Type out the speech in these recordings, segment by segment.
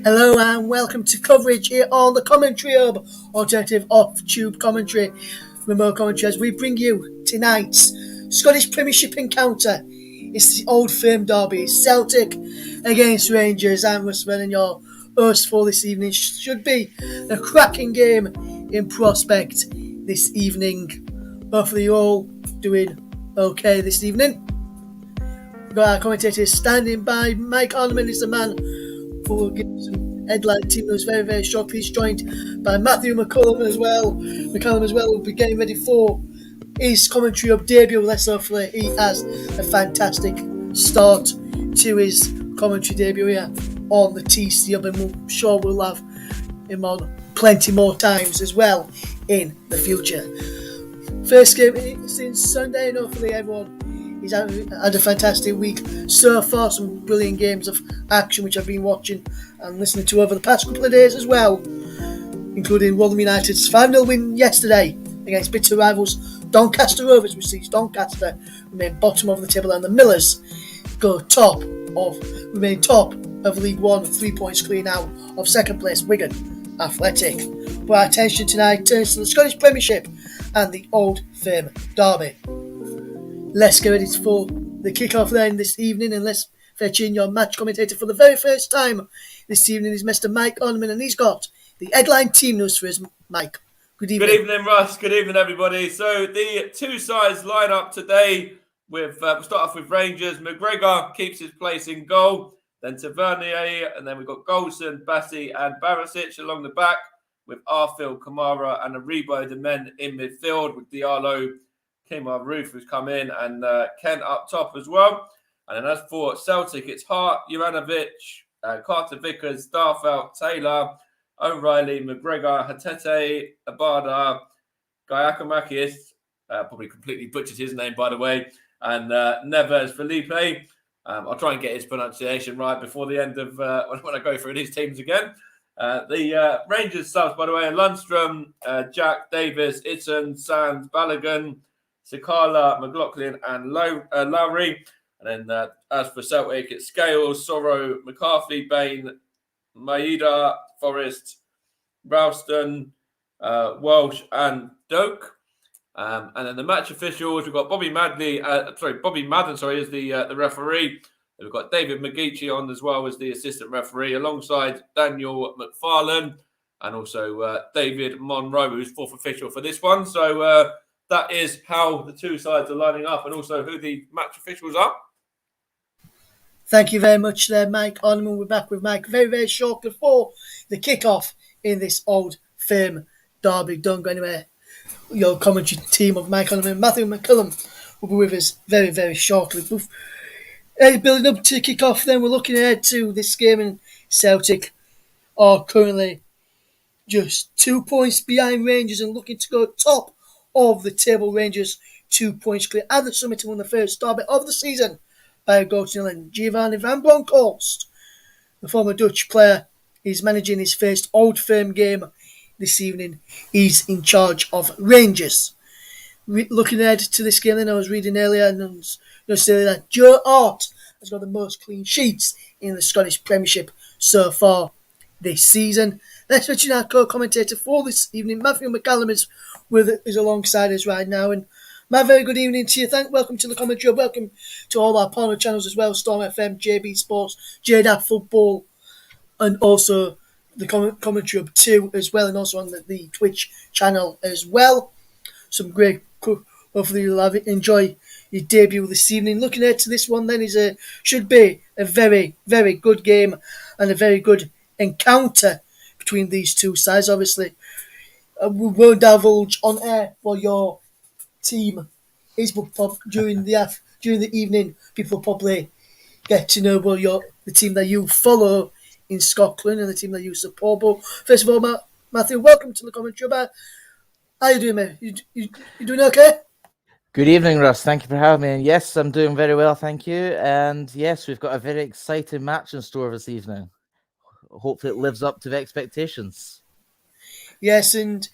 Hello and welcome to coverage here on the Commentary Hub, alternative off-tube commentary, remote commentary as we bring you tonight's Scottish Premiership encounter. It's the Old Firm derby, Celtic against Rangers, and Russ and your host for this evening. Should be a cracking game in prospect this evening. Hopefully you're all doing okay this evening. We've got our commentators standing by. Mike Ornament is the man who will give some headline team news very, very shortly. He's joined by Matthew McCullum as well. Will be getting ready for his commentary of debut. Let's hopefully he has a fantastic start to his commentary debut here on the TC Hub, and I'm sure we'll have him on plenty more times as well in the future. First game since Sunday, and hopefully everyone he's had a fantastic week so far. Some brilliant games of action which I've been watching and listening to over the past couple of days as well, including Rotherham United's 5-0 win yesterday against bitter rivals Doncaster Rovers, which sees Doncaster remain bottom of the table, and the Millers remain top of League One, 3 points clear now of second place Wigan Athletic. But our attention tonight turns to the Scottish Premiership and the Old Firm derby. Let's get ready for the kick-off then this evening, and let's fetch in your match commentator for the very first time this evening is Mr. Mike Ornament, and he's got the headline team news for us. Mike, good evening. Good evening, Russ. Good evening, everybody. So the two sides line up today with, we'll start off with Rangers. McGregor keeps his place in goal, then Tavernier, and then we've got Golson, Bassi and Barisic along the back with Arfield, Kamara and Aribo, the men in midfield with Diallo, Kemar Roof who's come in, and Kent up top as well. And then as for Celtic, it's Hart, Juranovic, Carter Vickers, Starfelt, Taylor, O'Reilly, McGregor, Hatete, Abada, Giacomakis, probably completely butchered his name by the way, and Neves Felipe. I'll try and get his pronunciation right before the end of when I go through these teams again. The Rangers subs, by the way, are Lundstrom, Jack, Davis, Itten, Sands, Balogun, Sakala, McLaughlin and Lowry. And then as for Celtic, it's Scales, Sorrow, McCarthy, Bain, Maeda, Forrest, Ralston, Walsh and Doak. And then the match officials, we've got Bobby Madden is the referee. We've got David McGeechee on as well as the assistant referee, alongside Daniel McFarlane and also David Monroe, who's fourth official for this one. So that is how the two sides are lining up, and also who the match officials are. Thank you very much there, Mike Ornament. We're back with Mike very, very shortly for the kick-off in this Old Firm derby. Don't go anywhere. Your commentary team of Mike Ornament and Matthew McCullum will be with us very, very shortly. Building up to kick-off then, we're looking ahead to this game, and Celtic are currently just 2 points behind Rangers and looking to go top of the table. Rangers 2 points clear at the summit and won the first derby of the season by a goal to nil, and Giovanni van Bronckhorst, the former Dutch player, is managing his first Old Firm game this evening. He's in charge of Rangers. Looking ahead to this game, then I was reading earlier and saying that Joe Hart has got the most clean sheets in the Scottish Premiership so far this season. Let's mention our co-commentator for this evening, Matthew McCallum, is alongside us right now. And Matt, very good evening to you. Welcome to the commentary. Welcome to all our partner channels as well, Storm FM, JB Sports, JDAF Football, and also the commentary up too as well, and also on the Twitch channel as well. Some great, hopefully you'll enjoy your debut this evening. Looking ahead to this one then should be a very, very good game and a very good encounter between these two sides. Obviously, we won't divulge on air for your team is, but during the evening, people will probably get to know the team that you follow in Scotland and the team that you support. But first of all, Matthew, welcome to the commentary. How you doing, mate? You doing okay? Good evening, Russ. Thank you for having me. And yes, I'm doing very well, thank you. And yes, we've got a very exciting match in store this evening. Hopefully it lives up to the expectations. Yes, and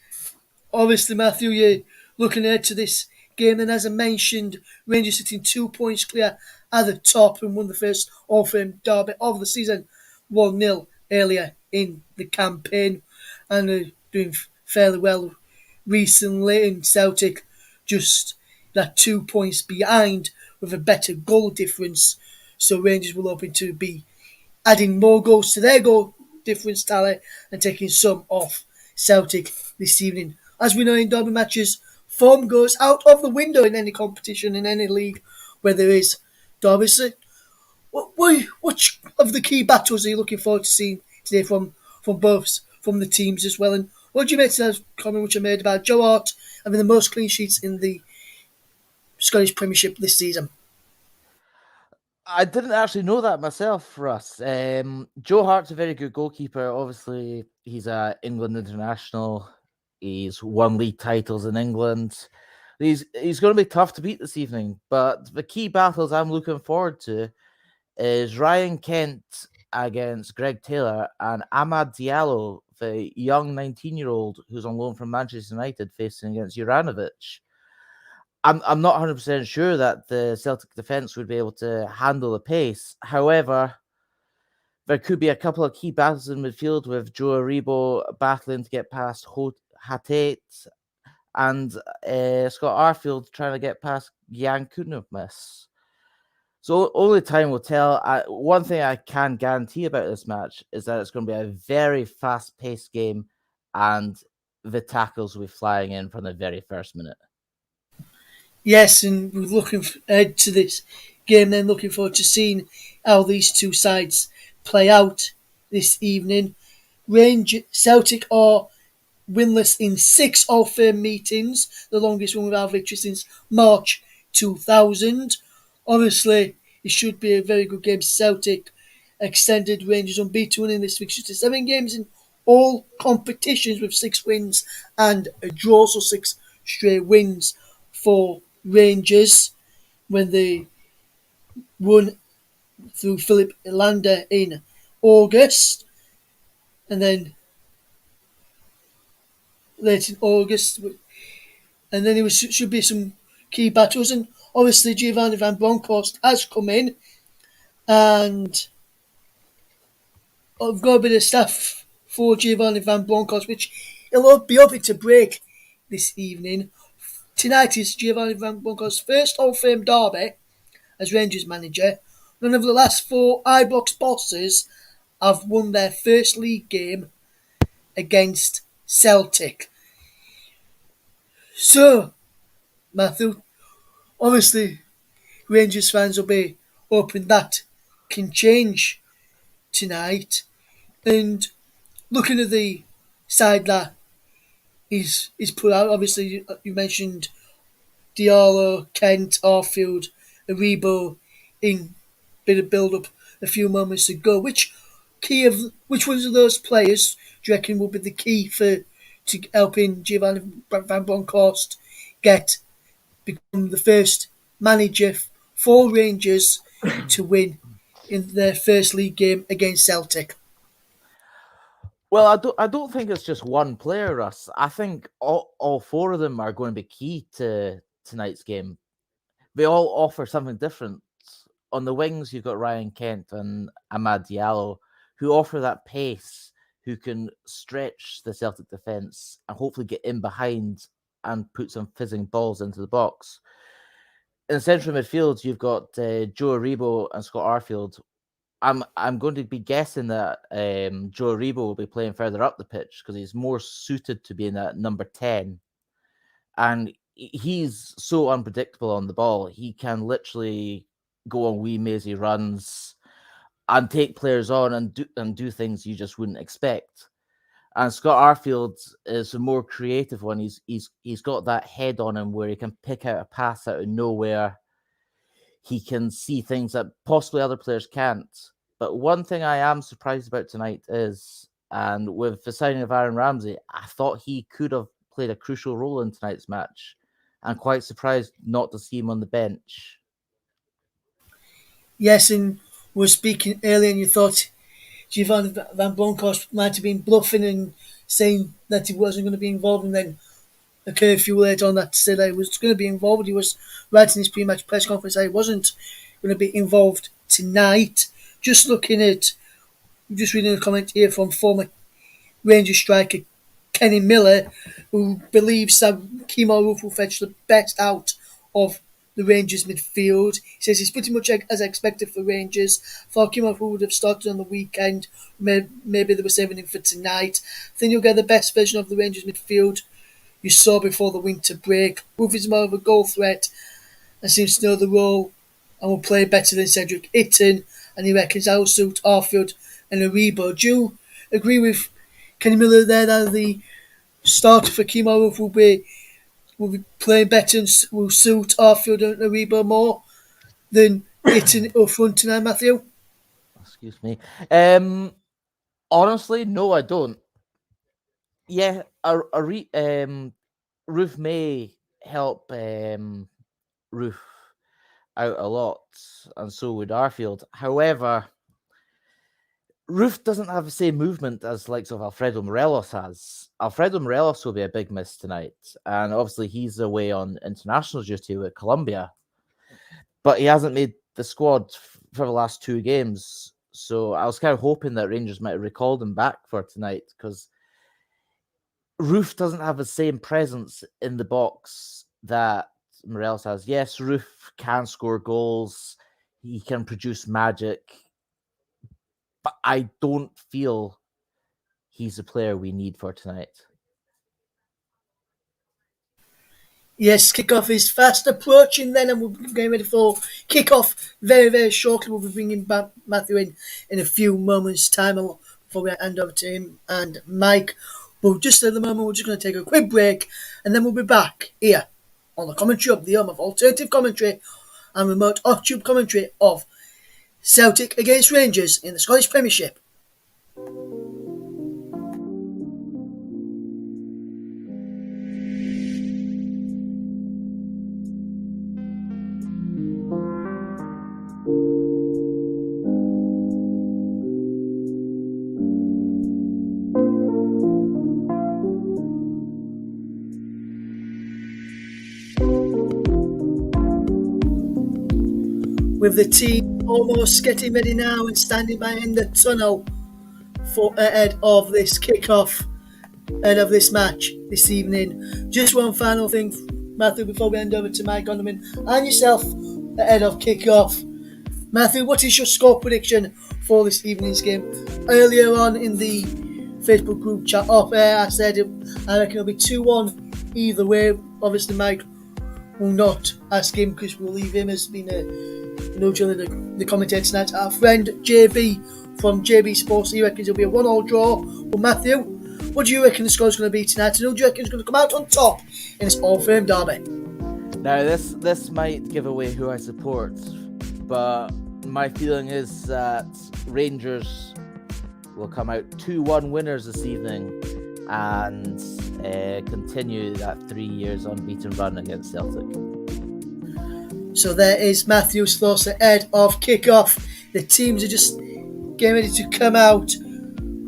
obviously, Matthew, you're looking ahead to this game. And as I mentioned, Rangers sitting 2 points clear at the top and won the first All Firm derby of the season 1-0 earlier in the campaign and are doing fairly well recently, and Celtic just that 2 points behind with a better goal difference. So Rangers will hoping to be adding more goals to their goal difference tally and taking some off Celtic this evening. As we know in derby matches, form goes out of the window in any competition, in any league where there is derby. So which of the key battles are you looking forward to seeing today from both from the teams as well? And what do you make to that comment which I made about Joe Hart having the most clean sheets in the Scottish Premiership this season? I didn't actually know that myself, Russ. Joe Hart's a very good goalkeeper. Obviously, he's a England international. He's won league titles in England. He's going to be tough to beat this evening. But the key battles I'm looking forward to is Ryan Kent against Greg Taylor and Amad Diallo, the young 19-year-old who's on loan from Manchester United, facing against Juranovic. I'm not 100% sure that the Celtic defence would be able to handle the pace. However, there could be a couple of key battles in midfield with Joe Aribo battling to get past Hatate and Scott Arfield trying to get past Jan Kunovmis. So only time will tell. One thing I can guarantee about this match is that it's going to be a very fast-paced game and the tackles will be flying in from the very first minute. Yes, and we're looking ahead to this game then, looking forward to seeing how these two sides play out this evening. Celtic are winless in 6 all-firm meetings, the longest one without victory since March 2000. Obviously, it should be a very good game. Celtic extended Rangers unbeaten in this fixture to 7 games in all competitions with 6 wins and a draw, so 6 straight wins for Rangers when they won through Philip Lander in August, and then late in August, and then there should be some key battles, and obviously Giovanni Van Bronckhorst has come in, and I've got a bit of stuff for Giovanni Van Bronckhorst, which he'll be hoping to break this evening. Tonight is Giovanni Van Bronckhorst's first All-Fame derby as Rangers manager. None of the last 4 Ibrox bosses have won their first league game against Celtic. So, Matthew, obviously Rangers fans will be hoping that can change tonight. And looking at the side that is put out, obviously you mentioned Diallo, Kent, Arfield, Aribo in bit of build up a few moments ago. Which ones of those players do you reckon will be the key to helping Giovanni Van Bronckhorst become the first manager for Rangers to win in their first league game against Celtic? Well, I don't think it's just one player, Russ. I think all 4 of them are going to be key to tonight's game. They all offer something different. On the wings, you've got Ryan Kent and Amad Diallo, who offer that pace, who can stretch the Celtic defence and hopefully get in behind and put some fizzing balls into the box. In central midfield, you've got Joe Aribo and Scott Arfield. I'm going to be guessing that Joe Aribo will be playing further up the pitch because he's more suited to being that number 10. And he's so unpredictable on the ball. He can literally go on wee mazy runs and take players on and do things you just wouldn't expect. And Scott Arfield is a more creative one. He's got that head on him where he can pick out a pass out of nowhere. He can see things that possibly other players can't. But one thing I am surprised about tonight is, and with the signing of Aaron Ramsey, I thought he could have played a crucial role in tonight's match. I'm quite surprised not to see him on the bench. Yes, and we were speaking earlier and you thought Giovanni Van Bronckhorst might have been bluffing and saying that he wasn't going to be involved, and then a curfew later on that said that he was going to be involved. He was right in his pre-match press conference that he wasn't going to be involved tonight. Just looking at I'm just reading a comment here from former Rangers striker Kenny Miller, who believes that Kemar Roofe will fetch the best out of the Rangers midfield. He says it's pretty much as expected for Rangers. Thought Kemar Roofe would have started on the weekend. Maybe they were saving him for tonight. I think you'll get the best version of the Rangers midfield you saw before the winter break. Roofe is more of a goal threat and seems to know the role and will play better than Cedric Itten, and he reckons that will suit Arfield and Aribo. Do you agree with Kenny Miller there that the starter for Kemar Roofe will be playing better and will suit Arfield and Aribo more than Itten up front tonight, Matthew? Excuse me. Honestly, no, I don't. Yeah, Roof may help Roof out a lot, and so would Arfield. However, Roof doesn't have the same movement as likes of Alfredo Morelos has. Alfredo Morelos will be a big miss tonight, and obviously he's away on international duty with Colombia, but he hasn't made the squad for the last 2 games. So I was kind of hoping that Rangers might have recalled him back for tonight, because Roof doesn't have the same presence in the box that Morelos has. Yes, Roof can score goals, he can produce magic, but I don't feel he's the player we need for tonight. Yes, kickoff is fast approaching then, and we're getting ready for kickoff very, very shortly. We'll be bringing back Matthew in a few moments' time before we hand over to him and Mike. But just at the moment, we're just going to take a quick break, and then we'll be back here on the Commentary Hub, the home of alternative commentary and remote off-tube commentary of Celtic against Rangers in the Scottish Premiership. With the team almost getting ready now and standing by in the tunnel for ahead of this kickoff, ahead of this match this evening. Just one final thing, Matthew, before we hand over to Mike Gunderman and yourself ahead of kickoff. Matthew, what is your score prediction for this evening's game? Earlier on in the Facebook group chat off air, I said I reckon it'll be 2-1 either way. Obviously, Mike will not ask him because we'll leave him as being the commentator tonight. Our friend JB from JB Sports, he reckons it'll be a 1-1 draw. Well, Matthew, what do you reckon the score's going to be tonight? And who do you reckon is going to come out on top in this Old Firm derby? Now, this might give away who I support, but my feeling is that Rangers will come out 2-1 winners this evening and continue that 3 years unbeaten run against Celtic. So there is Matthew's thoughts ahead of kickoff. The teams are just getting ready to come out.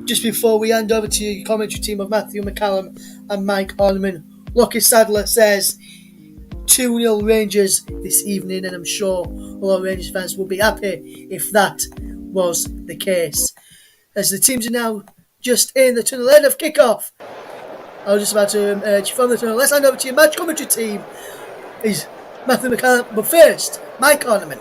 Just before we hand over to your commentary team of Matthew McCallum and Mike Orman, Lucky Sadler says 2-0 Rangers this evening, and I'm sure a lot of Rangers fans will be happy if that was the case. As the teams are now just in the tunnel ahead of kickoff, I was just about to emerge from the tunnel. Let's hand over to your match commentary team. Is Matthew McCallum, but first, Mike Orman.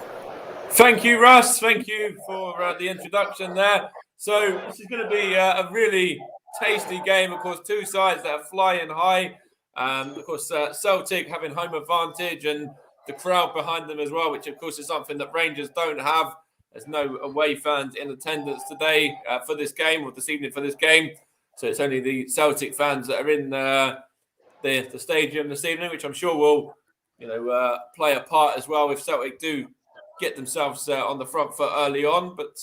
Thank you, Russ. Thank you for the introduction there. So this is going to be a really tasty game. Of course, two sides that are flying high. Of course, Celtic having home advantage and the crowd behind them as well, which of course is something that Rangers don't have. There's no away fans in attendance today for this game, or this evening for this game. So it's only the Celtic fans that are in the stadium this evening, which I'm sure will play a part as well if Celtic do get themselves on the front foot early on. But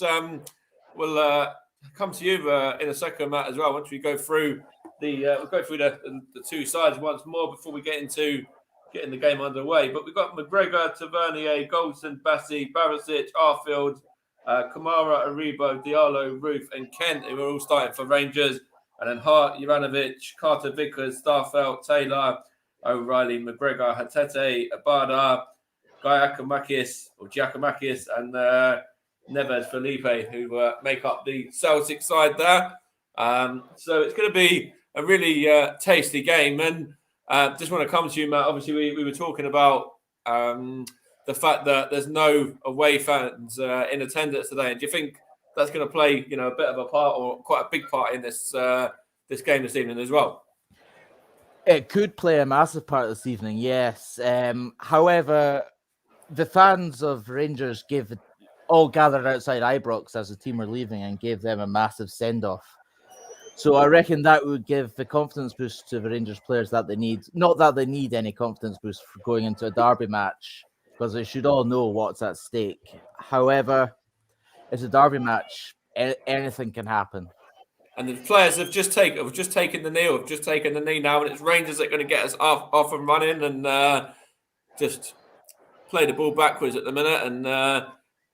we'll come to you in a second, Matt, as well. Once we go through the two sides once more before we get into getting the game underway. But we've got McGregor, Tavernier, Goldson, Bassi, Barisic, Arfield, Kamara, Aribo, Diallo, Roofe, and Kent, who are all starting for Rangers. And then Hart, Juranovic, Carter Vickers, Starfelt, Taylor, O'Reilly, McGregor, Hatete, Abada, Giacomakis, and Neves Felipe, who make up the Celtic side there. So it's going to be a really tasty game. And just want to come to you, Matt. Obviously, we were talking about the fact that there's no away fans in attendance today. And do you think that's going to play, a bit of a part or quite a big part in this game this evening as well? It could play a massive part this evening, yes. However, the fans of Rangers all gathered outside Ibrox as the team were leaving and gave them a massive send-off. So I reckon that would give the confidence boost to the Rangers players that they need. Not that they need any confidence boost for going into a derby match, because they should all know what's at stake. However, it's a derby match. Anything can happen. And the players have just taken the knee now, and it's Rangers that are going to get us off and running, and just play the ball backwards at the minute and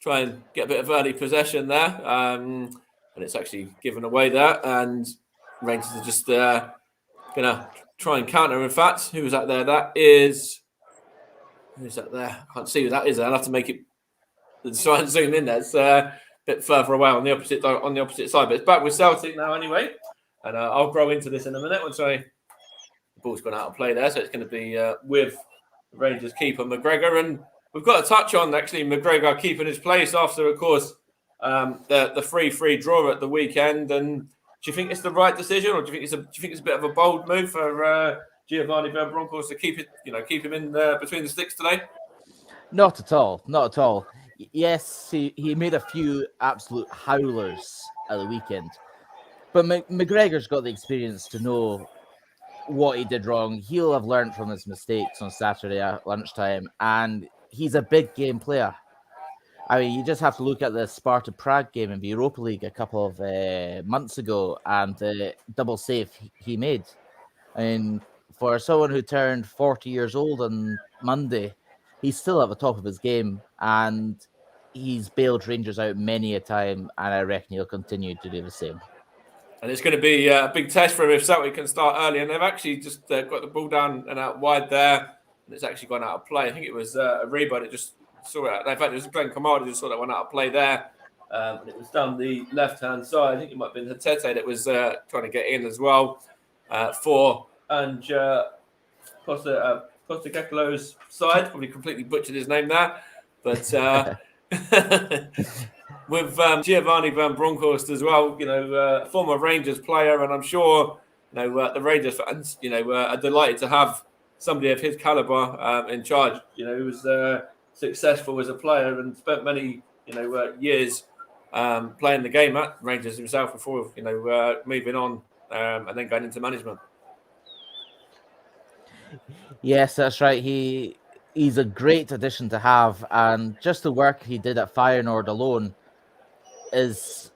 try and get a bit of early possession there. And it's actually given away there, and Rangers are just going to try and counter. In fact, who was that there? Who's that there? I can't see who that is. I'll have to make it try and zoom in there. It's a bit further away on the opposite side, but it's back with Celtic now anyway. And I'll grow into this in a minute once the ball's gone out of play there. So it's going to be with Rangers keeper McGregor, and we've got to touch on actually McGregor keeping his place after, of course, the 3-3 draw at the weekend. And do you think it's the right decision, or do you think it's a bit of a bold move for Giovanni Van Bronckhorst to keep him in between the sticks today? Not at all. Yes, he made a few absolute howlers at the weekend, but McGregor's got the experience to know what he did wrong. He'll have learned from his mistakes on Saturday at lunchtime, and he's a big game player. I mean, you just have to look at the Sparta Prague game in the Europa League a couple of months ago and the double save he made. I mean, for someone who turned 40 years old on Monday, he's still at the top of his game, and he's bailed Rangers out many a time, and I reckon he'll continue to do the same. And it's going to be a big test for him if Celtic can start early. And they've actually just got the ball down and out wide there, and it's actually gone out of play. I think it was Ariba that just saw it. In fact, it was Glenn Kamara just saw that one out of play there. And it was down the left-hand side. I think it might have been Hatete that was trying to get in as well for Postecoglou's side. Probably completely butchered his name there. But with Giovanni Van Bronckhorst as well, former Rangers player, and I'm sure the Rangers fans, are delighted to have somebody of his caliber in charge. Who was successful as a player and spent many years playing the game at Rangers himself before moving on and then going into management. Yes, that's right. He's a great addition to have, and just the work he did at Feyenoord alone is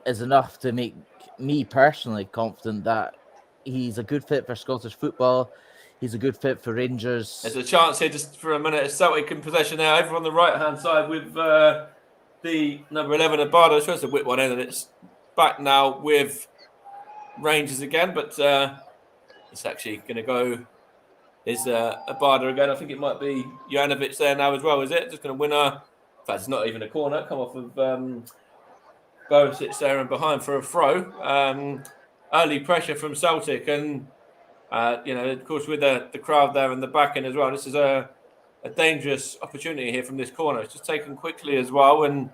enough to make me personally confident that he's a good fit for Scottish football. He's a good fit for Rangers. There's a chance here just for a minute. Celtic in possession now, over on the right-hand side with the number 11, Abada. It's supposed to whip one in, and it's back now with Rangers again, but it's actually going to go is Abada again. I think it might be Jovanovic there now as well, is it? Just going to win her. In fact, it's not even a corner. Come off of Barisic there and behind for a throw. Early pressure from Celtic, and of course with the crowd there and the back end as well. This is a dangerous opportunity here from this corner. It's just taken quickly as well, and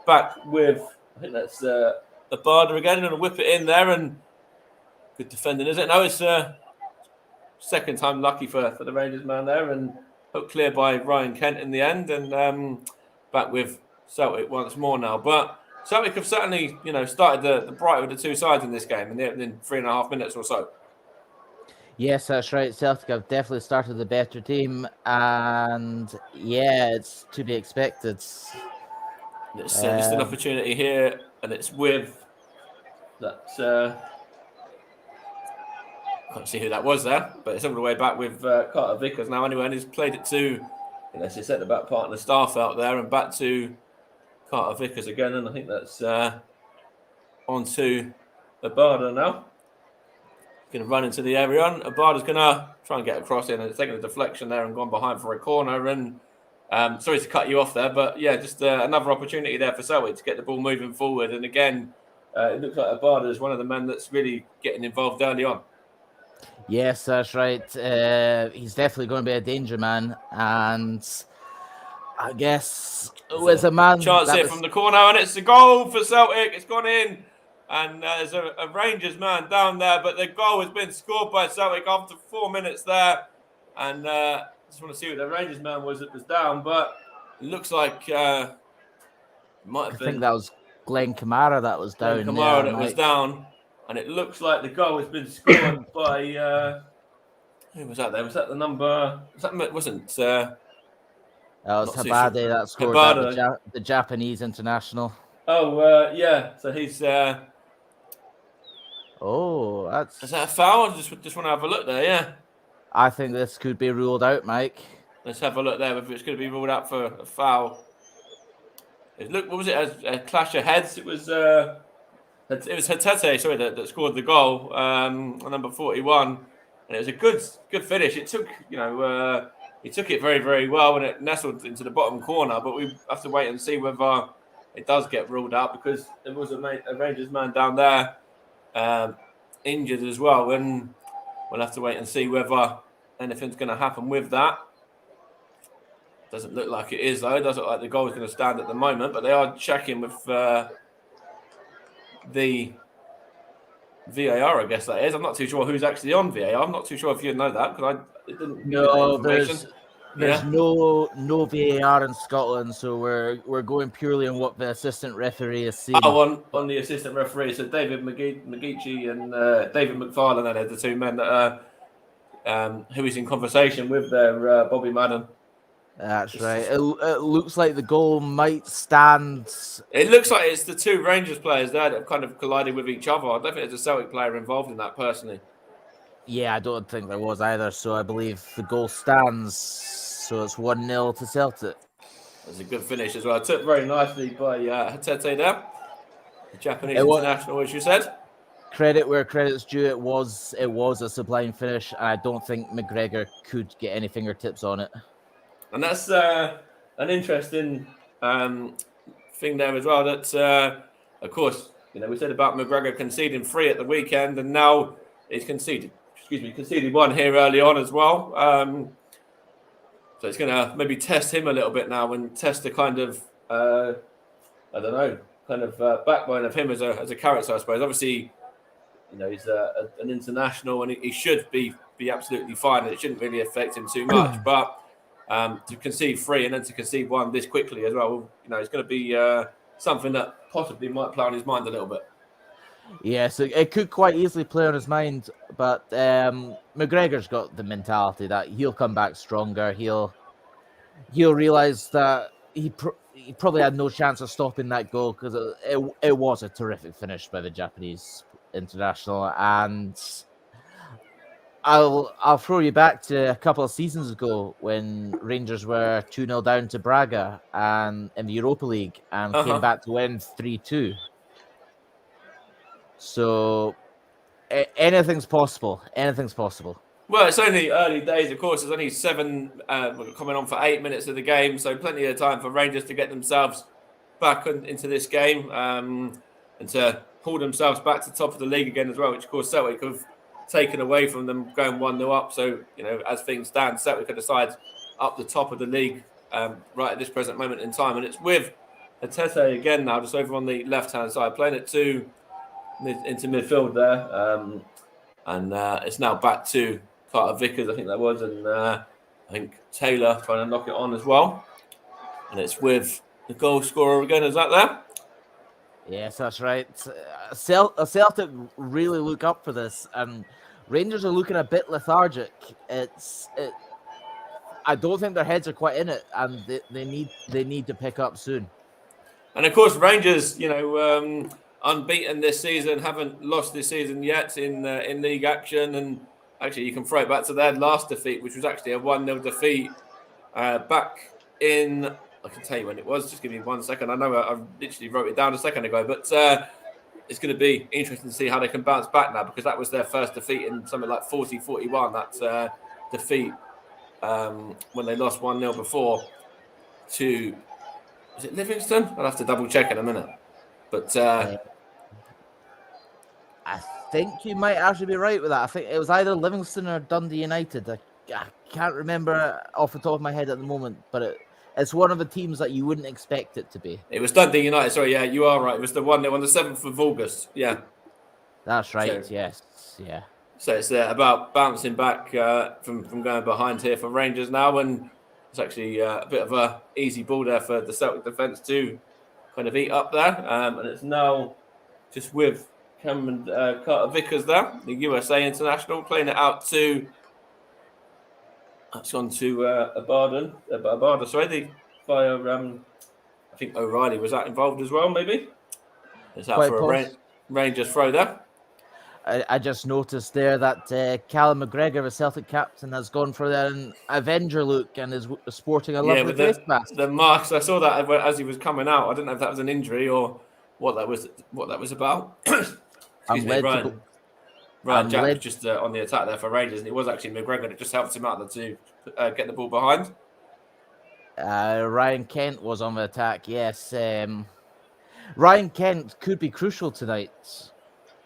back with I think that's Abada again, going to whip it in there, and good defending, is it? No, it's second time lucky for the Rangers man there, and hooked clear by Ryan Kent in the end, and back with Celtic once more now. But Celtic have certainly, started the brighter of the two sides in this game in 3.5 minutes or so. Yes, that's right. Celtic have definitely started the better team, and it's to be expected. It's just an opportunity here, and it's with that. Can't see who that was there, but it's all the way back with Carter Vickers now anyway, and he's played it to, as he said, the back part of the staff out there, and back to Carter Vickers again, and I think that's on to Abada now. Going to run into the area, and Abada's going to try and get across in, and it's taking a deflection there and gone behind for a corner, and Sorry to cut you off there, but yeah, just another opportunity there for Celtic to get the ball moving forward. And again, it looks like Abada is one of the men that's really getting involved early on. Yes, that's right. He's definitely going to be a danger man, and I guess it was a man chance that here was... from the corner, and it's a goal for Celtic. It's gone in, and there's a Rangers man down there, but the goal has been scored by Celtic after 4 minutes there. And just want to see what the Rangers man was that was down, but it looks like it might have been. I think that was Glenn Kamara that was down. Glenn Kamara that was down, and it looks like the goal has been scored by who was that? There was that the number? Wasn't that was Habade that scored the Japanese international. Oh yeah, so he's. Oh, is that a foul? Just want to have a look there. Yeah, I think this could be ruled out, Mike. Let's have a look there if it's going to be ruled out for a foul. What was it? A clash of heads. It was Hatete, sorry, that scored the goal on number 41, and it was a good finish. It took, he took it very, very well, and it nestled into the bottom corner. But we have to wait and see whether it does get ruled out, because there was a Rangers man down there injured as well, and we'll have to wait and see whether anything's going to happen with that. Doesn't look like it is, though. It doesn't look like the goal is going to stand at the moment, but they are checking with the VAR, I guess that is. I'm not too sure who's actually on VAR. I'm not too sure if you know that, because it didn't. No, there's no VAR in Scotland, so we're going purely on what the assistant referee is seeing. Oh, on the assistant referee, so David McGeechee and David McFarlane, they're the two men that who is in conversation with their Bobby Madden. That's right. It looks like the goal might stand. It looks like it's the two Rangers players there that have kind of collided with each other. I don't think there's a Celtic player involved in that, personally. Yeah, I don't think there was either. So I believe the goal stands. So it's 1-0 to Celtic. That's a good finish as well. Took very nicely by Hatete there, the Japanese international, as you said. Credit where credit's due. It was a sublime finish, and I don't think McGregor could get any fingertips on it. And that's an interesting thing there as well. That, of course, we said about McGregor conceding 3 at the weekend, and now he's conceded 1 here early on as well. So it's going to maybe test him a little bit now, and test the kind of, backbone of him as a character, I suppose. Obviously, he's an international, and he should be absolutely fine, and it shouldn't really affect him too much. But to concede 3 and then to concede 1 this quickly as well, it's going to be something that possibly might play on his mind a little bit. Yeah, so it could quite easily play on his mind, but McGregor's got the mentality that he'll come back stronger. He'll realise that he probably had no chance of stopping that goal, because it was a terrific finish by the Japanese international. And I'll throw you back to a couple of seasons ago when Rangers were 2-0 down to Braga and in the Europa League, and came back to win 3-2. So anything's possible. Anything's possible. Well, it's only early days, of course. There's only 7 coming on for 8 minutes of the game, so plenty of time for Rangers to get themselves back into this game and to pull themselves back to the top of the league again as well, which, of course, Celtic have taken away from them going 1-0 up. So, as things stand, Celtic are decided up the top of the league right at this present moment in time. And it's with Hatete again now, just over on the left-hand side, playing it into midfield there. And it's now back to Carter Vickers, I think that was, and I think Taylor trying to knock it on as well. And it's with the goal scorer again. Is that there? Yes, that's right. Celtic really look up for this, and Rangers are looking a bit lethargic. I don't think their heads are quite in it, and they need to pick up soon. And of course, Rangers, unbeaten this season, haven't lost this season yet in league action. And actually, you can throw it back to their last defeat, which was actually a 1-0 defeat back in. I can tell you when it was. Just give me 1 second. I know I literally wrote it down a second ago, but it's going to be interesting to see how they can bounce back now, because that was their first defeat in something like 40-41. That defeat when they lost 1-0 before. to, is it Livingston? I'll have to double check in a minute. But I think you might actually be right with that. I think it was either Livingston or Dundee United. I can't remember off the top of my head at the moment, but it's one of the teams that you wouldn't expect it to be. it was Dundee United. Sorry, yeah, you are right. It was the one on the 7th of August. Yeah. That's right. So, yes. Yeah. So it's about bouncing back from going behind here for Rangers now, and it's actually a bit of a easy ball there for the Celtic defence to kind of eat up there, and it's now just with Cameron Carter-Vickers there, the USA international, playing it out to. It's gone to Abada. Sorry, I think O'Reilly was that involved as well. Maybe it's out for a Rangers throw there. I just noticed there that Callum McGregor, the Celtic captain, has gone for an Avenger look and is sporting a lovely face mask. The marks, I saw that as he was coming out. I don't know if that was an injury or what that was about. Excuse me, Ryan Jack was just on the attack there for Rangers, and it was actually McGregor that just helped him out to get the ball behind. Ryan Kent was on the attack, yes. Ryan Kent could be crucial tonight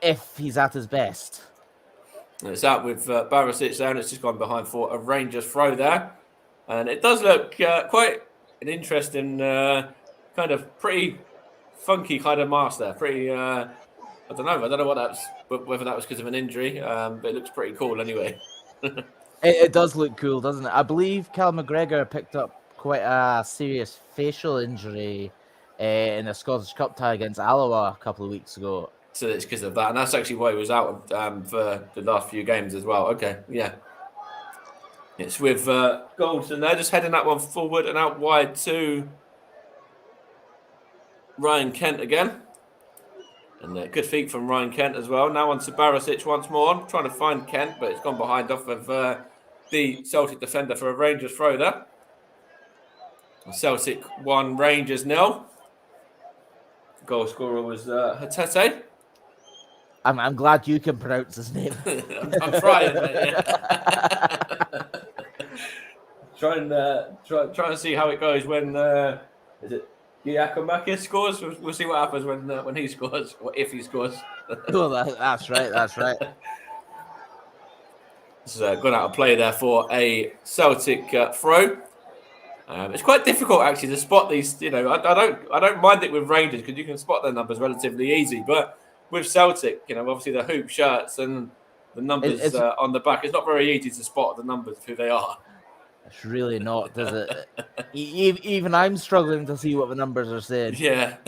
if he's at his best. And it's out with Barisic there, and it's just gone behind for a Rangers throw there. And it does look quite an interesting, kind of pretty funky kind of mask there. Pretty, I don't know whether that was because of an injury, but it looks pretty cool anyway. It does look cool, doesn't it? I believe Cal McGregor picked up quite a serious facial injury in a Scottish Cup tie against Alloa a couple of weeks ago. So it's because of that, and that's actually why he was out for the last few games as well. Okay, yeah. It's with Goldson there, just heading that one forward and out wide to Ryan Kent again. And good feet from Ryan Kent as well. Now on to Barisic once more, trying to find Kent, but it's gone behind off of the Celtic defender for a Rangers throw there. Celtic 1, Rangers 0. Goal scorer was Hatete. I'm glad you can pronounce his name. I'm trying, mate. Yeah. trying to see how it goes when is it Giacomakis scores. We'll see what happens when he scores or if he scores. Oh, that's right. That's right. It's gone out of play there for a Celtic throw. It's quite difficult actually to spot these. You know, I don't mind it with Rangers because you can spot their numbers relatively easy, but with Celtic, you know, obviously the hoop shirts and the numbers on the back, it's not very easy to spot the numbers of who they are. It's really not, does it? Even I'm struggling to see what the numbers are saying. Yeah.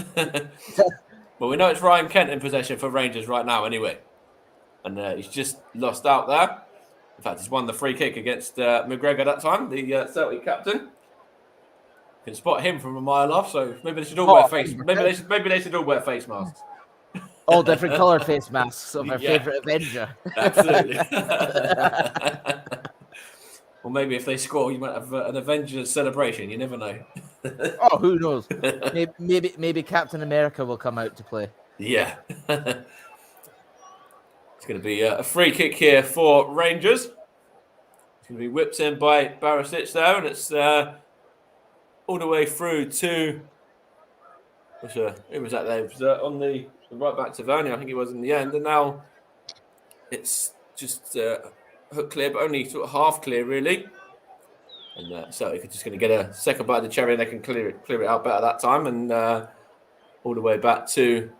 Well, we know it's Ryan Kent in possession for Rangers right now anyway. And he's just lost out there. In fact, he's won the free kick against McGregor that time, the Celtic captain. You can spot him from a mile off, so maybe they should all wear face. Maybe they should all wear face masks. All different coloured face masks of our favourite Avenger. Absolutely. Or maybe if they score, you might have an Avengers celebration. You never know. Oh, who knows? Maybe Captain America will come out to play. Yeah. It's going to be a free kick here for Rangers. It's going to be whipped in by Barisic there, and it's all the way through to. Who was that there? It was on the right back to Vernie, I think it was in the end, and now it's just hook clear, but only sort of half clear really. And Celtic are just going to get a second bite of the cherry, and they can clear it out better that time, and all the way back to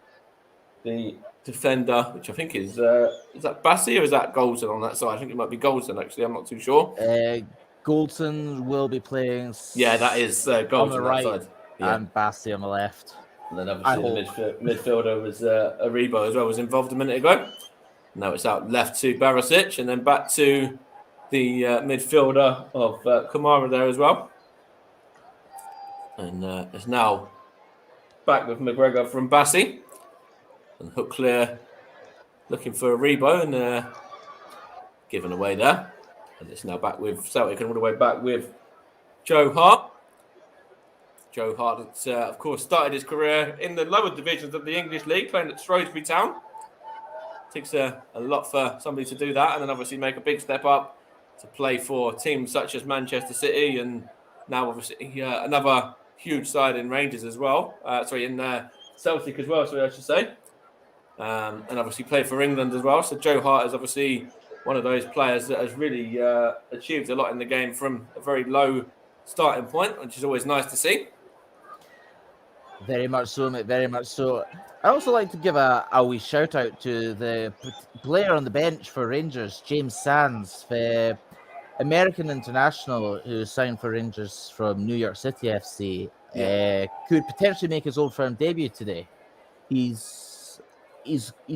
the defender, which I think is that Bassey or is that Goldson on that side? I think it might be Goldson actually. I'm not too sure. Goldson will be playing. Yeah, that is Goldson on the right, that side. Yeah. And Bassey on the left. And then obviously the midfielder was Aribo as well, was involved a minute ago. Now it's out left to Barisic, and then back to the midfielder of Kamara there as well. And it's now back with McGregor from Bassey. And hook clear, looking for Aribo, and given away there. And it's now back with Celtic, and all the way back with Joe Hart. Joe Hart, of course, started his career in the lower divisions of the English League, playing at Shrewsbury Town. Takes a lot for somebody to do that, and then obviously make a big step up to play for teams such as Manchester City, and now obviously another huge side in Rangers as well. In Celtic as well, I should say. And obviously played for England as well. So Joe Hart is obviously one of those players that has really achieved a lot in the game from a very low starting point, which is always nice to see. Very much so, mate. Very much so. I also like to give a wee shout out to the player on the bench for Rangers, James Sands, the American international who signed for Rangers from New York City FC. Could potentially make his Old Firm debut today. He's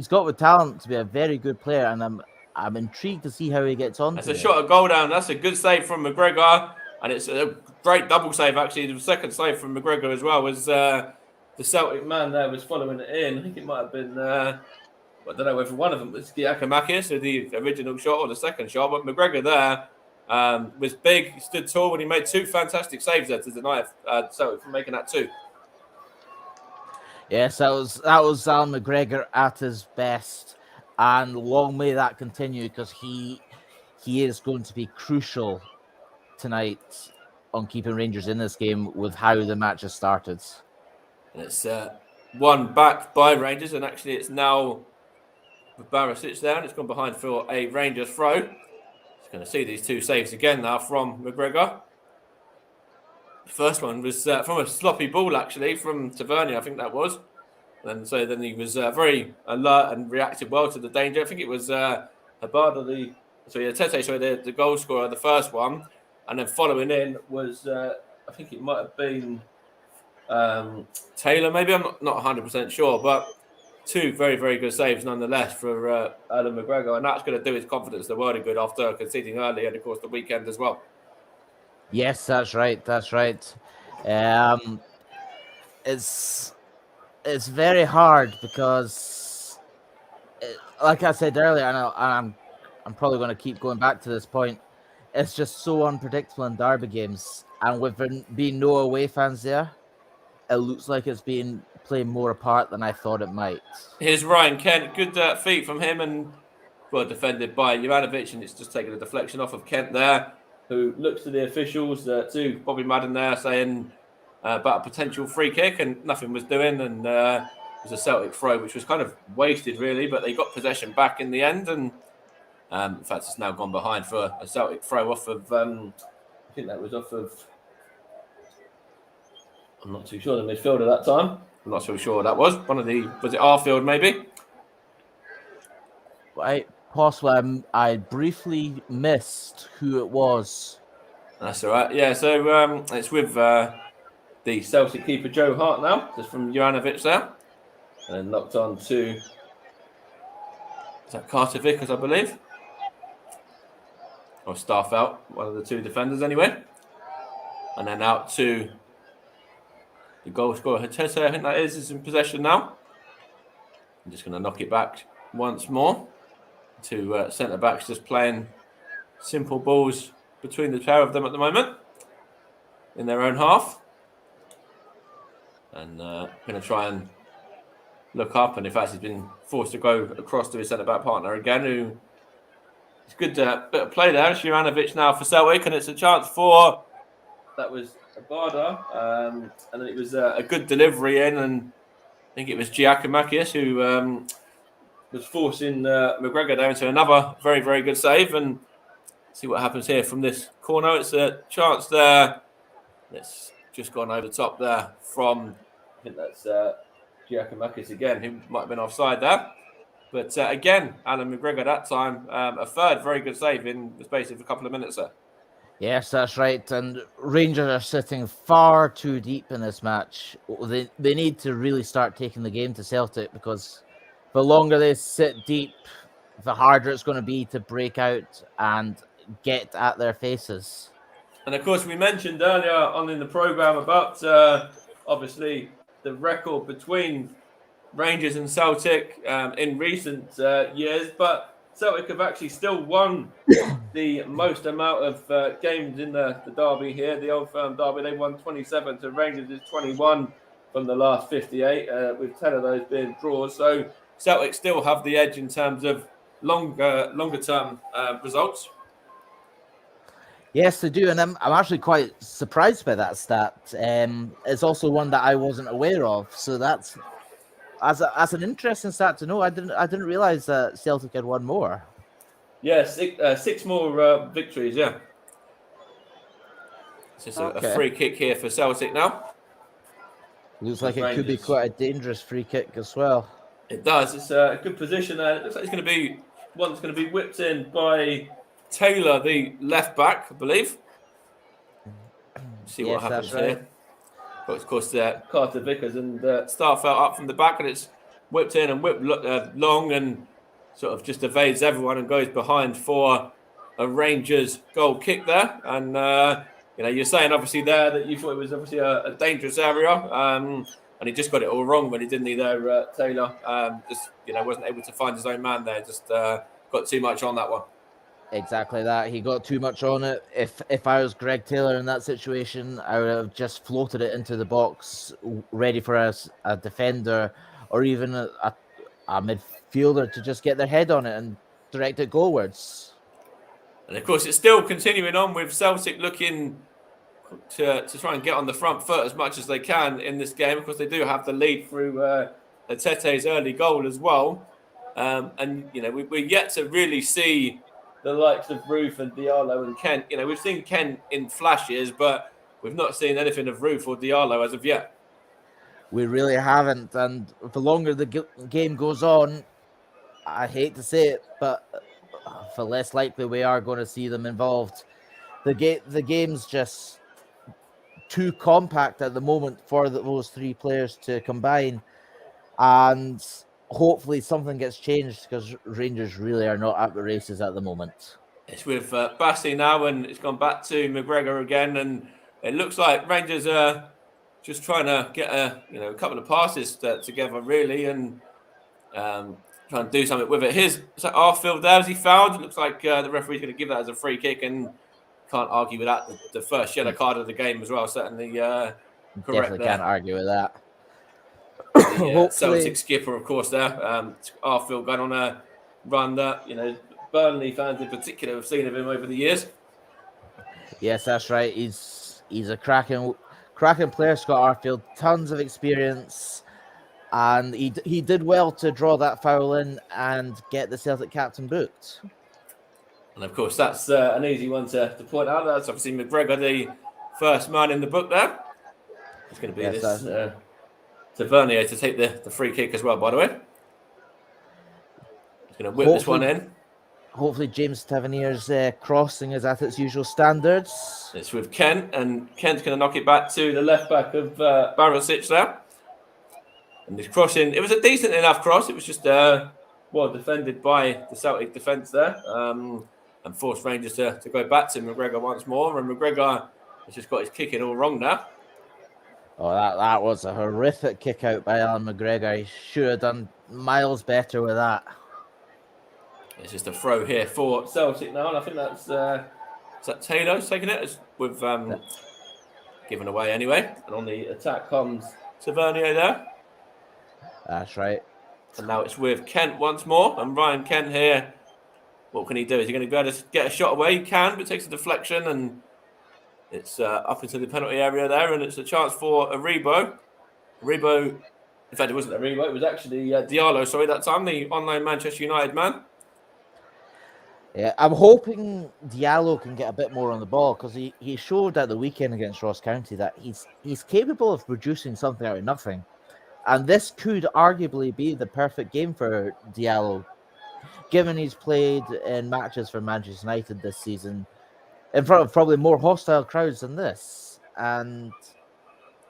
got the talent to be a very good player, and I'm intrigued to see how he gets on. That's today. a shot of goal down. That's a good save from McGregor, and it's a great double save actually. The second save from McGregor as well was the Celtic man there was following it in. I think it might have been I don't know whether one of them was Giacomakis or the original shot or the second shot, but McGregor there was big, he stood tall, and he made two fantastic saves there to deny Celtic from making that two. Yes, that was Alan McGregor at his best, and long may that continue because he is going to be crucial tonight on keeping Rangers in this game with how the match has started. And it's one back by Rangers, and actually it's now with Barisic there, and it's gone behind for a Rangers throw. Just going to see these two saves again now from McGregor. The first one was from a sloppy ball, actually, from Tavernier, I think that was. And so then he was very alert and reacted well to the danger. I think it was Habada, the goal scorer, the first one. And then following in was, I think it might have been Taylor, maybe. I'm not 100% sure. But two very, very good saves nonetheless for Alan McGregor. And that's going to do his confidence the world of good after conceding early and, of course, the weekend as well. Yes, that's right. That's right. It's very hard because, like I said earlier, and I'm probably going to keep going back to this point. It's just so unpredictable in derby games, and with there being no away fans there, it looks like it's being playing more apart than I thought it might. Here's Ryan Kent, good feet from him, and well defended by Juranovic, and it's just taking a deflection off of Kent there, who looks to the officials, to Bobby Madden there, saying about a potential free kick, and nothing was doing, and it was a Celtic throw, which was kind of wasted really, but they got possession back in the end, and in fact it's now gone behind for a Celtic throw off of, I think that was off of, I'm not too sure, the midfielder that time. I'm not so sure that was it Arfield maybe? Possibly, I briefly missed who it was. That's all right. Yeah, so it's with the Celtic keeper Joe Hart now, just from Juranovic there, and then knocked on to, is that Carter Vickers, I believe, or Starfelt, one of the two defenders anyway, and then out to the goal scorer Hatese, I think that is in possession now. I'm just going to knock it back once more to centre backs, just playing simple balls between the pair of them at the moment in their own half. And going to try and look up, and in fact he's been forced to go across to his centre-back partner again, who it's good bit of play there. Juranovic now for Celtic, and it's a chance for, that was Abada, and then it was a good delivery in, and I think it was Giacomakis who was forcing McGregor there into another very, very good save, and see what happens here from this corner. It's a chance there. It's just gone over the top there from, I think that's Giacomakis again, who might have been offside there. But again, Alan McGregor that time, a third very good save in the space of a couple of minutes there. Yes, that's right. And Rangers are sitting far too deep in this match. They need to really start taking the game to Celtic, because the longer they sit deep, the harder it's going to be to break out and get at their faces. And of course, we mentioned earlier on in the programme about obviously the record between Rangers and Celtic in recent years, but Celtic have actually still won the most amount of games in the derby here, the Old Firm derby. They won 27 to Rangers is 21 from the last 58, with 10 of those being draws. So Celtic still have the edge in terms of longer term results. Yes, they do, and I'm actually quite surprised by that stat. It's also one that I wasn't aware of, so that's as an interesting stat to know. I didn't realize that Celtic had won more. Yeah, six more victories. Yeah, it's just a Okay. free kick here for Celtic now. Looks like it Rangers. could be quite a dangerous free kick as well. It does. It's a good position there. It looks like it's going to be one that's going to be whipped in by Taylor, the left back, I believe. See what happens here. But of course, Carter Vickers and Starfelt up from the back, and it's whipped in and whipped long and sort of just evades everyone and goes behind for a Rangers goal kick there. And you're saying obviously there that you thought it was obviously a dangerous area, and he just got it all wrong when he didn't. He there, Taylor, just wasn't able to find his own man there. Just got too much on that one. Exactly that. He got too much on it. If I was Greg Taylor in that situation, I would have just floated it into the box, ready for a defender or even a midfielder to just get their head on it and direct it goalwards. And of course, it's still continuing on with Celtic looking to try and get on the front foot as much as they can in this game. Of course, they do have the lead through Tete's early goal as well. And we're yet to really see the likes of Roof and Diallo and Kent. We've seen Kent in flashes, but we've not seen anything of Roof or Diallo as of yet. We really haven't, and the longer the game goes on, I hate to say it, but the less likely we are going to see them involved. The game's just too compact at the moment for those three players to combine, and hopefully something gets changed because Rangers really are not at the races at the moment. It's with Bassey now, and it's gone back to McGregor again, and it looks like Rangers are just trying to get a couple of passes together really, and trying to do something with it. Here's Arfield there. Has he fouled? It looks like the referee's going to give that as a free kick, and can't argue with that. The first yellow card of the game as well. Certainly correct. Definitely there. Can't argue with that. The Celtic skipper, of course, there. Arfield going on a run that Burnley fans in particular have seen of him over the years. Yes, that's right. He's a cracking player, Scott Arfield. Tons of experience, and he did well to draw that foul in and get the Celtic captain booked. And of course, that's an easy one to point out. That's obviously McGregor, the first man in the book there. It's going to be Tavernier to take the free kick as well, by the way. He's going to whip this one in. Hopefully James Tavernier's crossing is at its usual standards. It's with Kent, and Kent's going to knock it back to the left back of Barisic there. And this crossing, it was a decent enough cross. It was just well defended by the Celtic defence there, and forced Rangers to go back to McGregor once more. And McGregor has just got his kicking all wrong now. Oh, that was a horrific kick out by Alan McGregor. He should have done miles better with that. It's just a throw here for Celtic now, and I think that's is that Taylor's taking it. It's with given away anyway. And on the attack comes Tavernier there. That's right. And now it's with Kent once more, and Ryan Kent here. What can he do? Is he going to be able to get a shot away? He can, but takes a deflection, and it's up into the penalty area there, and it's a chance for Aribo. Aribo, in fact, it wasn't Aribo. It was actually Diallo. Sorry, that time the online Manchester United man. Yeah, I'm hoping Diallo can get a bit more on the ball because he showed at the weekend against Ross County that he's capable of producing something out of nothing. And this could arguably be the perfect game for Diallo, given he's played in matches for Manchester United this season in front of probably more hostile crowds than this. And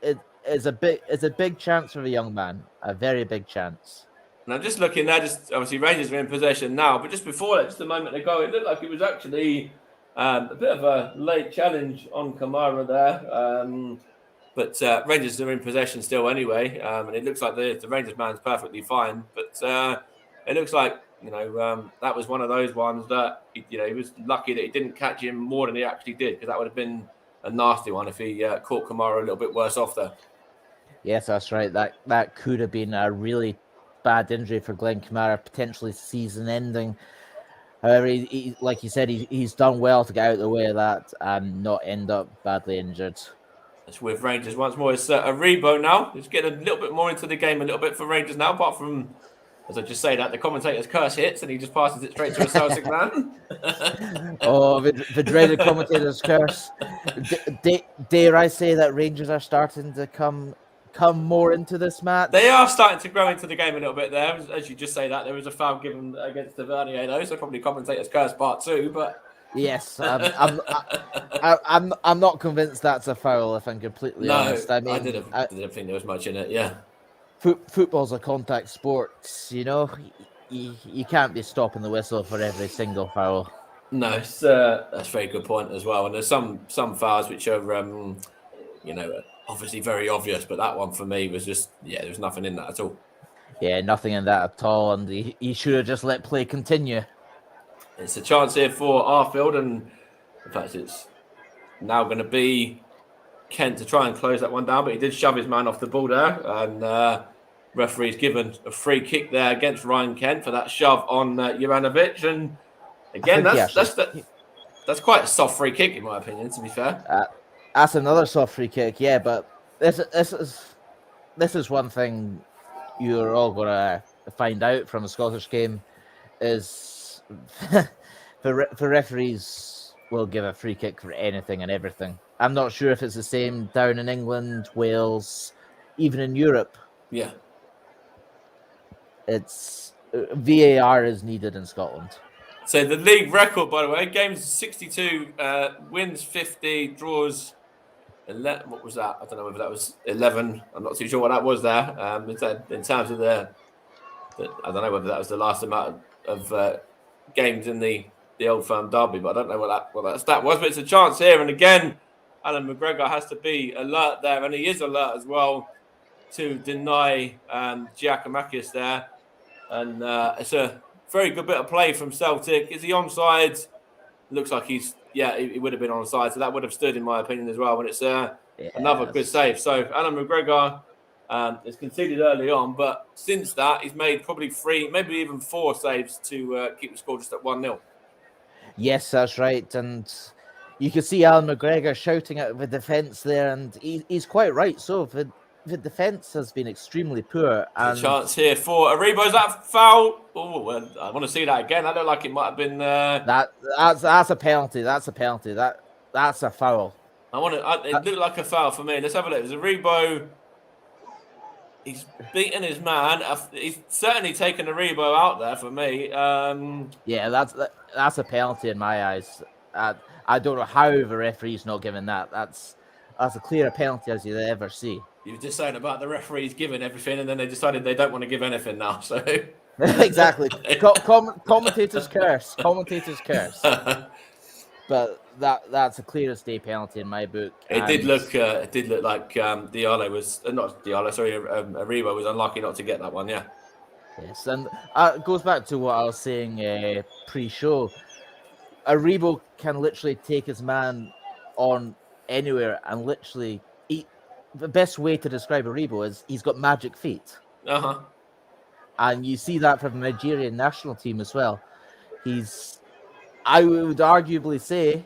it is a big chance for the young man, a very big chance. And I'm just looking there, just obviously Rangers are in possession now, but just before that, just a moment ago, it looked like it was actually a bit of a late challenge on Kamara there. But Rangers are in possession still anyway, and it looks like the Rangers man's perfectly fine. But it looks like that was one of those ones that he was lucky that he didn't catch him more than he actually did, because that would have been a nasty one if he caught Kamara a little bit worse off there. Yes, that's right. That could have been a really bad injury for Glenn Kamara, potentially season-ending. However, like you said, he's done well to get out of the way of that and not end up badly injured. It's with Rangers once more. It's Aribo now. He's getting a little bit more into the game a little bit for Rangers now, apart from, as I just say that, the commentator's curse hits and he just passes it straight to a Celtic man. Oh, the dreaded commentator's curse. Dare I say that Rangers are starting to come more into this match? They are starting to grow into the game a little bit there. As you just say that, there was a foul given against Tavernier, though, so probably commentator's curse part 2, but... Yes, I'm not convinced that's a foul, if I'm completely honest. I mean, I didn't think there was much in it, yeah. Football's a contact sport, you know. You can't be stopping the whistle for every single foul. No, that's a very good point as well. And there's some fouls which are, obviously very obvious, but that one for me was just, there's nothing in that at all. Yeah, nothing in that at all, and he should have just let play continue. It's a chance here for Arfield, and in fact, it's now going to be Kent to try and close that one down, but he did shove his man off the ball there, and referee's given a free kick there against Ryan Kent for that shove on Juranovic, and again, that's quite a soft free kick in my opinion, to be fair. That's another soft free kick, yeah, but this is one thing you're all going to find out from a Scottish game is for referees will give a free kick for anything and everything. I'm not sure if it's the same down in England, Wales, even in Europe. Yeah. It's VAR is needed in Scotland. So the league record, by the way, games 62, wins 50, draws 11. What was that? I don't know whether that was 11. I'm not too sure what that was there. In terms of I don't know whether that was the last amount of games in the Old Firm derby, but I don't know what that stat was. But it's a chance here, and again, Alan McGregor has to be alert there, and he is alert as well to deny Giacomakis there. And it's a very good bit of play from Celtic. Is he onside? Looks like he would have been onside, so that would have stood in my opinion as well. And it's another good save. So Alan McGregor is conceded early on, but since that he's made probably 3, maybe even 4 saves to keep the score just at 1-0. Yes, that's right, and you can see Alan McGregor shouting at the defence there, and he's quite right. So the defence has been extremely poor. And a chance here for Aribo. Is that foul? Oh, I want to see that again. I look like it might have been. That's a penalty. That's a penalty. That's a foul. It looked like a foul for me. Let's have a look. There's Aribo. He's beaten his man. He's certainly taken Aribo out there for me. Yeah, that's a penalty in my eyes. I don't know how the referee's not giving that. That's as clear a penalty as you'll ever see. You were just saying about the referees giving everything, and then they decided they don't want to give anything now. So exactly, commentators curse. Commentators curse. But that's a clear as day penalty in my book. It did look like Diallo was not Diallo. Sorry, Aribo was unlucky not to get that one. Yeah. Yes, and it goes back to what I was saying pre-show. Aribo can literally take his man on anywhere, and literally, the best way to describe Aribo is he's got magic feet. And you see that from the Nigerian national team as well. I would arguably say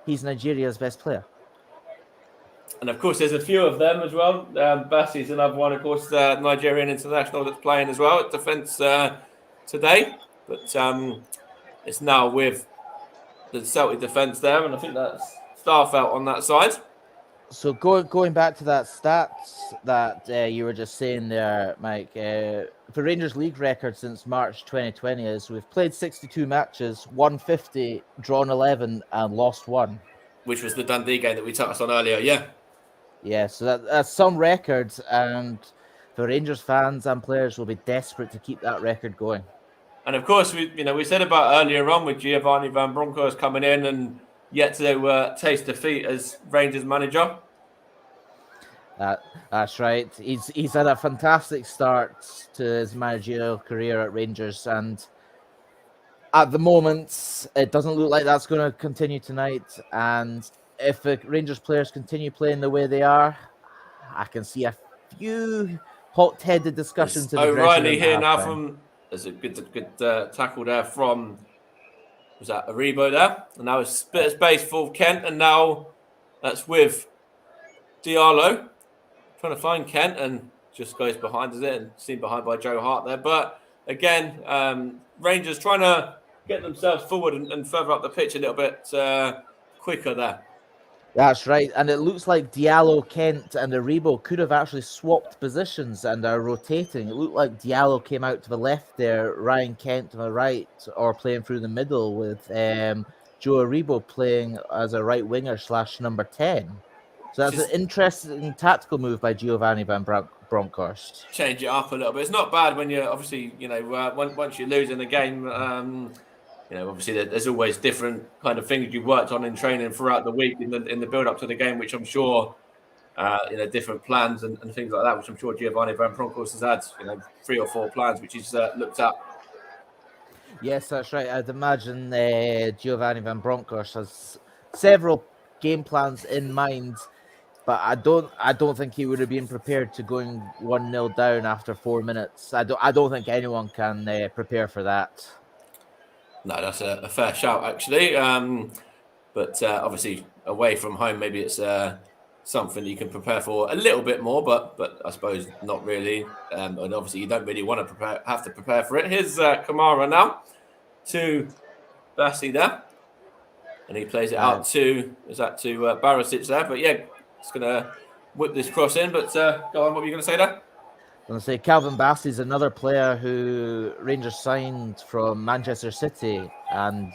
he's Nigeria's best player. And of course, there's a few of them as well. Bassey's another one, of course, Nigerian international that's playing as well at defence today. But it's now with the Celtic defence there, and I think that's Starfelt on that side. So going back to that stats that you were just saying there, Mike, the Rangers league record since March 2020 is we've played 62 matches, won 50, drawn 11, and lost 1. Which was the Dundee game that we touched on earlier, yeah. Yeah, so that's some records, and the Rangers fans and players will be desperate to keep that record going. And of course, we said about earlier on with Giovanni Van Bronckhorst coming in and yet to taste defeat as Rangers manager. That's right. He's had a fantastic start to his managerial career at Rangers, and at the moment, it doesn't look like that's going to continue tonight. And if the Rangers players continue playing the way they are, I can see a few hot-headed discussions. O'Reilly here now from. There's a good tackle there from was that Aribo there, and now it's a bit of space for Kent, and now that's with Diallo trying to find Kent and just goes behind it and seen behind by Joe Hart there. But again, Rangers trying to get themselves forward and further up the pitch a little bit quicker there. That's right. And it looks like Diallo, Kent, and Aribo could have actually swapped positions and are rotating. It looked like Diallo came out to the left there, Ryan Kent to the right, or playing through the middle with Joe Aribo playing as a right winger / number 10. So that's an interesting tactical move by Giovanni Van Bronckhorst. Change it up a little bit. It's not bad when you're obviously, once you're losing the game, obviously there's always different kind of things you've worked on in training throughout the week in the build up to the game, which I'm sure, different plans and things like that, which I'm sure Giovanni Van Bronckhorst has had, 3 or 4 plans, which he's looked at. Yes, that's right. I'd imagine Giovanni Van Bronckhorst has several game plans in mind, but I don't think he would have been prepared to going 1-0 down after 4 minutes. I don't think anyone can prepare for that. No, that's a fair shout, actually. But obviously, away from home, maybe it's something you can prepare for a little bit more, but I suppose not really. And obviously, you don't really want to have to prepare for it. Here's Kamara now to Bassi there, and he plays it out to Barisic there. But yeah, it's gonna whip this cross in. But go on, what were you going to say there? I'm going to say Calvin Bassey is another player who Rangers signed from Manchester City, and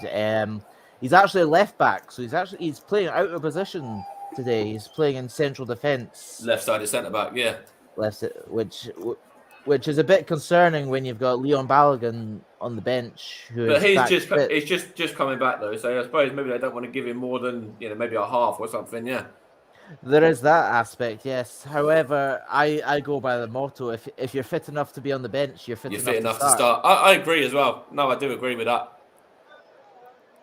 he's actually a left back, so he's playing out of position today. He's playing in central defence, left-sided centre back, yeah. Which is a bit concerning when you've got Leon Balogun on the bench. But he's just coming back though, so I suppose maybe they don't want to give him more than maybe a half or something, yeah. There is that aspect, yes. However, I go by the motto: if you're fit enough to be on the bench, you're fit enough to start. I agree as well. No, I do agree with that.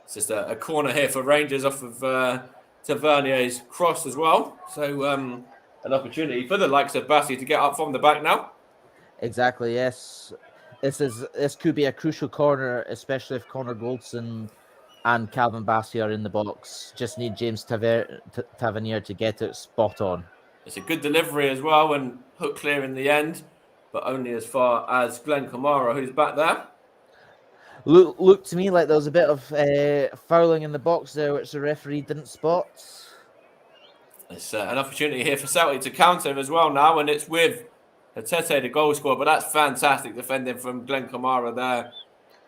It's just a corner here for Rangers off of Tavernier's cross as well. So an opportunity for the likes of Bassi to get up from the back now. Exactly, yes. This could be a crucial corner, especially if Connor Goldson and Calvin Bassey are in the box. Just need James Tavernier to get it spot on. It's a good delivery as well and hook clear in the end, but only as far as Glenn Kamara, who's back there. Looked to me like there was a bit of fouling in the box there, which the referee didn't spot. It's an opportunity here for Celtic to counter as well now, and it's with Hatete, the goal scorer, but that's fantastic defending from Glenn Kamara there.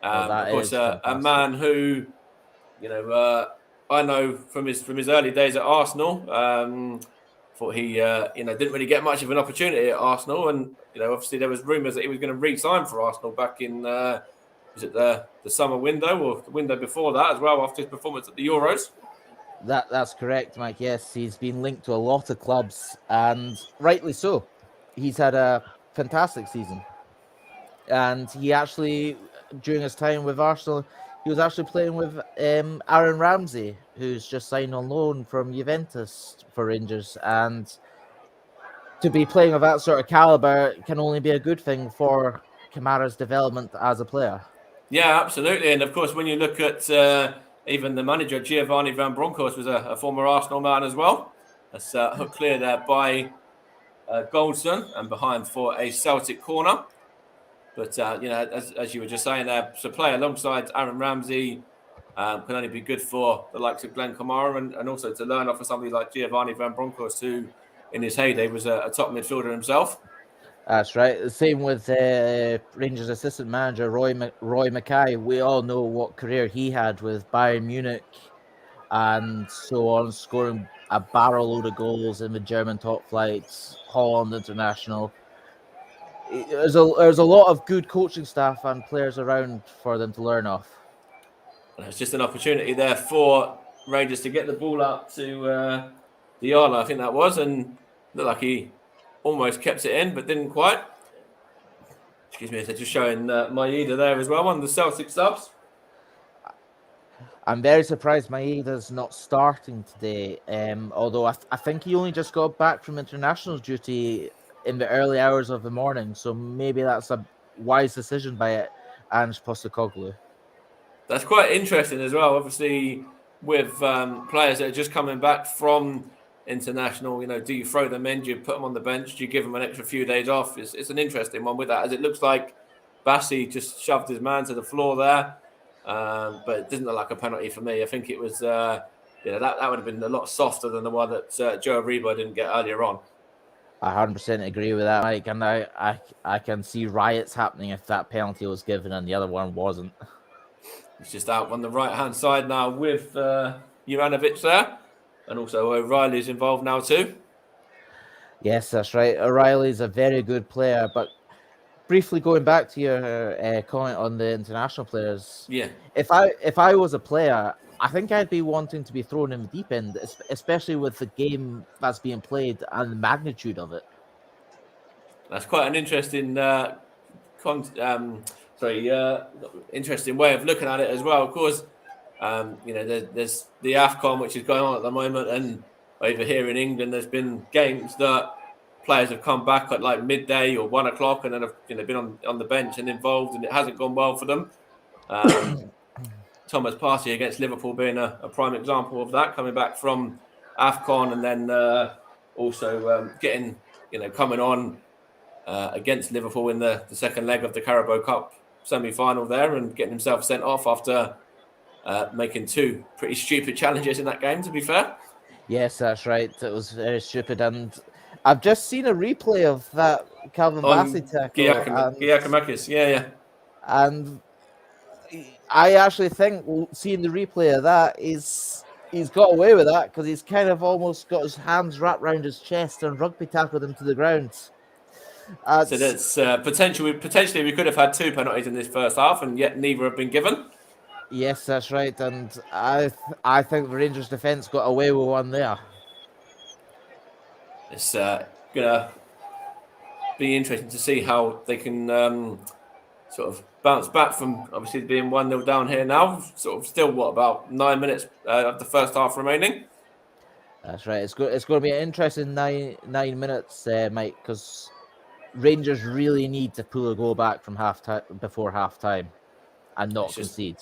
Of course, a man who, I know from his early days at Arsenal, thought he, didn't really get much of an opportunity at Arsenal, and obviously there was rumours that he was going to re-sign for Arsenal back in, was it the summer window or the window before that as well after his performance at the Euros. That's correct, Mike. Yes, he's been linked to a lot of clubs, and rightly so. He's had a fantastic season, and he actually, during his time with Arsenal, he was actually playing with Aaron Ramsey, who's just signed on loan from Juventus for Rangers, and to be playing of that sort of caliber can only be a good thing for Kamara's development as a player. Yeah, absolutely, and of course, when you look at even the manager, Giovanni Van Bronckhorst, was a former Arsenal man as well. That's hook clear there by Goldson and behind for a Celtic corner. But, as you were just saying there, to play alongside Aaron Ramsey can only be good for the likes of Glenn Kamara and also to learn off of somebody like Giovanni Van Bronckhorst, who in his heyday was a top midfielder himself. That's right. The same with Rangers assistant manager Roy Mackay. We all know what career he had with Bayern Munich and so on, scoring a barrel load of goals in the German top flights, Holland international. There's a lot of good coaching staff and players around for them to learn off. It's just an opportunity there for Rangers to get the ball up to Diallo, I think that was, and looked like he almost kept it in, but didn't quite. Excuse me, they're just showing Maeda there as well, one of the Celtic subs. I'm very surprised Maeda's not starting today, although I think he only just got back from international duty in the early hours of the morning, so maybe that's a wise decision by Ange Postecoglou. That's quite interesting as well. Obviously, with players that are just coming back from international, do you throw them in? Do you put them on the bench? Do you give them an extra few days off? It's an interesting one with that, as it looks like Bassi just shoved his man to the floor there. But it doesn't look like a penalty for me. I think it was, that would have been a lot softer than the one that Joe Aribo didn't get earlier on. I 100% agree with that, Mike, and I can see riots happening if that penalty was given and the other one wasn't. He's just out on the right-hand side now with Juranovic there, and also O'Reilly's involved now too. Yes, that's right. O'Reilly's a very good player, but briefly going back to your comment on the international players, if I was a player, I think I'd be wanting to be thrown in the deep end, especially with the game that's being played and the magnitude of it. That's quite an interesting, interesting way of looking at it as well. Of course, there's the AFCON which is going on at the moment, and over here in England, there's been games that players have come back at like midday or 1 o'clock, and then have been on the bench and involved, and it hasn't gone well for them. Thomas Partey against Liverpool being a prime example of that, coming back from AFCON and then also coming on against Liverpool in the second leg of the Carabao Cup semi-final there, and getting himself sent off after making two pretty stupid challenges in that game, to be fair. Yes, that's right. It was very stupid, and I've just seen a replay of that Calvin Bassey tackle. Giacomakis, yeah. And I actually think, seeing the replay of that, he's got away with that because he's kind of almost got his hands wrapped around his chest and rugby tackled him to the ground. So that's potentially we could have had two penalties in this first half, and yet neither have been given. Yes, that's right, and I think the Rangers defence got away with one there. It's gonna be interesting to see how they can sort of bounce back from obviously being 1-0 down here now. Sort of still about 9 minutes of the first half remaining. That's right. It's going to be an interesting nine minutes, Mike, because Rangers really need to pull a goal back from before half time and not concede.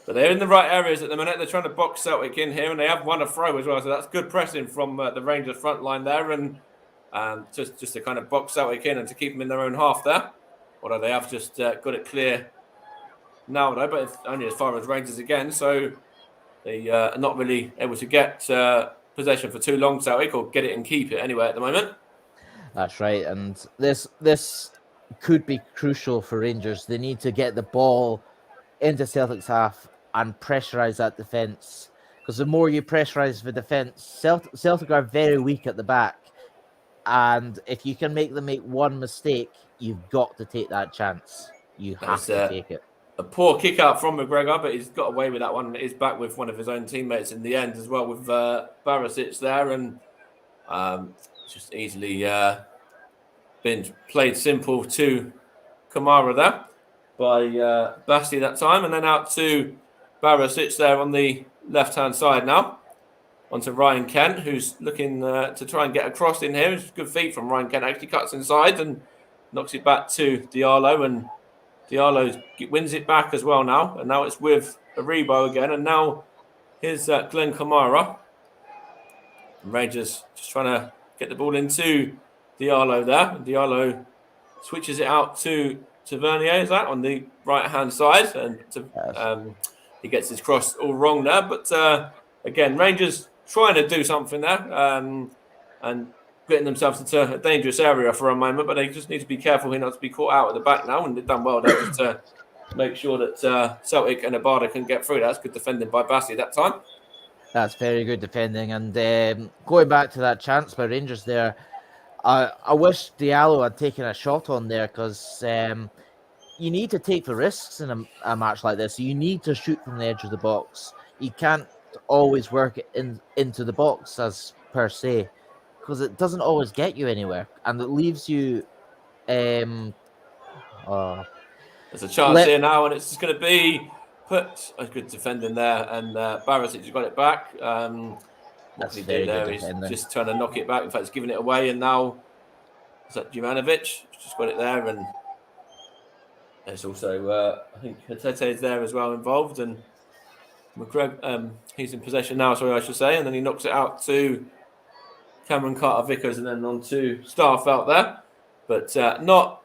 But they're in the right areas at the minute. They're trying to box Celtic in here, and they have won a throw as well. So that's good pressing from the Rangers front line there, and just to kind of box Celtic in and to keep them in their own half there. Although they have just got it clear now, though, but it's only as far as Rangers again. So they are not really able to get possession for too long, Celtic, or get it and keep it anyway at the moment. That's right, and this could be crucial for Rangers. They need to get the ball into Celtic's half and pressurise that defence, because the more you pressurise the defence, Celtic are very weak at the back, and if you can make them make one mistake, you've got to take that chance. You have to take it. A poor kick out from McGregor, but he's got away with that one. He's back with one of his own teammates in the end as well, with Barisic there, and just easily been played simple to Kamara there by Bassi that time, and then out to Barisic there on the left-hand side now. Onto Ryan Kent, who's looking to try and get across in here. It's good feet from Ryan Kent, actually cuts inside and knocks it back to Diallo, and Diallo wins it back as well now. And now it's with Aribo again, and now here's Glenn Kamara. And Rangers just trying to get the ball into Diallo there. And Diallo switches it out to Tavernier, is that, on the right-hand side. And he gets his cross all wrong there. But again, Rangers trying to do something there and getting themselves into a dangerous area for a moment, but they just need to be careful here not to be caught out at the back now, and they've done well there just to make sure that Celtic and Abada can get through. That's good defending by Bassi that time. That's very good defending, and going back to that chance by Rangers there, I wish Diallo had taken a shot on there, because you need to take the risks in a match like this. You need to shoot from the edge of the box. You can't always work it into the box as per se, because it doesn't always get you anywhere, and it leaves you. There's a chance here now, and it's just going to be put a good defending there, and Barisic has got it back. What he did there is just trying to knock it back. In fact, he's giving it away, and now is that Juranovic? Just got it there, and There's also, I think Hatete is there as well involved, and McGregor, he's in possession now, sorry, I should say, and then he knocks it out to Cameron Carter-Vickers and then on to Starfelt there. But not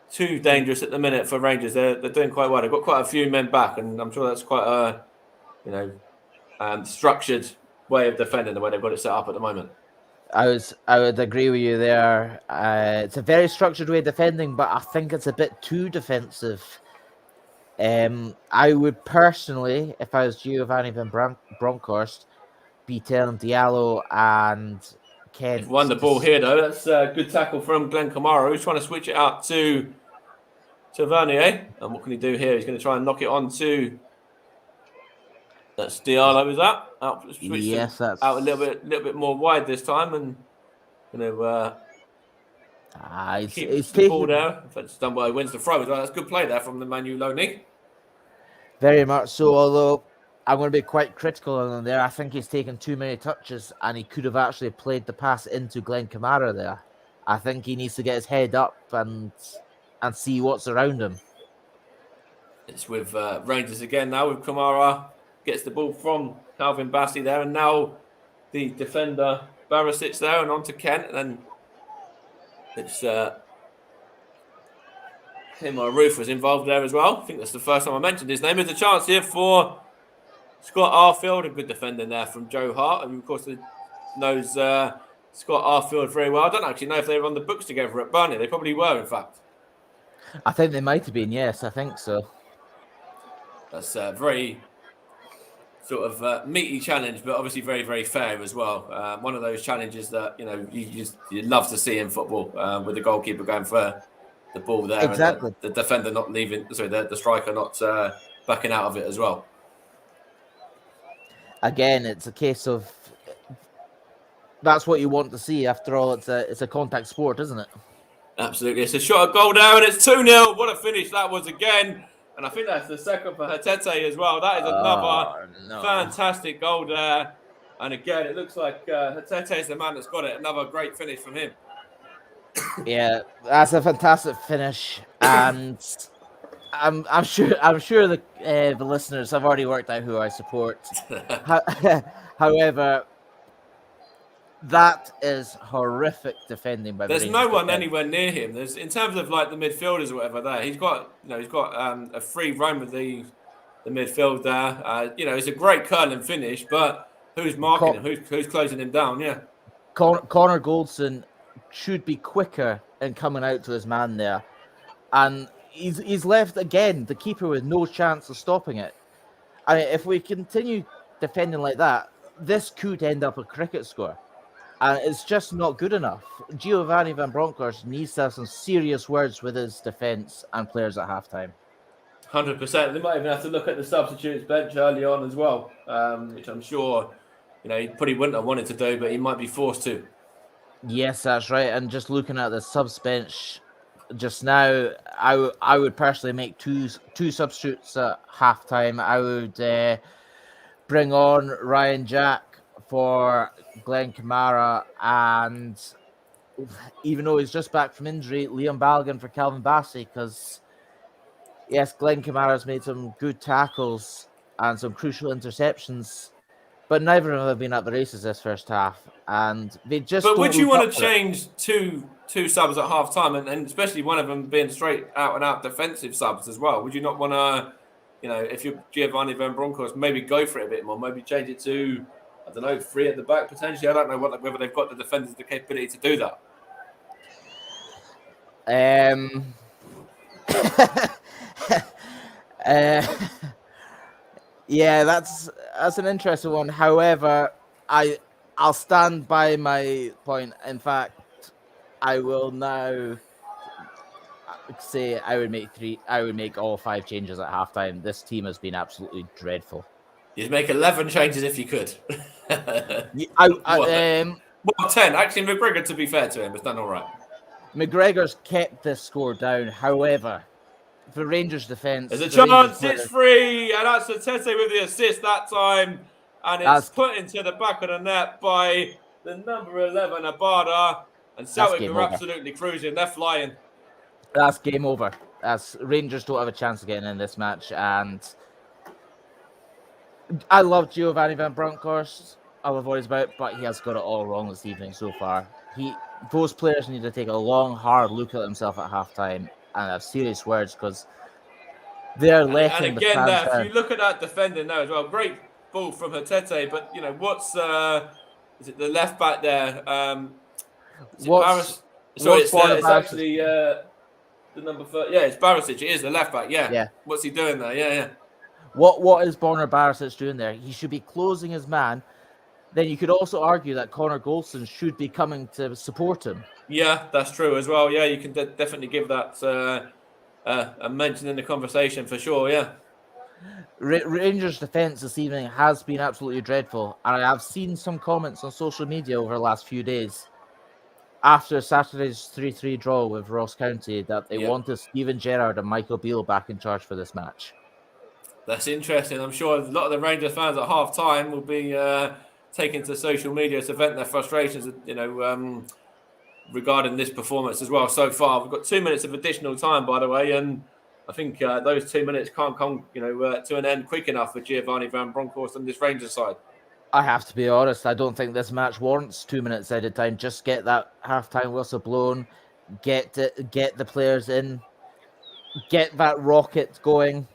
too dangerous at the minute for Rangers. They're doing quite well. They've got quite a few men back, and I'm sure that's quite a structured way of defending the way they've got it set up at the moment. I would agree with you there. It's a very structured way of defending, but I think it's a bit too defensive. I would personally, if I was Giovanni Van Bronckhorst, be telling Diallo and Kent. They've won the ball here, though. That's a good tackle from Glenn Kamara, who's trying to switch it out to Tavernier. And what can he do here? He's going to try and knock it on to... That's Diallo, is that? Yes, that's out a little bit more wide this time, and keeps the ball there. If it's done well, he wins the throw as well. That's good play there from the Manu Loney. Very much so. Although I'm going to be quite critical on him there. I think he's taken too many touches, and he could have actually played the pass into Glenn Kamara there. I think he needs to get his head up and see what's around him. It's with Rangers again now with Kamara. Gets the ball from Calvin Bassey there, and now the defender Barisic there, and on to Kent, and then it's him or Roof was involved there as well. I think that's the first time I mentioned his name. There's a chance here for Scott Arfield, a good defender there from Joe Hart, and of course knows Scott Arfield very well. I don't actually know if they were on the books together at Burnley. They probably were, in fact. I think they might have been. Yes, I think so. That's very sort of meaty challenge, but obviously very, very fair as well. One of those challenges that you love to see in football, with the goalkeeper going for the ball there, exactly, and the defender not leaving. Sorry, the striker not backing out of it as well. Again, it's a case of that's what you want to see. After all, it's a contact sport, isn't it? Absolutely, it's a shot at goal now, and it's 2-0. What a finish that was again. And I think that's the second for Hatete as well. That is another fantastic goal there. And again, it looks like Hatete is the man that's got it. Another great finish from him. Yeah, that's a fantastic finish, and I'm sure the listeners have already worked out who I support. However, that is horrific defending by the Rangers. There's no one anywhere near him. There's, in terms of like the midfielders or whatever, there he's got a free roam with the midfield there. It's a great curling finish, but who's marking him? Who's closing him down? Yeah, Connor Goldson should be quicker in coming out to his man there, and he's left again the keeper with no chance of stopping it. I mean, if we continue defending like that, this could end up a cricket score. And it's just not good enough. Giovanni Van Bronckhorst needs to have some serious words with his defence and players at halftime. 100%. They might even have to look at the substitutes bench early on as well, which I'm sure he probably wouldn't have wanted to do, but he might be forced to. Yes, that's right. And just looking at the subs bench just now, I would personally make two substitutes at halftime. I would bring on Ryan Jack for Glenn Kamara, and even though he's just back from injury, Liam Balogun for Calvin Bassey, because yes, Glenn Kamara's made some good tackles and some crucial interceptions, but neither of them have been at the races this first half, and they just. But would you want to change two subs at half time, and especially one of them being straight out and out defensive subs as well? Would you not want to, if you're Giovanni Van Bronckhorst, maybe go for it a bit more, maybe change it to, I don't know, 3 at the back potentially? I don't know whether they've got the defenders the capability to do that. Yeah, that's an interesting one. However, I'll stand by my point. In fact, I will now say I would make all 5 changes at halftime. This team has been absolutely dreadful. You'd make 11 changes if you could. 10. Actually, McGregor, to be fair to him, has done all right. McGregor's kept this score down. However, for Rangers defence, there's a chance. It's free, and that's Hatete with the assist that time, and it's put into the back of the net by the number 11 Abada, and Celtic are absolutely cruising. They're flying. That's game over. As Rangers don't have a chance of getting in this match, and I love Giovanni Van Bronckhorst. I love what he's about, but he has got it all wrong this evening so far. Those players need to take a long, hard look at themselves at halftime and have serious words, because they're letting And the again, fans if down. you look at that defending now as well, great ball from Hatete, but what's is it the left back there? Is it What's Barras? Sorry, Borna it's Barisic? actually the number 30. Yeah, it's Barisic. It is the left back. Yeah. Yeah. What's he doing there? Yeah. What is Borna Barisic doing there? He should be closing his man. Then you could also argue that Connor Golson should be coming to support him. Yeah, that's true as well. Yeah, you can definitely give that a mention in the conversation for sure. Yeah. Rangers' defence this evening has been absolutely dreadful, and I have seen some comments on social media over the last few days after Saturday's 3-3 draw with Ross County that they wanted Steven Gerrard and Michael Beale back in charge for this match. That's interesting. I'm sure a lot of the Rangers fans at half time will be taking to social media to vent their frustrations, regarding this performance as well so far. We've got 2 minutes of additional time, by the way, and I think those 2 minutes can't come, to an end quick enough for Giovanni Van Bronckhorst on this Rangers side. I have to be honest, I don't think this match warrants 2 minutes added time. Just get that halftime whistle blown, get the players in, get that rocket going.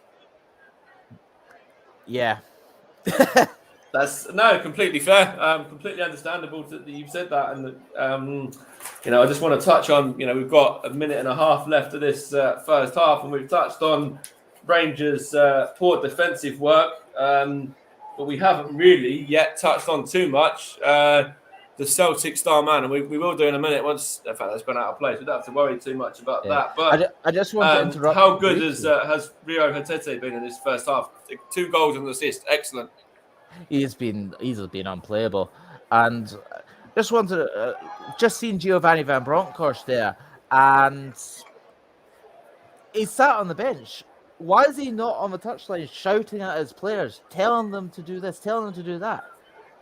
Yeah. That's completely fair, completely understandable that you've said that, and I just want to touch on, we've got a minute and a half left of this first half, and we've touched on Rangers' poor defensive work, but we haven't really yet touched on too much the Celtic star man, and we will do in a minute once. In fact, that's gone out of place. We don't have to worry too much about that. But I just want to interrupt. How good has Rio Hatete been in this first half? 2 goals and an assist, excellent. He's been unplayable, and just wanted to, just seen Giovanni Van Bronckhorst there, and he sat on the bench. Why is he not on the touchline shouting at his players, telling them to do this, telling them to do that?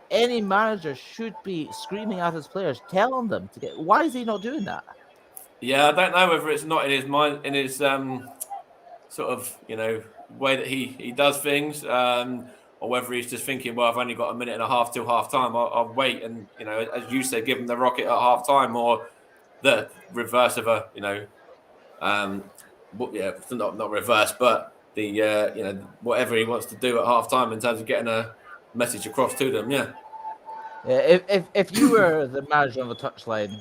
Any manager should be screaming at his players, telling them to get. Why is he not doing that? Yeah, I don't know whether it's not in his mind, in his sort of way that he does things, or whether he's just thinking, well, I've only got a minute and a half till half time. I'll wait and as you said, give him the rocket at half time, or the reverse of not reverse, but the whatever he wants to do at half time in terms of getting a message across to them. Yeah. If you were the manager on the touchline,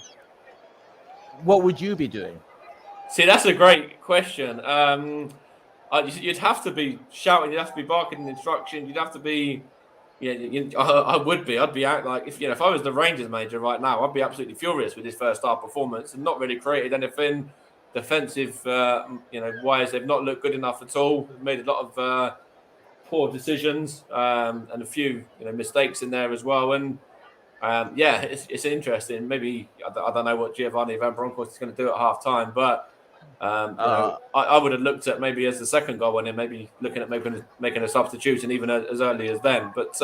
what would you be doing? See, that's a great question. You'd have to be shouting. You'd have to be barking instructions. You'd have to be. I would be. I'd be out like if I was the Rangers manager right now, I'd be absolutely furious with his first half performance and not really created anything defensive. Wise. They've not looked good enough at all. They've made a lot of poor decisions and a few mistakes in there as well. And it's interesting. Maybe I don't know what Giovanni Van Bronckhorst is going to do at half time, but I would have looked at maybe as the second goal went in, maybe looking at maybe making a substitution even as early as then. But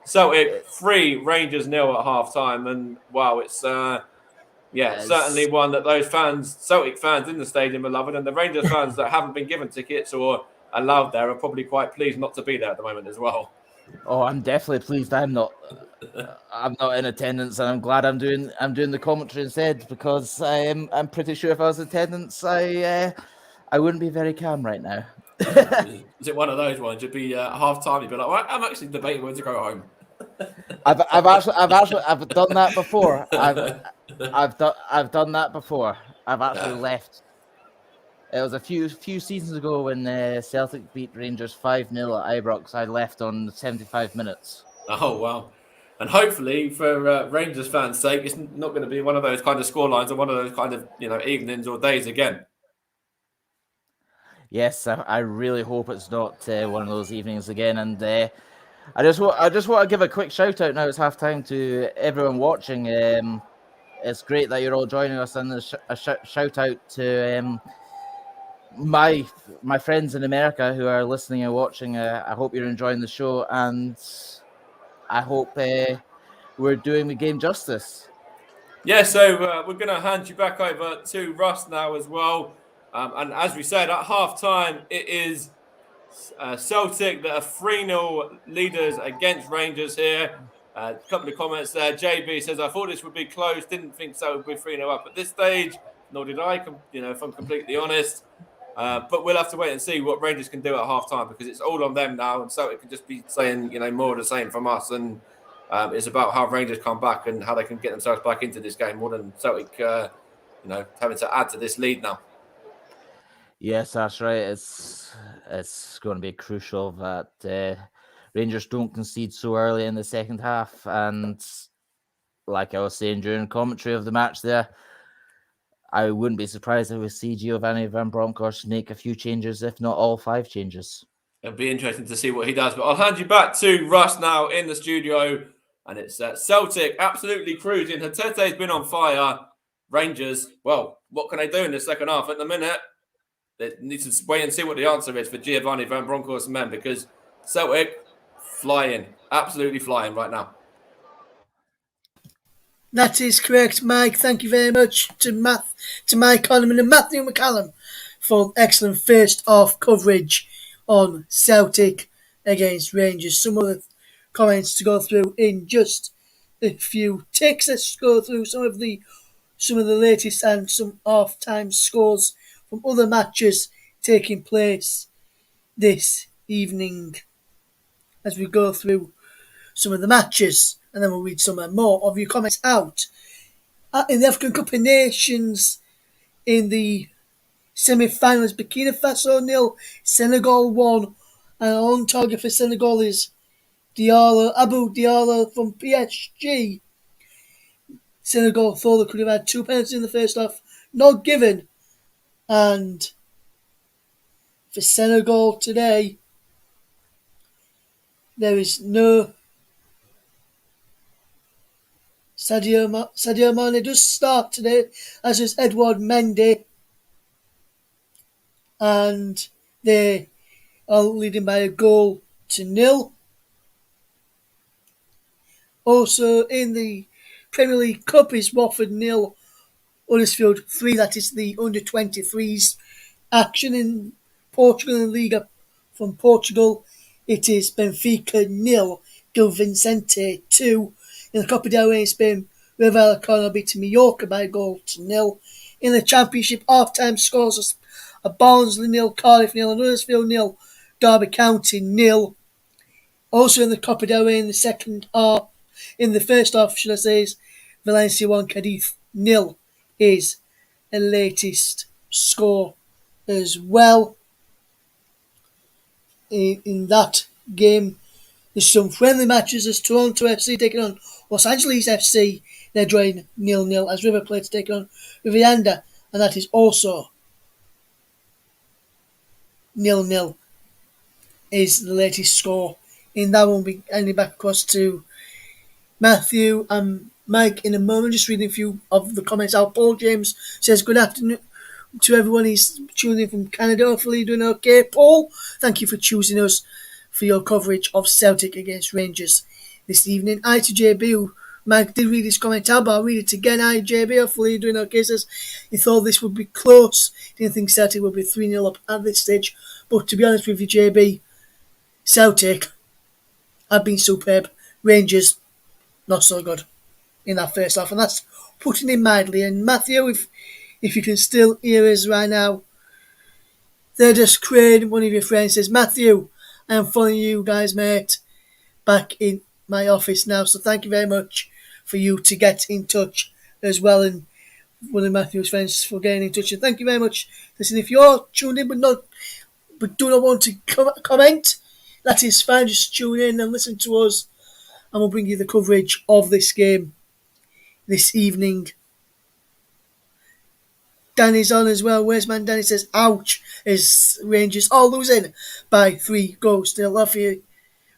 Celtic 3, Rangers 0 at half time, and wow, it's certainly one that those fans, Celtic fans in the stadium, are loving, and the Rangers fans that haven't been given tickets or allowed there are probably quite pleased not to be there at the moment as well. Oh, I'm definitely pleased. I'm not in attendance, and I'm glad I'm doing the commentary instead, because I'm pretty sure if I was in attendance, I wouldn't be very calm right now. Is it one of those ones? You'd be half time. You'd be like, well, I'm actually debating whether to go home. I've done that before. I've done that before. I've actually left. It was a few seasons ago when Celtic beat Rangers 5-0 at Ibrox. I left on 75 minutes. Oh, wow. And hopefully, for Rangers fans' sake, it's not going to be one of those kind of scorelines or one of those kind of evenings or days again. Yes, I really hope it's not one of those evenings again. And I just want to give a quick shout out now. It's halftime to everyone watching. It's great that you're all joining us, and a shout out to my friends in America who are listening and watching. I hope you're enjoying the show, and I hope we're doing the game justice. Yeah, so we're going to hand you back over to Russ now as well. And as we said, at half-time, it is Celtic that are 3-0 leaders against Rangers here. A couple of comments there. JB says, I thought this would be close. Didn't think so. It would be 3-0 up at this stage. Nor did I, if I'm completely honest. But we'll have to wait and see what Rangers can do at half-time, because it's all on them now. And Celtic can just be saying, more of the same from us. And it's about how Rangers come back and how they can get themselves back into this game more than Celtic, having to add to this lead now. Yes, that's right. It's going to be crucial that Rangers don't concede so early in the second half. And like I was saying during commentary of the match there, I wouldn't be surprised if we see Giovanni Van Bronckhorst make a few changes, if not all 5 changes. It'll be interesting to see what he does. But I'll hand you back to Russ now in the studio. And it's Celtic absolutely cruising. Hatete's been on fire. Rangers, well, what can they do in the second half? At the minute, they need to wait and see what the answer is for Giovanni Van Bronckhorst's men, because Celtic flying, absolutely flying right now. That is correct, Mike. Thank you very much to Mike Coleman and Matthew McCallum for excellent first half coverage on Celtic against Rangers. Some of the comments to go through in just a few ticks. Let's go through some of the latest and some half-time scores from other matches taking place this evening as we go through some of the matches, and then we'll read some more of your comments out. In the African Cup of Nations, in the semi-finals, Burkina Faso 0, Senegal 1, and on target for Senegal is Abu Diallo from PSG. Senegal thought they could have had 2 penalties in the first half, not given. And for Senegal today, there is no Sadio Mane does start today, as is Edouard Mendy, and they are leading by 1-0. Also in the Premier League Cup is Watford 0, Huddersfield 3. That is the under-23s action in Portugal in the Liga from Portugal. It is Benfica 0, Gil Vicente 2. In the Copa del Rey in Spain, Real Vallecano beat Mallorca by 1-0. In the Championship, half-time scores are Barnsley 0, Cardiff 0, and Huddersfield 0, Derby County 0. Also in the Copa del Rey in the first half, should I say, is Valencia 1, Cadiz 0 is the latest score as well. In that game, there's some friendly matches as Toronto FC taking on Los Angeles FC. They're drawing 0-0 as River Plate taking on Rivianda, and that is also 0-0 is the latest score. In that one, we'll be handing back across to Matthew and Mike in a moment. Just reading a few of the comments out. Paul James says, good afternoon to everyone. He's tuning in from Canada. Hopefully you're doing okay. Paul, thank you for choosing us for your coverage of Celtic against Rangers this evening. Hi to JB, who Mike did read his comment out, but I'll read it again. Hi JB, hopefully you're doing okay. Says he thought this would be close. Didn't think Celtic would be 3-0 up at this stage. But to be honest with you, JB, Celtic have been superb. Rangers, not so good in that first half, and that's putting it mildly. And Matthew, if you can still hear us right now, they're just Crane, one of your friends, says, Matthew, I am following you guys, mate, back in my office now. So thank you very much for you to get in touch as well, and one of Matthew's friends for getting in touch. And thank you very much. Listen, if you're tuned in but do not want to comment, that is fine. Just tune in and listen to us, and we'll bring you the coverage of this game this evening. Danny's on as well. Where's man? Danny says, ouch, as Rangers are losing by 3 goals still. Hopefully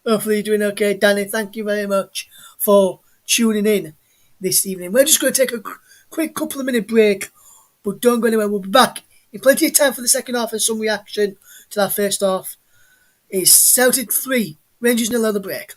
you're doing okay, Danny. Thank you very much for tuning in this evening. We're just going to take a quick couple of minute break, but don't go anywhere. We'll be back in plenty of time for the second half and some reaction to that first half. It's Celtic 3, Rangers 0 at the break.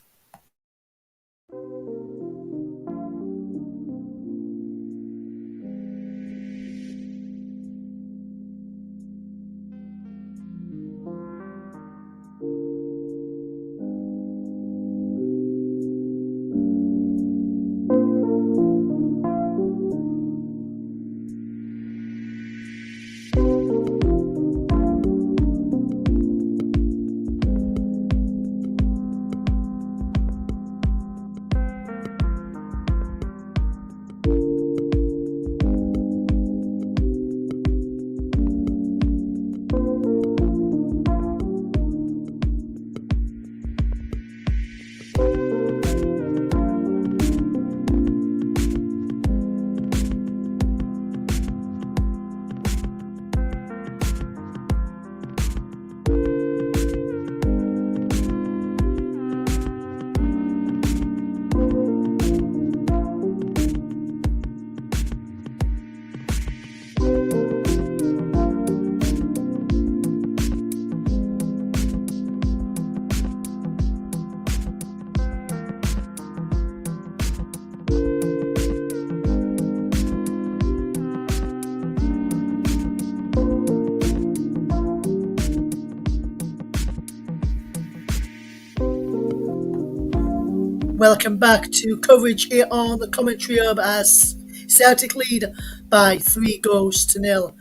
Welcome back to coverage here on the commentary hub as Celtic lead by 3-0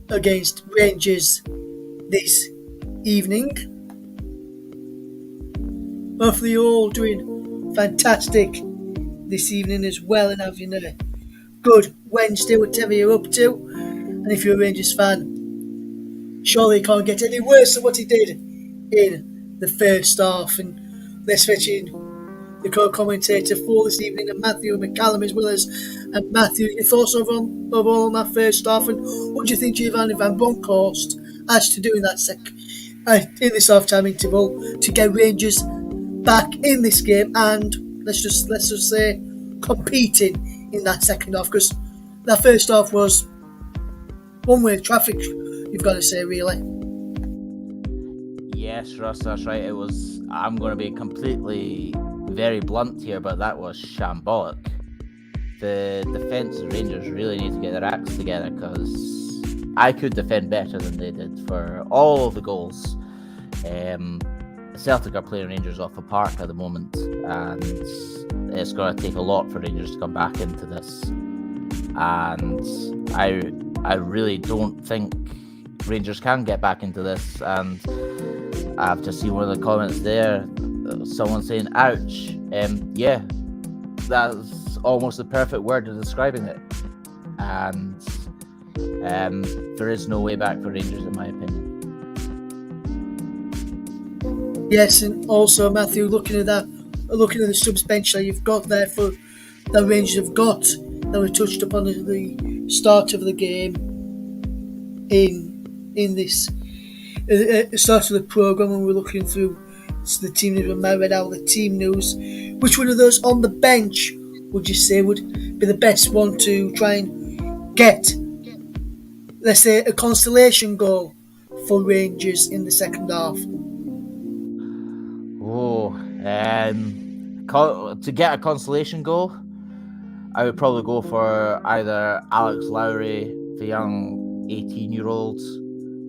against Rangers this evening. Hopefully you're all doing fantastic this evening as well and having a good Wednesday, whatever you're up to. And if you're a Rangers fan, surely it can't get any worse than what he did in the first half. And let's mention the co-commentator for this evening, and Matthew McCallum is with us. And Matthew, your thoughts overall on that first half, and what do you think Giovanni Van Bronckhorst has to do in that in this half-time interval to get Rangers back in this game and let's just say competing in that second half, because that first half was one-way traffic, you've got to say, really. Yes, Russ, that's right. It was. I'm going to be completely very blunt here, but that was shambolic. The defence of Rangers really need to get their acts together, because I could defend better than they did for all of the goals. Celtic are playing Rangers off the park at the moment, and it's going to take a lot for Rangers to come back into this. And I really don't think Rangers can get back into this. And I've just seen one of the comments there, someone saying, ouch. Yeah, that's almost the perfect word of describing it. And there is no way back for Rangers, in my opinion. Yes, and also, Matthew, looking at the subs bench that you've got there for the Rangers have got, that we touched upon at the start of the game in this start of the programme, when we're looking through the team news, when I read out the team news. Which one of those on the bench would you say would be the best one to try and get, let's say, a consolation goal for Rangers in the second half? To get a consolation goal, I would probably go for either Alex Lowry, the young 18-year-old,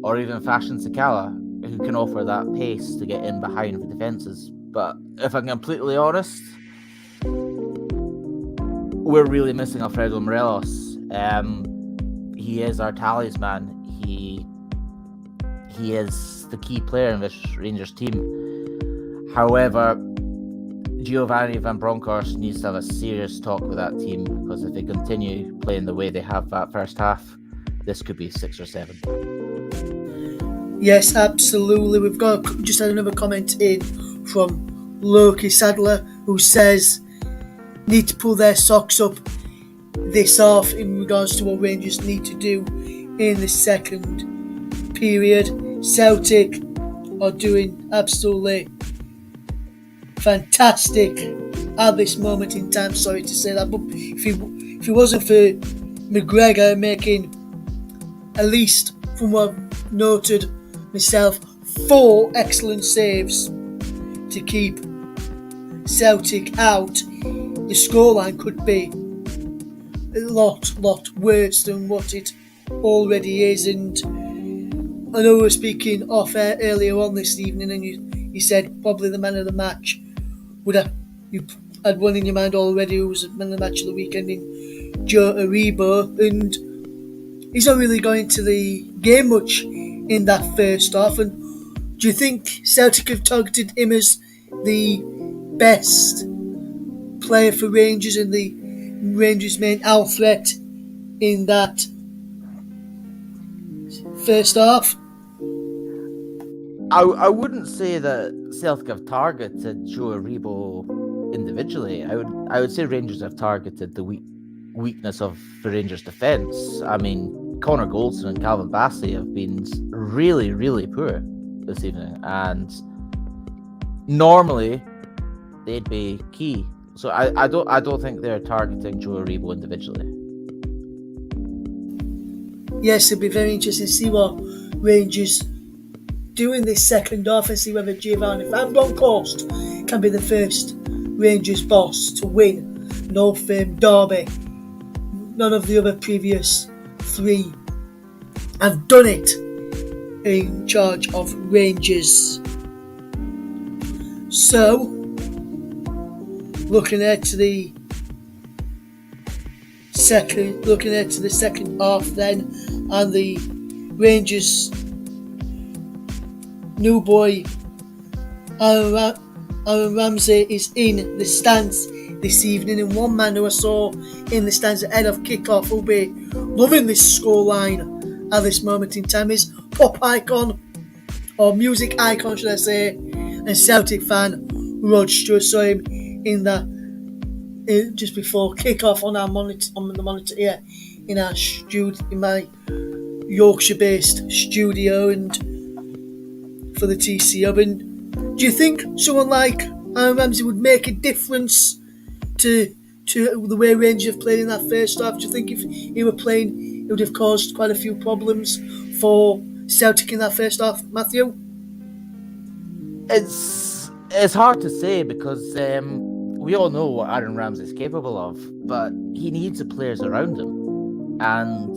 or even Fashion Sakala, who can offer that pace to get in behind the defences. But if I'm completely honest, we're really missing Alfredo Morelos. He is our talisman. He is the key player in this Rangers team. However, Giovanni Van Bronckhorst needs to have a serious talk with that team, because if they continue playing the way they have that first half, this could be 6 or 7. Yes, absolutely. We've got just had another comment in from Loki Sadler, who says need to pull their socks up this half in regards to what Rangers need to do in the second period. Celtic are doing absolutely fantastic at this moment in time. Sorry to say that, but if it wasn't for McGregor making, at least from what I've noted myself, 4 excellent saves to keep Celtic out, the scoreline could be a lot worse than what it already is. And I know we were speaking off air earlier on this evening, and you said probably the man of the match you had one in your mind already who was the man of the match of the weekend in Joe Aribo, and he's not really going to the game much in that first half. And do you think Celtic have targeted him as the best player for Rangers and the Rangers' main out threat in that first half? I wouldn't say that Celtic have targeted Joe Aribo individually. I would say Rangers have targeted the weakness of the Rangers' defence. I mean, Connor Goldson and Calvin Bassey have been really, really poor this evening, and normally they'd be key. So I don't think they're targeting Joe Aribo individually. Yes, it'd be very interesting to see what Rangers do in this second half, and see whether Giovanni Van Bronckhorst can be the first Rangers boss to win an Old Firm derby. None of the other previous 3 have done it in charge of Rangers. So, looking ahead to the second half then, and the Rangers new boy Aaron Ramsey is in the stands this evening, and one man who I saw in the stands ahead of kick-off will be loving this scoreline at this moment in time is pop icon, or music icon should I say, and Celtic fan Rod Stewart. Saw him in the just before kick-off on the monitor here in our studio, in my Yorkshire-based studio, and for the TC Hub. And do you think someone like Aaron Ramsey would make a difference to the way Rangers have played in that first half? Do you think if he were playing, it would have caused quite a few problems for Celtic in that first half, Matthew? It's hard to say because we all know what Aaron Ramsey is capable of, but he needs the players around him. And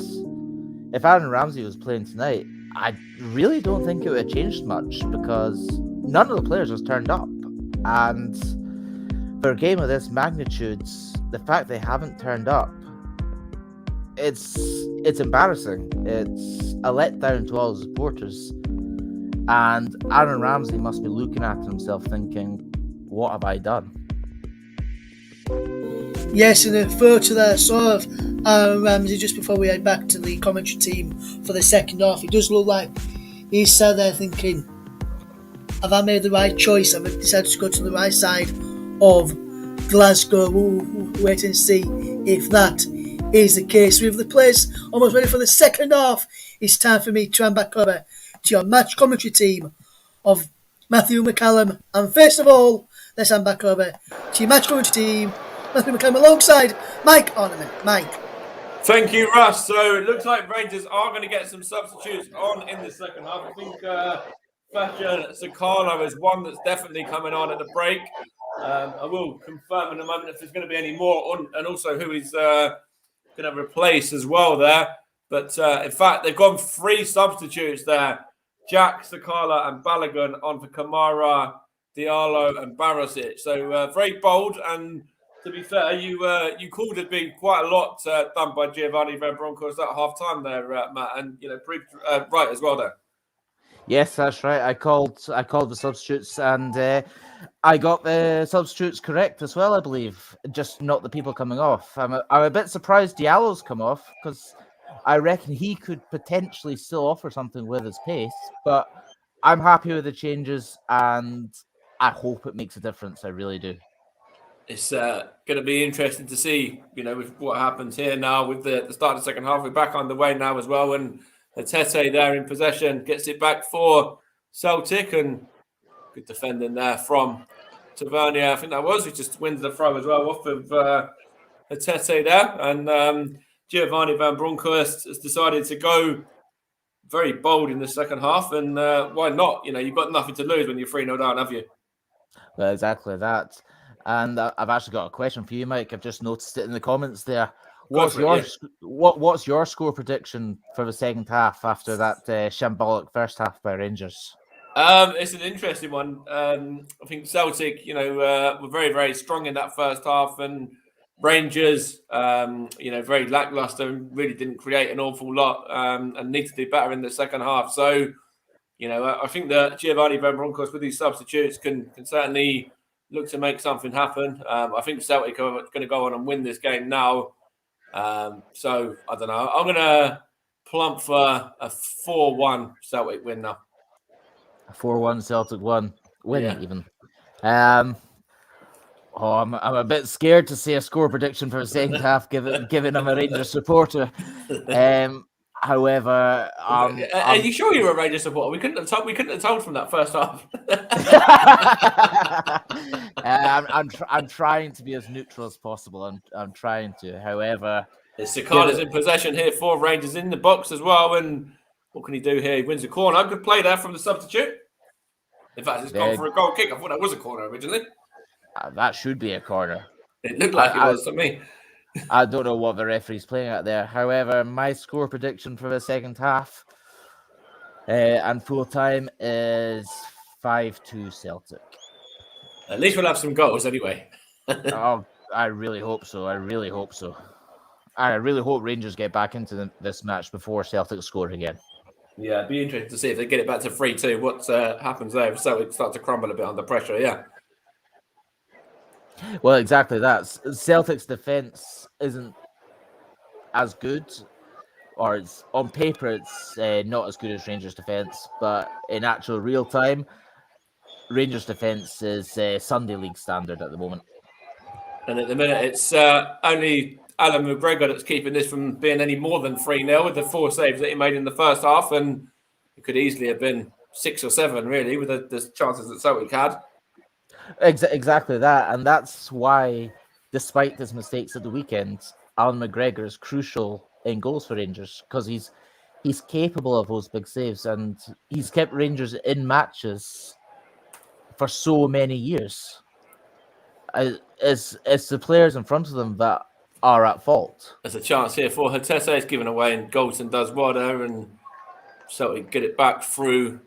if Aaron Ramsey was playing tonight, I really don't think it would have changed much because none of the players has turned up. And for a game of this magnitude, the fact they haven't turned up, it's embarrassing. It's a letdown to all the supporters. And Aaron Ramsey must be looking at himself thinking, what have I done? Yes, in a photo that I saw of Aaron Ramsey just before we head back to the commentary team for the second half, it does look like he's sat there thinking, have I made the right choice? Have I decided to go to the right side of Glasgow? We'll wait and see if that is the case. With the players almost ready for the second half, it's time for me to hand back over to your match commentary team of Matthew McCallum. And first of all, let's hand back over to your match commentary team, Matthew McCallum, alongside Mike Ornament. Mike. Thank you, Russ. So it looks like Rangers are going to get some substitutes on in the second half. I think Fashion Sakala is one that's definitely coming on at the break. I will confirm in a moment if there's going to be any more, and also who he's going to replace as well there. But in fact, they've gone 3 substitutes there. Jack, Sakala and Balogun on for Kamara, Diallo and Barisic. So very bold, and to be fair, you called it being quite a lot done by Giovanni Van Bronckhorst at half-time there, Matt, and proved right as well there. Yes, that's right. I called the substitutes, and I got the substitutes correct as well, I believe. Just not the people coming off. I'm a bit surprised Diallo's come off because I reckon he could potentially still offer something with his pace. But I'm happy with the changes, and I hope it makes a difference. I really do. It's going to be interesting to see, with what happens here now with the start of the second half. We're back underway now as well, and Tete there in possession gets it back for Celtic, and good defending there from Tavernier. I think that was, who just wins the throw as well off of Tete there, and Giovanni Van Bronckhorst has decided to go very bold in the second half, and why not? You've got nothing to lose when you're 3-0 down, have you? Well, exactly that. And I've actually got a question for you, Mike. I've just noticed it in the comments there. What's your score prediction for the second half after that shambolic first half by Rangers? It's an interesting one. I think Celtic, were very, very strong in that first half, and Rangers, very lackluster and really didn't create an awful lot, and need to do better in the second half. So, I think that Giovanni Van Bronckhorst with these substitutes can certainly look to make something happen. I think Celtic are going to go on and win this game now. So, I don't know. I'm going to plump for a 4-1 Celtic win now. A 4-1 Celtic win even. I'm a bit scared to say a score prediction for the second half, given I'm a Rangers supporter. However, are you sure you're a Rangers supporter? We couldn't have told from that first half. I'm trying to be as neutral as possible. I'm trying to. However, Sakala's in possession here for Rangers in the box as well. And what can he do here? He wins a corner. Good play there from the substitute. In fact, it's gone for a goal kick. I thought that was a corner originally. That should be a corner. It looked like it was to me. I don't know what the referee's playing at there. However, my score prediction for the second half and full time is 5-2 Celtic. At least we'll have some goals anyway. Oh, I really hope so. I really hope so. I really hope Rangers get back into this match before Celtic score again. Yeah, it'd be interesting to see if they get it back to 3-2. What happens there if Celtic start to crumble a bit under pressure? Yeah. Well, exactly that. Celtic's defense isn't as good, or it's on paper it's not as good as Rangers' defense, but in actual real time, Rangers' defense is Sunday League standard at the moment. And at the minute, it's only Alan McGregor that's keeping this from being any more than 3-0 with the 4 saves that he made in the first half. And it could easily have been 6 or 7, really, with the chances that Celtic had. Exactly that. And that's why, despite his mistakes at the weekend, Alan McGregor is crucial in goals for Rangers because he's capable of those big saves, and he's kept Rangers in matches for so many years. It's the players in front of them that are at fault. There's a chance here for Hatese. It's given away, and Goldson does well there, and Celtic get it back through.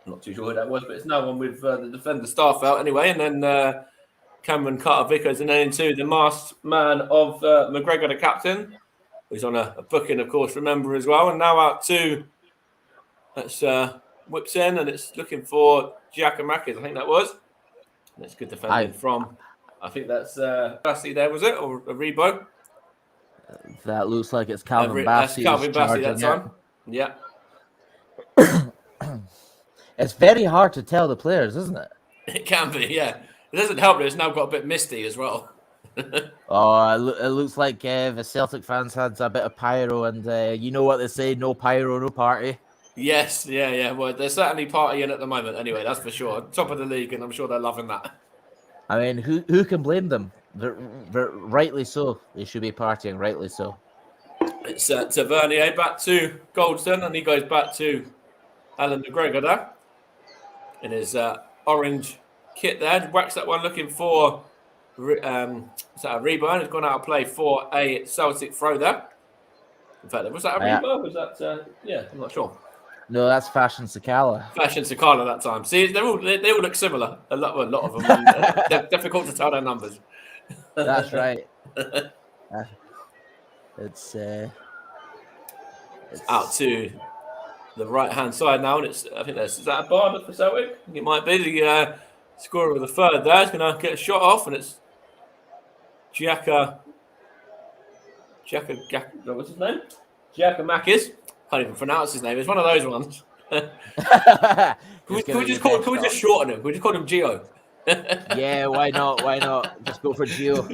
I'm not too sure who that was, but it's no one with the defender staff out anyway. And then Cameron Carter-Vickers, and then into the masked man of McGregor, the captain, who's on a booking, of course, remember as well. And now out to, that's whips in, and it's looking for Giacomakis, I think that was. And it's good defending from, I think that's Bassi there, was it? Or Rebo? That looks like it's Calvin Bassi. That's Calvin Bassi that time. Yeah. It's very hard to tell the players, isn't it? It can be, yeah. It doesn't help that it's now got a bit misty as well. Oh, it looks like the Celtic fans had a bit of pyro, and you know what they say, no pyro, no party. Yes, yeah. Well, they're certainly partying at the moment anyway, that's for sure. Top of the league, and I'm sure they're loving that. I mean, who can blame them? They're rightly so. They should be partying, rightly so. It's Tavernier back to Goldson, and he goes back to Alan McGregor there. In his orange kit there. Whacks that one looking for is that a rebound? It's gone out of play for a Celtic throw there. In fact, was that a rebound? Was that yeah, I'm not sure. No, that's Fashion Sakala. Fashion Sakala that time. See, they all look similar. A lot of them. They're difficult to tell their numbers. That's right. It's out to the right-hand side now, and I think is that a Barber for Celtic? I think it might be the scorer of the third there. He's going to get a shot off, and it's what's his name? Giacomakis. Can't even pronounce his name. It's one of those ones. Can we just shorten him? Can we just call him Gio? Yeah, why not? Why not? Just go for Gio.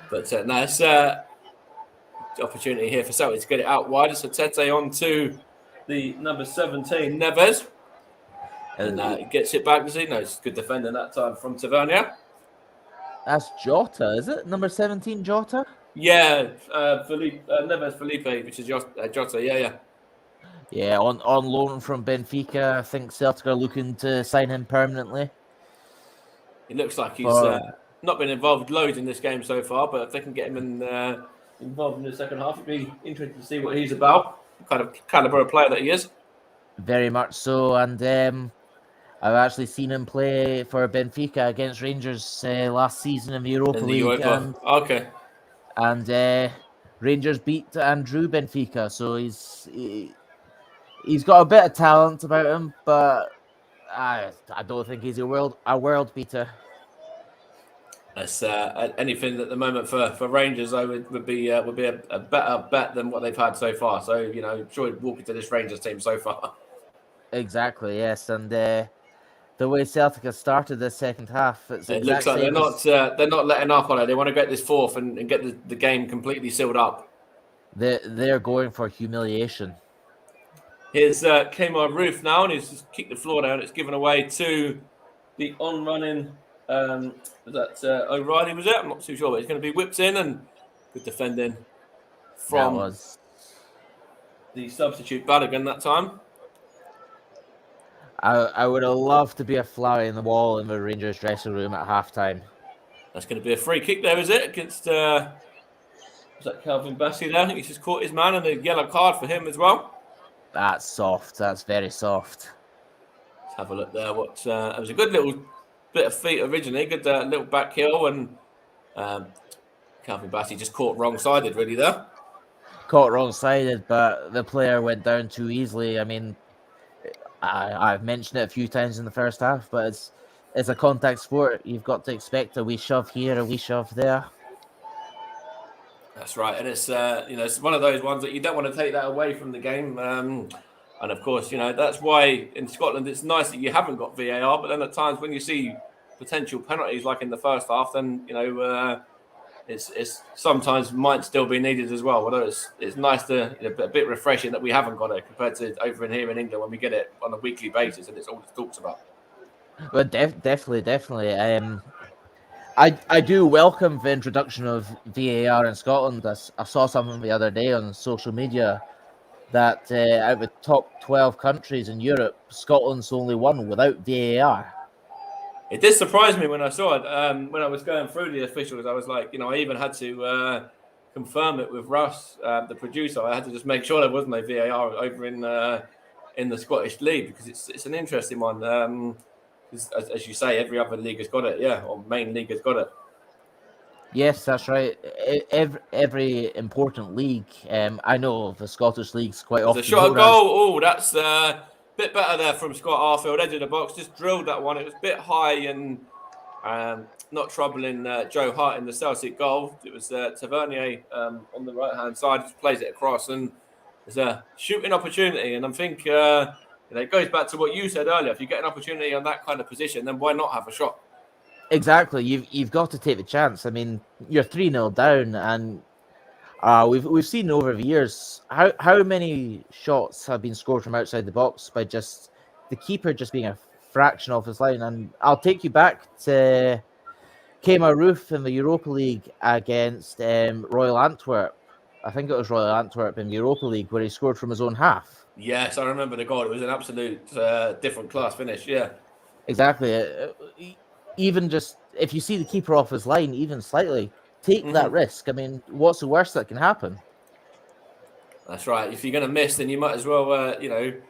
But nice opportunity here for Celtic to get it out wide. So Tete on to the number 17, Neves. And he gets it back. No, it's good defending that time from Tavernier. That's Jota, is it? Number 17, Jota? Yeah, Neves Felipe, which is Jota. Yeah. Yeah, on loan from Benfica. I think Celtic are looking to sign him permanently. It looks like he's not been involved loads in this game so far, but if they can get him involved in the second half, it'd be interesting to see what he's about. Kind of caliber of player that he is. Very much so, and I've actually seen him play for Benfica against Rangers last season in the Europa League. Okay. And Rangers beat and drew Benfica, so he's got a bit of talent about him, but I don't think he's a world beater. That's anything at the moment for Rangers. I would be a better bet than what they've had so far. So I'm sure he'd walk into this Rangers team so far. Exactly, yes, and the way Celtic has started this second half, it looks like they're not letting up on it. They want to get this fourth and get the game completely sealed up. They're going for humiliation. Here's Kmar Roof now, and he's just kicked the floor down. It's given away to the on-running. Was that O'Reilly? Was it? I'm not too sure, but it's going to be whipped in and good defending from the substitute Balogun that time. I would have loved to be a fly in the wall in the Rangers dressing room at halftime. That's going to be a free kick there, is it? Against was that Calvin Bassi there? I think he's just caught his man, and a yellow card for him as well. That's soft. That's very soft. Let's have a look there. It was a good little bit of feet originally, good little back heel, and Calvin Bassey just caught wrong-sided really there. Caught wrong-sided, but the player went down too easily. I mean, I've mentioned it a few times in the first half, but it's a contact sport. You've got to expect a wee shove here, a wee shove there. That's right, and it's it's one of those ones that you don't want to take that away from the game. And of course, that's why in Scotland it's nice that you haven't got VAR. But then at times when you see potential penalties, like in the first half, then it's sometimes might still be needed as well. Although it's nice to a bit refreshing that we haven't got it compared to over in here in England when we get it on a weekly basis and it's all it talks about. Well, definitely. I do welcome the introduction of VAR in Scotland. I saw something the other day on social media that out of the top 12 countries in Europe, Scotland's the only one without VAR. It did surprise me when I saw it. When I was going through the officials, I was like, I even had to confirm it with Russ, the producer. I had to just make sure there was no VAR over in the Scottish League because it's an interesting one. As you say, every other league has got it, or main league has got it. Yes, that's right. Every important league. I know the Scottish league's quite There's often. a shot of goal. Oh, that's a bit better there from Scott Arfield, edge of the box. Just drilled that one. It was a bit high and not troubling Joe Hart in the Celtic goal. It was Tavernier on the right-hand side. Just plays it across and there's a shooting opportunity. And I think it goes back to what you said earlier. If you get an opportunity on that kind of position, then why not have a shot? Exactly. You've got to take the chance. I mean, you're 3-0 down, and we've seen over the years how many shots have been scored from outside the box by just the keeper just being a fraction off his line. And I'll take you back to Kemar Roof in the Europa League against Royal Antwerp. I think it was Royal Antwerp in the Europa League where he scored from his own half. Yes, I remember the goal. It was an absolute different class finish. Yeah, exactly. Even just if you see the keeper off his line, even slightly, take that risk. I mean, what's the worst that can happen? That's right. If you're going to miss, then you might as well, do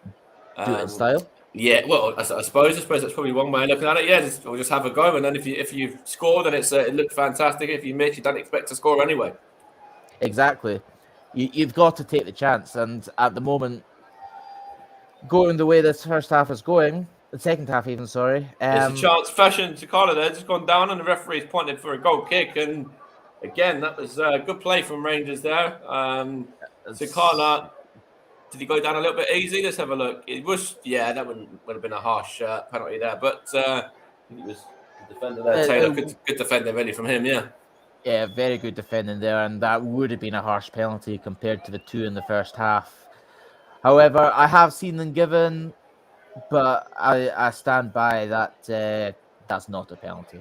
it in style. Yeah, well, I suppose that's probably one way of looking at it. Yeah, just have a go, and then if you score, then it looks fantastic. If you miss, you don't expect to score anyway. Exactly. You've got to take the chance, and at the moment, going the way this first half is going, the second half even, sorry. It's a chance. Fashion Takala there just gone down, and the referee's pointed for a goal kick, and again, that was a good play from Rangers there. Takala. Did he go down a little bit easy? Let's have a look. It was, that would have been a harsh penalty there. But I think it was the defender there, Taylor. Good defender, really, from him, yeah. Yeah, very good defending there. And that would have been a harsh penalty compared to the two in the first half. However, I have seen them given, but I stand by that that's not a penalty.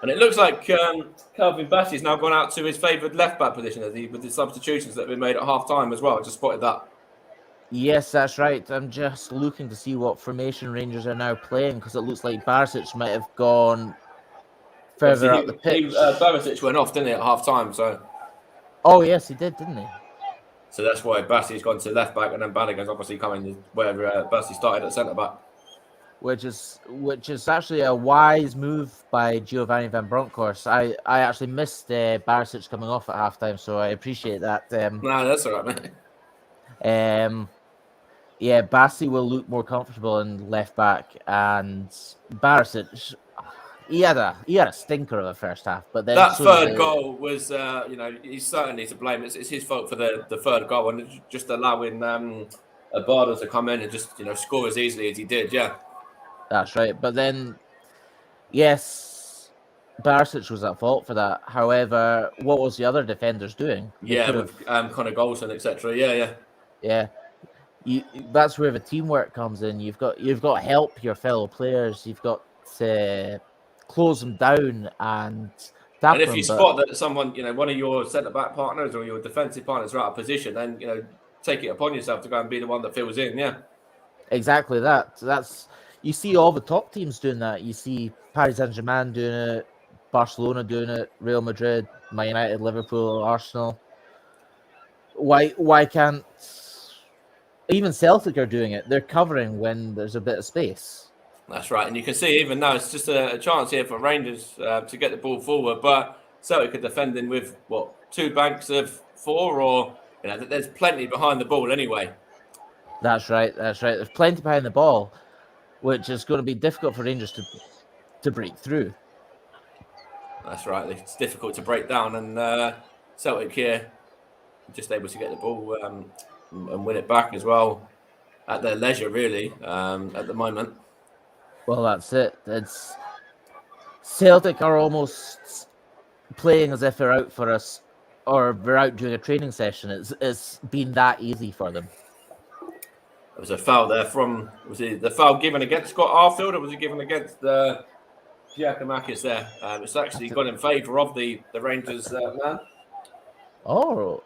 And it looks like Calvin Bassey's now gone out to his favoured left-back position with the substitutions that have been made at half-time as well. I just spotted that. Yes, that's right. I'm just looking to see what formation Rangers are now playing because it looks like Barisic might have gone further up the pitch. Barisic went off, didn't he, at half-time? So. Oh, yes, he did, didn't he? So that's why Bassey's gone to left-back and then Balogun's obviously coming where Bassey started at centre-back. Which is actually a wise move by Giovanni Van Bronckhorst. I actually missed Barisic coming off at halftime, so I appreciate that. No, that's all right, man. Yeah, Bassey will look more comfortable in left back, and Barisic, he had a stinker of a first half, but then that third goal was, he's certainly to blame. It's his fault for the third goal and just allowing Abada to come in and just score as easily as he did. Yeah, that's right. But then, yes, Barisic was at fault for that. However, what was the other defenders doing? With Connor Golson, etc. Yeah. That's where the teamwork comes in. You've got to help your fellow players. You've got to close them down and tap them. And if you spot that someone, one of your centre back partners or your defensive partners are out of position, then take it upon yourself to go and be the one that fills in. Yeah, exactly that. You see all the top teams doing that. You see Paris Saint-Germain doing it, Barcelona doing it, Real Madrid, Man United, Liverpool, Arsenal. Why can't even Celtic are doing it? They're covering when there's a bit of space. That's right, and you can see even now it's just a chance here for Rangers to get the ball forward, but Celtic are defending with what 2 banks of 4, or there's plenty behind the ball anyway. That's right. There's plenty behind the ball, which is going to be difficult for Rangers to break through. That's right. It's difficult to break down, and Celtic here just able to get the ball and win it back as well at their leisure, really, at the moment. Well, that's it. It's Celtic are almost playing as if they're out for us, or they're out doing a training session. It's been that easy for them. There was a foul there was it the foul given against Scott Arfield, or was it given against Giacomakis there? It's actually gone in favour of the Rangers man. Oh,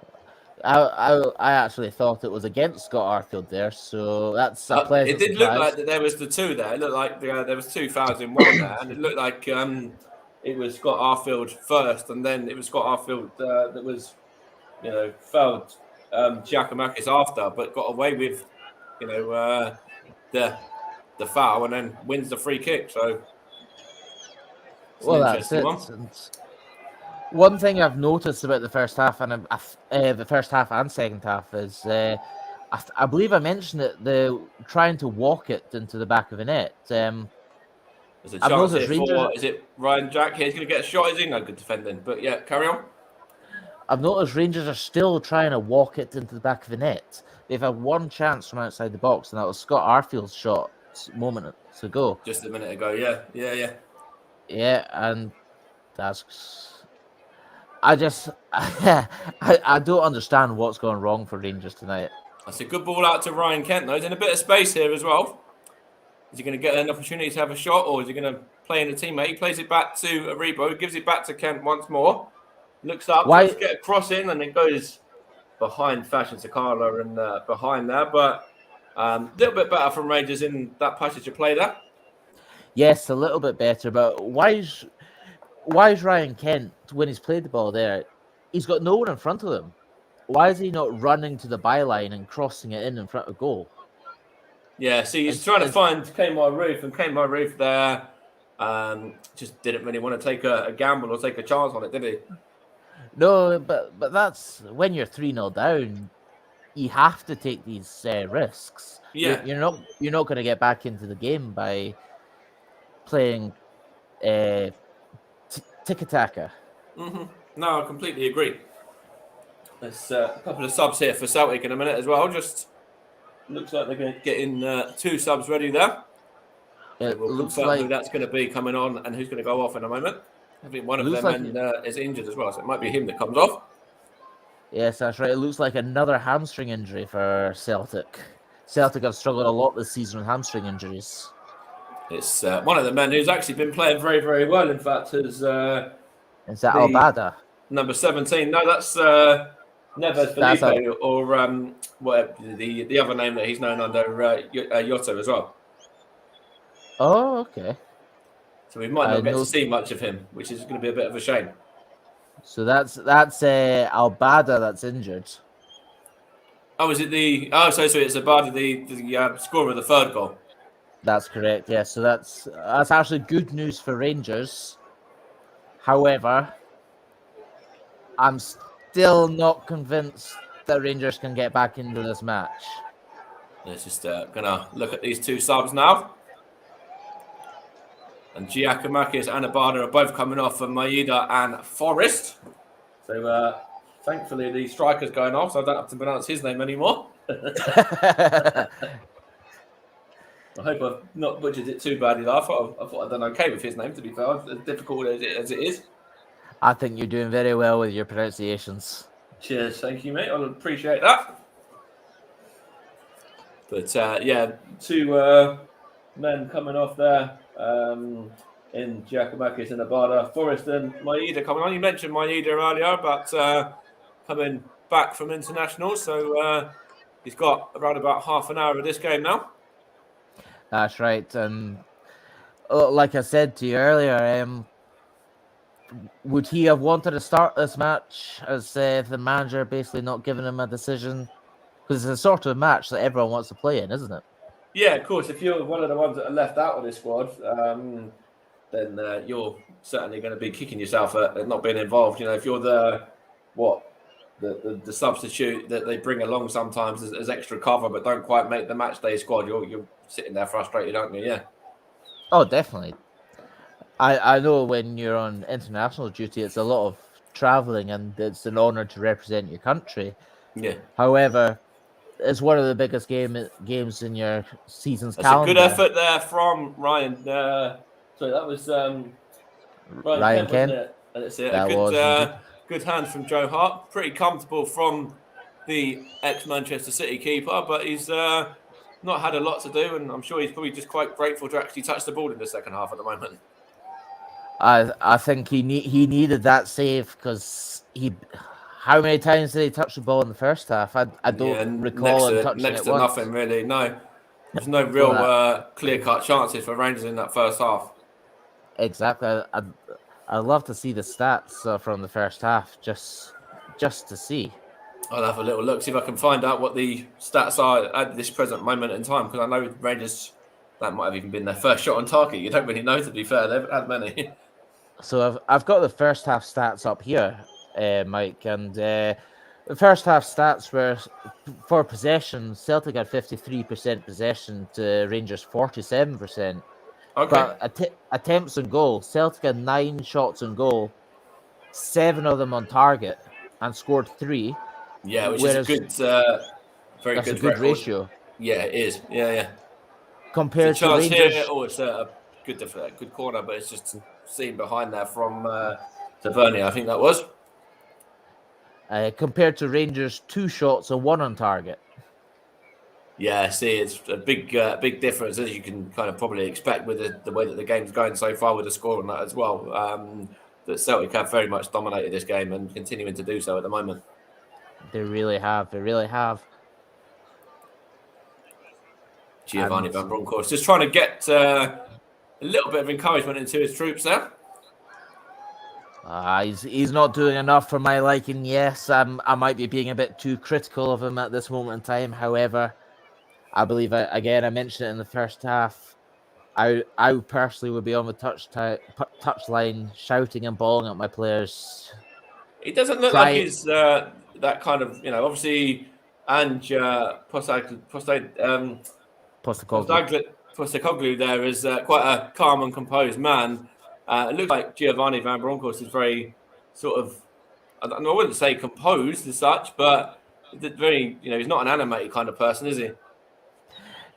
I actually thought it was against Scott Arfield there, so that's a pleasant It did surprise. look like that there was the 2 there. It looked like there was 2 fouls in one there, and it looked like it was Scott Arfield first, and then it was Scott Arfield that was, fouled Giacomakis after, but got away with, the foul, and then wins the free kick. So, well, that's it. One thing I've noticed about the first half and second half is I believe I mentioned it. The trying to walk it into the back of the net. There's a chance here for, is it Ryan Jack here? He's going to get a shot. Is he? No good defending. But yeah, carry on. I've noticed Rangers are still trying to walk it into the back of the net. They've had one chance from outside the box, and that was Scott Arfield's shot moments ago. Just a minute ago, yeah. Yeah, and that's... I don't understand what's going wrong for Rangers tonight. That's a good ball out to Ryan Kent, though. He's in a bit of space here as well. Is he going to get an opportunity to have a shot, or is he going to play in a teammate? He plays it back to Aribo, gives it back to Kent once more. Looks up, tries to get a cross in, and it goes behind Fashion Sakala and behind there. But a little bit better from Rangers in that passage of play there. Yes, a little bit better, but why is Ryan Kent, when he's played the ball there, he's got no one in front of him? Why is he not running to the byline and crossing it in front of goal? Yeah, see, he's trying to find Kmart Roof, and Kmart Roof there just didn't really want to take a gamble or take a chance on it, did he? No, but that's when you're 3-0 down, you have to take these risks. Yeah, you're not going to get back into the game by playing tiki-taka. Mm-hmm. No, I completely agree. There's a couple of subs here for Celtic in a minute as well. Just looks like they're going to get in 2 subs ready there. It we'll looks confirm like who that's going to be coming on and who's going to go off in a moment. I think one of them is injured as well, so it might be him that comes off. Yes, that's right. It looks like another hamstring injury for Celtic. Celtic have struggled a lot this season with hamstring injuries. It's one of the men who's actually been playing very, very well. In fact, is that Albada? Number 17. No, that's Neves Felipe, or the other name that he's known under, Yotto as well. Oh, okay. So we might not get to see much of him, which is going to be a bit of a shame. So that's Albada that's injured. Oh, is it so it's Albada, the scorer of the 3rd goal? That's correct. Yeah. So that's actually good news for Rangers. However, I'm still not convinced that Rangers can get back into this match. Let's just gonna look at these 2 subs now. And Giacomakis and Abada are both coming off for Maeda and Forrest. So thankfully the striker's going off, so I don't have to pronounce his name anymore. I hope I've not butchered it too badly. I thought I'd done okay with his name, to be fair, as difficult as it is. I think you're doing very well with your pronunciations. Cheers, thank you, mate. I appreciate that. But 2 men coming off there in Giacomakis and Abada. Forrest and Maeda coming on. You mentioned Maeda earlier, but coming back from international, so he's got around about half an hour of this game now. That's right, and like I said to you earlier, would he have wanted to start this match as the manager basically not giving him a decision? Because it's a sort of match that everyone wants to play in, isn't it? Yeah, of course. If you're one of the ones that are left out of this squad, then you're certainly going to be kicking yourself at not being involved. If you're the substitute that they bring along sometimes as extra cover, but don't quite make the match day squad, you're sitting there frustrated, aren't you? Yeah. Oh, definitely. I know when you're on international duty, it's a lot of traveling, and it's an honor to represent your country. Yeah. However, it's one of the biggest games in your season's That's a good calendar. effort there from Ryan. Sorry, that was Ryan Ryan Kent, wasn't Kent. it? And it's a That good was indeed. good hand from Joe Hart. Pretty comfortable from the ex-Manchester City keeper, but he's not had a lot to do, and I'm sure he's probably just quite grateful to actually touch the ball in the second half at the moment. I think he needed that save because he. How many times did he touch the ball in the first half? I don't recall him touching next it to once. nothing really. No, there's no real clear-cut chances for Rangers in that first half. Exactly. I'd love to see the stats from the first half just to see. I'll have a little look, see if I can find out what the stats are at this present moment in time, because I know Rangers, that might have even been their first shot on target. You don't really know, to be fair. They haven't had many. So I've got the first half stats up here, Mike, and the first half stats were for possession. Celtic had 53% possession to Rangers 47%. Okay. But attempts on goal, Celtic had 9 shots on goal, 7 of them on target, and scored 3. Yeah, which is a good, very that's good a good record. Ratio. Yeah, it is. Yeah. Compared it's a chance to Rangers, here. Oh, it's a good corner, but it's just seen behind there from Tavernier, I think that was. Compared to Rangers, 2 shots and 1 on target. Yeah, see, it's a big difference, as you can kind of probably expect with the way that the game's going so far with the score on that as well. That Celtic have very much dominated this game and continuing to do so at the moment. They really have. Giovanni Van Bronckhorst just trying to get a little bit of encouragement into his troops there. He's not doing enough for my liking. Yes, I might be being a bit too critical of him at this moment in time. However, I believe I mentioned it in the first half. I personally would be on the touchline shouting and bawling at my players. He doesn't look like he's that kind of, obviously, and Postecoglou there is quite a calm and composed man. It looks like Giovanni Van Bronckhorst is very sort of, I wouldn't say composed as such, but very, he's not an animated kind of person, is he?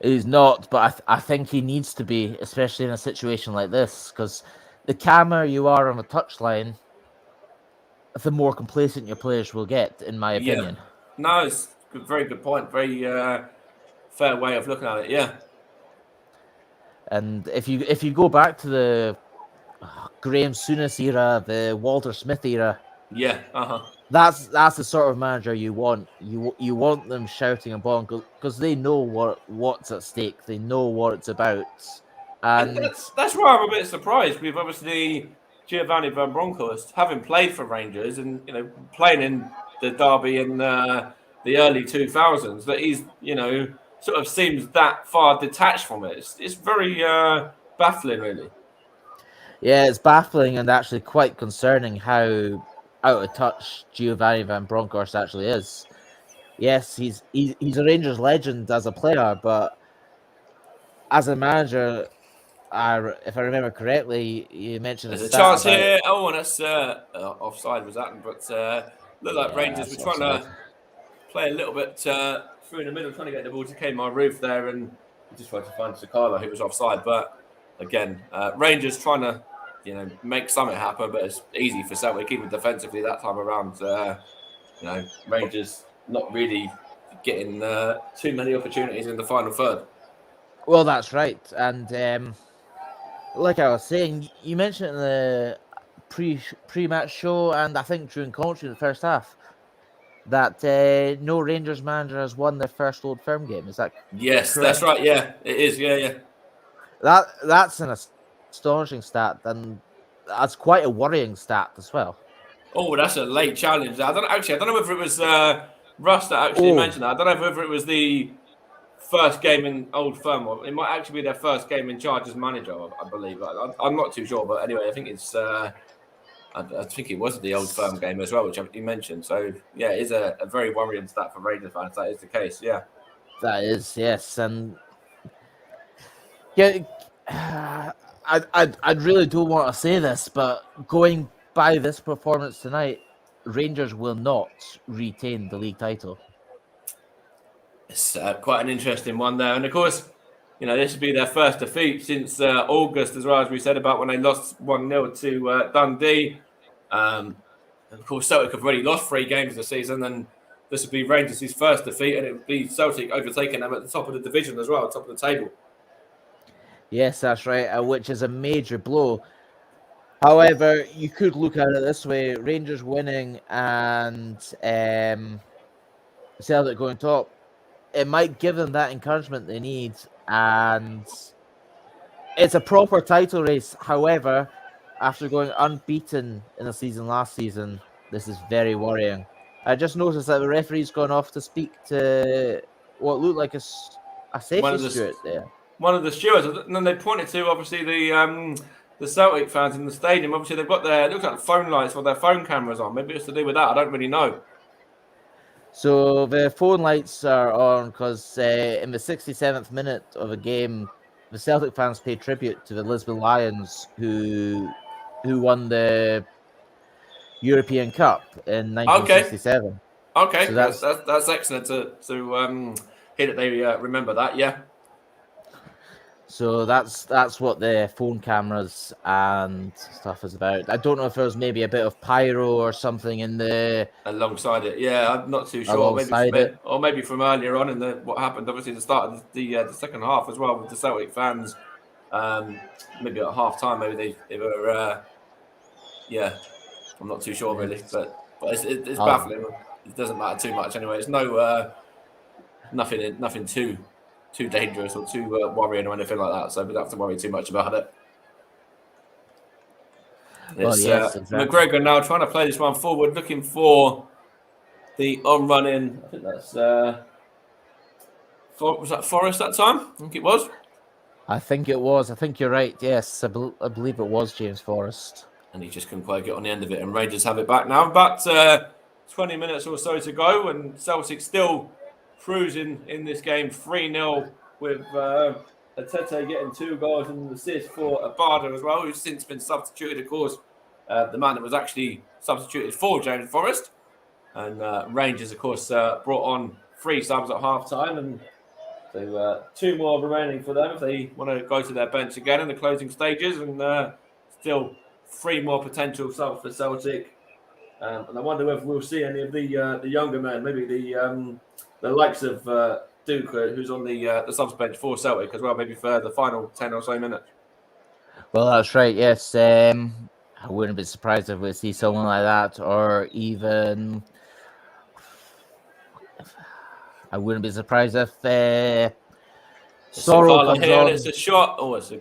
He's not, but I think he needs to be, especially in a situation like this, because the calmer you are on the touchline, the more complacent your players will get, in my opinion. No, it's a very good point. Very fair way of looking at it. Yeah. And if you go back to the Graham Souness era, the Walter Smith era, that's the sort of manager you want. You want them shouting and bawling because they know what's at stake. They know what it's about. And that's why I'm a bit surprised with obviously Giovanni Van Bronckhorst having played for Rangers and playing in the derby in the early 2000s, that he's sort of seems that far detached from it. It's very baffling, really. Yeah, it's baffling and actually quite concerning how out of touch Giovanni Van Bronckhorst actually is. Yes, he's a Rangers legend as a player, but as a manager, if I remember correctly, you mentioned there's a chance here. Oh, and that's offside was that, but looked like Rangers were trying to play a little bit through in the middle, trying to get the ball to Kmart Roof there, and just tried to find Sakala, who was offside. But again, Rangers trying to make something happen, but it's easy for Celtic even defensively that time around. Rangers not really getting too many opportunities in the final third. Well, that's right, and like I was saying, you mentioned in the pre-match show, and I think during commentary in the first half, that no Rangers manager has won their first Old Firm game. Is that yes, correct? That's right. Yeah, it is. Yeah. That's an astonishing stat, and that's quite a worrying stat as well. Oh, that's a late challenge. I don't know whether it was Russ that actually mentioned that. I don't know whether it was the first game in Old Firm, or it might actually be their first game in charge as manager, I believe. I'm not too sure, but anyway, I think it's. I think it was the Old Firm game as well, which you mentioned. So yeah, it is a very worrying stat for Rangers fans. That is the case. Yeah, That is, yes, and yeah, I really don't want to say this, but going by this performance tonight, Rangers will not retain the league title. it's quite an interesting one there, and of course, this would be their first defeat since August, as well, as we said about when they lost 1-0 to Dundee. And of course, Celtic have already lost 3 games this season, and this would be Rangers' first defeat, and it would be Celtic overtaking them at the top of the division as well, top of the table. Yes, that's right, which is a major blow. However, you could look at it this way: Rangers winning and Celtic going top, it might give them that encouragement they need, and it's a proper title race. However, after going unbeaten in the season last season, this is very worrying. I just noticed that the referee's gone off to speak to what looked like a safety steward there. One of the stewards, and then they pointed to obviously the Celtic fans in the stadium. Obviously, they've got it looks like phone lights or their phone cameras on. Maybe it's to do with that. I don't really know. So the phone lights are on because in the 67th minute of a game, the Celtic fans paid tribute to the Lisbon Lions who won the European Cup in 1967. Okay, so that's excellent to hear that they remember that. Yeah. So that's what the phone cameras and stuff is about. I don't know if there was maybe a bit of pyro or something in the alongside it. Yeah, I'm not too sure. Maybe from earlier on in what happened. Obviously, the start of the second half as well with the Celtic fans. Maybe at half time, maybe they were. I'm not too sure really, but it's baffling. It doesn't matter too much anyway. It's nothing too dangerous or too worrying or anything like that. So we don't have to worry too much about it. It's exactly. McGregor now trying to play this one forward, looking for the on-run in. I think that's was that Forrest that time? I think it was. I think you're right. Yes, I believe it was James Forrest. And he just couldn't quite get on the end of it. And Rangers have it back now. About 20 minutes or so to go, and Celtic still cruising in this game 3-0 with Atete getting 2 goals and an assist for Abada as well, who's since been substituted, of course. The man that was actually substituted for James Forrest. And Rangers, of course, brought on 3 subs at half-time. And so 2 more remaining for them if they want to go to their bench again in the closing stages. And still 3 more potential subs for Celtic. And I wonder whether we'll see any of the younger men, maybe the likes of Duke, who's on the subs bench for Celtic as well, maybe for the final 10 or so minutes. Well, that's right, yes. I wouldn't be surprised if we see someone like that, or even I wouldn't be surprised if Sorrow comes on. It's a shot. Oh, it's a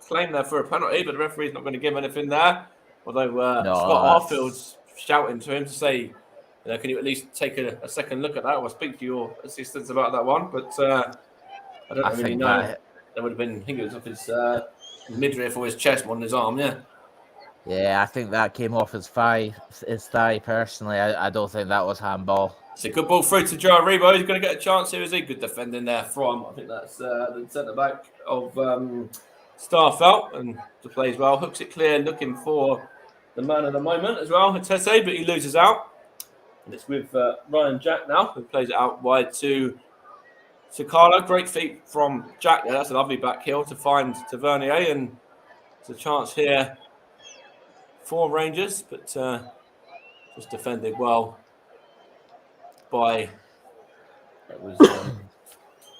claim there for a penalty, but the referee's not going to give anything there. Although Scott Arfield's shouting to him to say, can you at least take a second look at that or speak to your assistants about that one? But I don't really know. That would have been, I think it was off his midriff or his chest, more than his arm, yeah. Yeah, I think that came off his thigh personally. I don't think that was handball. It's a good ball through to Joe Aribo. He's going to get a chance here. Is he? Good defending there from, I think that's the centre-back of Starfelt, and to play as well. Hooks it clear, looking for the man of the moment as well, Atete, but he loses out. And it's with Ryan Jack now, who plays it out wide to Carlo. Great feet from Jack there. That's a lovely back heel to find Tavernier, and it's a chance here for Rangers, but just defended well by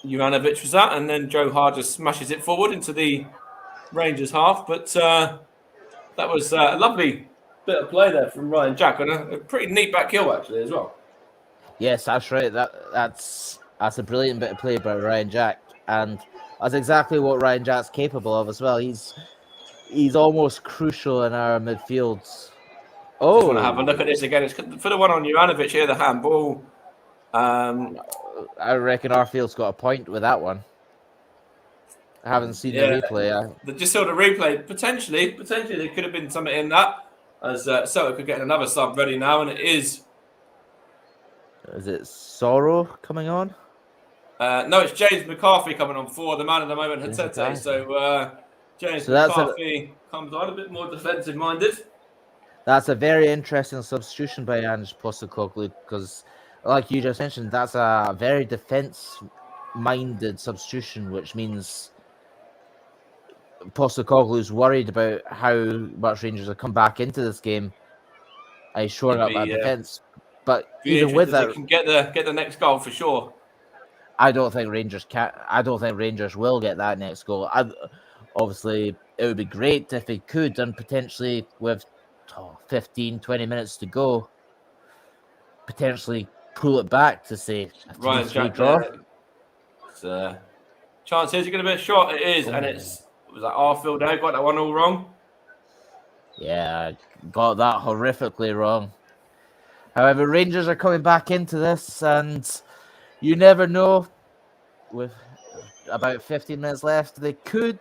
Juranovic was that, and then Joe Hart just smashes it forward into the Rangers half. But that was a lovely bit of play there from Ryan Jack, and a pretty neat back heel actually as well. Yes, that's right. That's a brilliant bit of play by Ryan Jack, and that's exactly what Ryan Jack's capable of as well. He's almost crucial in our midfields. Oh, I just want to have a look at this again. It's for the one on Juranovic here, the handball. I reckon Arfield's got a point with that one. I haven't seen the replay. Just saw the replay. Potentially, there could have been something in that. As Celtic could get another sub ready now, and it is. Is it Sorrow coming on? No, it's James McCarthy coming on for the man at the moment, Hatete. So James McCarthy comes on a bit more defensive minded. That's a very interesting substitution by Ange Postecoglou because, like you just mentioned, that's a very defense-minded substitution, which means Postecoglou's worried about how much Rangers have come back into this game. He's shoring up that defense, but even with that, he can get the next goal for sure. I don't think Rangers will get that next goal. Obviously, it would be great if he could, and potentially with 15, 20 minutes to go, potentially pull it back to say a 3-3 draw. Chance is it going to be a shot? It is, and was that Arfield there? Got that one all wrong. Yeah, got that horrifically wrong. However, Rangers are coming back into this, and you never know. With about 15 minutes left, they could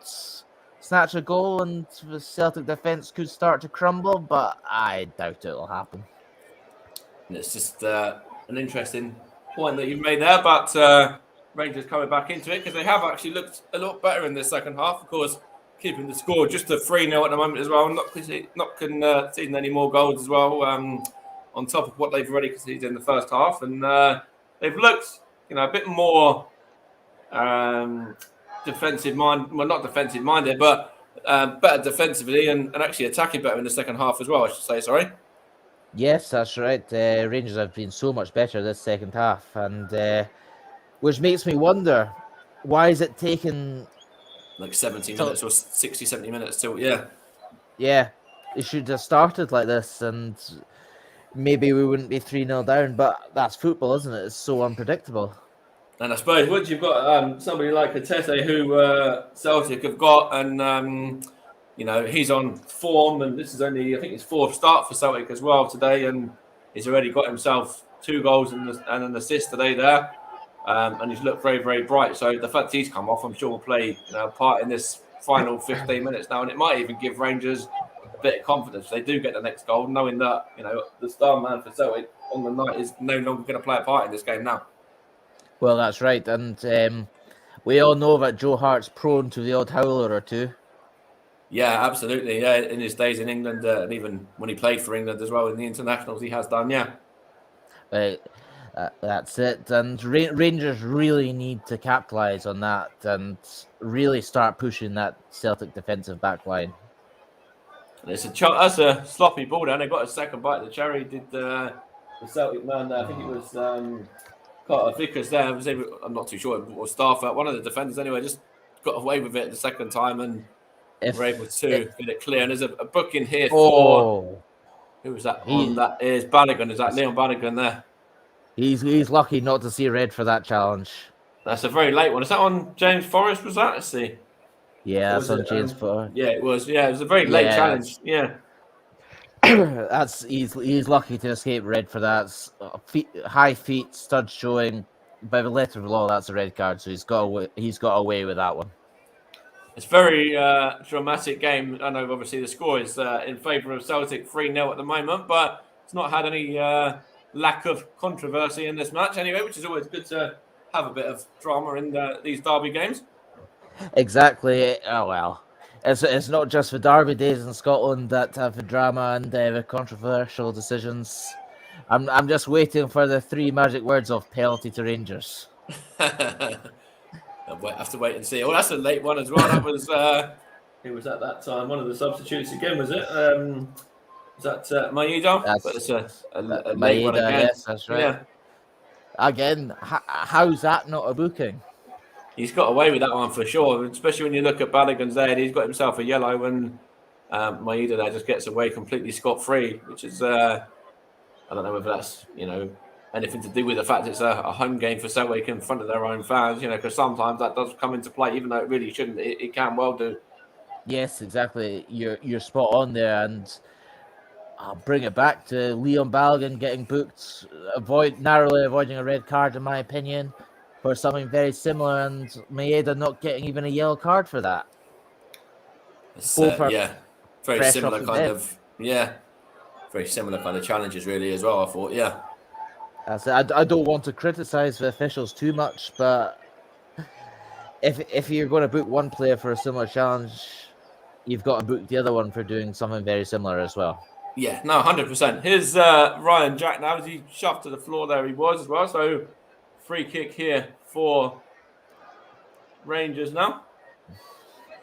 snatch a goal, and the Celtic defence could start to crumble, but I doubt it'll happen. And it's just an interesting point that you've made there, but Rangers coming back into it because they have actually looked a lot better in the second half. Of course, keeping the score just to 3-0 at the moment as well, not conceding any more goals as well, on top of what they've already conceded in the first half, and they've looked, a bit more defensive mind. Well, not defensive minded, but better defensively and actually attacking better in the second half as well. I should say. Sorry. Yes, that's right. Rangers have been so much better this second half, and which makes me wonder, why is it taking like 70 minutes or 60, 70 minutes till, Yeah, it should have started like this, and maybe we wouldn't be 3-0 down, but that's football, isn't it? It's so unpredictable. And I suppose once you've got somebody like Hatete who Celtic have got, and he's on form, and this is only, I think, his fourth start for Celtic as well today, and he's already got himself 2 goals and an assist today there, and he's looked very, very bright. So the fact he's come off, I'm sure, will play a part in this final 15 minutes now, and it might even give Rangers a bit of confidence if they do get the next goal, knowing that the star man for Celtic on the night is no longer going to play a part in this game now. Well, that's right, and we all know that Joe Hart's prone to the odd howler or two. Yeah, absolutely. Yeah, in his days in England, and even when he played for England as well in the internationals, he has done. Yeah, that's it. And Rangers really need to capitalise on that and really start pushing that Celtic defensive back line. That's a sloppy ball down. They got a second bite. The cherry did the Celtic man. I think it was Carter Vickers there. I'm not too sure. It was Stafford, one of the defenders anyway. Just got away with it the second time and were able to get it clear. And there's a booking here for who was that? That is Bannigan. Is that Leon Bannigan there? He's lucky not to see red for that challenge. That's a very late one. Is that on James Forrest? Was that? Let's see. Yeah, that's on James Forrest. Yeah, it was. Yeah, it was a very late challenge. Yeah. He's lucky to escape red for that. High feet, studs showing. By the letter of the law, that's a red card, so he's got away with that one. It's a very dramatic game. I know obviously the score is in favour of Celtic 3-0 at the moment, but it's not had any lack of controversy in this match anyway, which is always good to have a bit of drama in these derby games. Exactly. Oh well. It's not just the derby days in Scotland that have the drama and the controversial decisions. I'm just waiting for the 3 magic words of penalty to Rangers. I'll have to wait and see. Oh, that's a late one as well. That was who was at that time? One of the substitutes again, was it? Was that Maeda? That's a late one again. Yes, that's right. Yeah. Again, how's that not a booking? He's got away with that one for sure, especially when you look at Bannigan's there. He's got himself a yellow, and Maeda there just gets away completely scot-free, which is, I don't know whether that's, anything to do with the fact it's a home game for Celtic in front of their own fans, because sometimes that does come into play, even though it really shouldn't. It can well do. Yes, exactly. You're spot on there, and I'll bring it back to Leon Balogun getting booked, narrowly avoiding a red card, in my opinion, for something very similar, and Maeda not getting even a yellow card for that. It's, Both are very fresh off similar the kind bench. of, very similar kind of challenges really as well, I thought, yeah. I don't want to criticize the officials too much, but if you're going to book one player for a similar challenge, you've got to book the other one for doing something very similar as well. Yeah, no, 100%. Here's Ryan Jack now as he shoved to the floor there he was as well. So free kick here for Rangers now.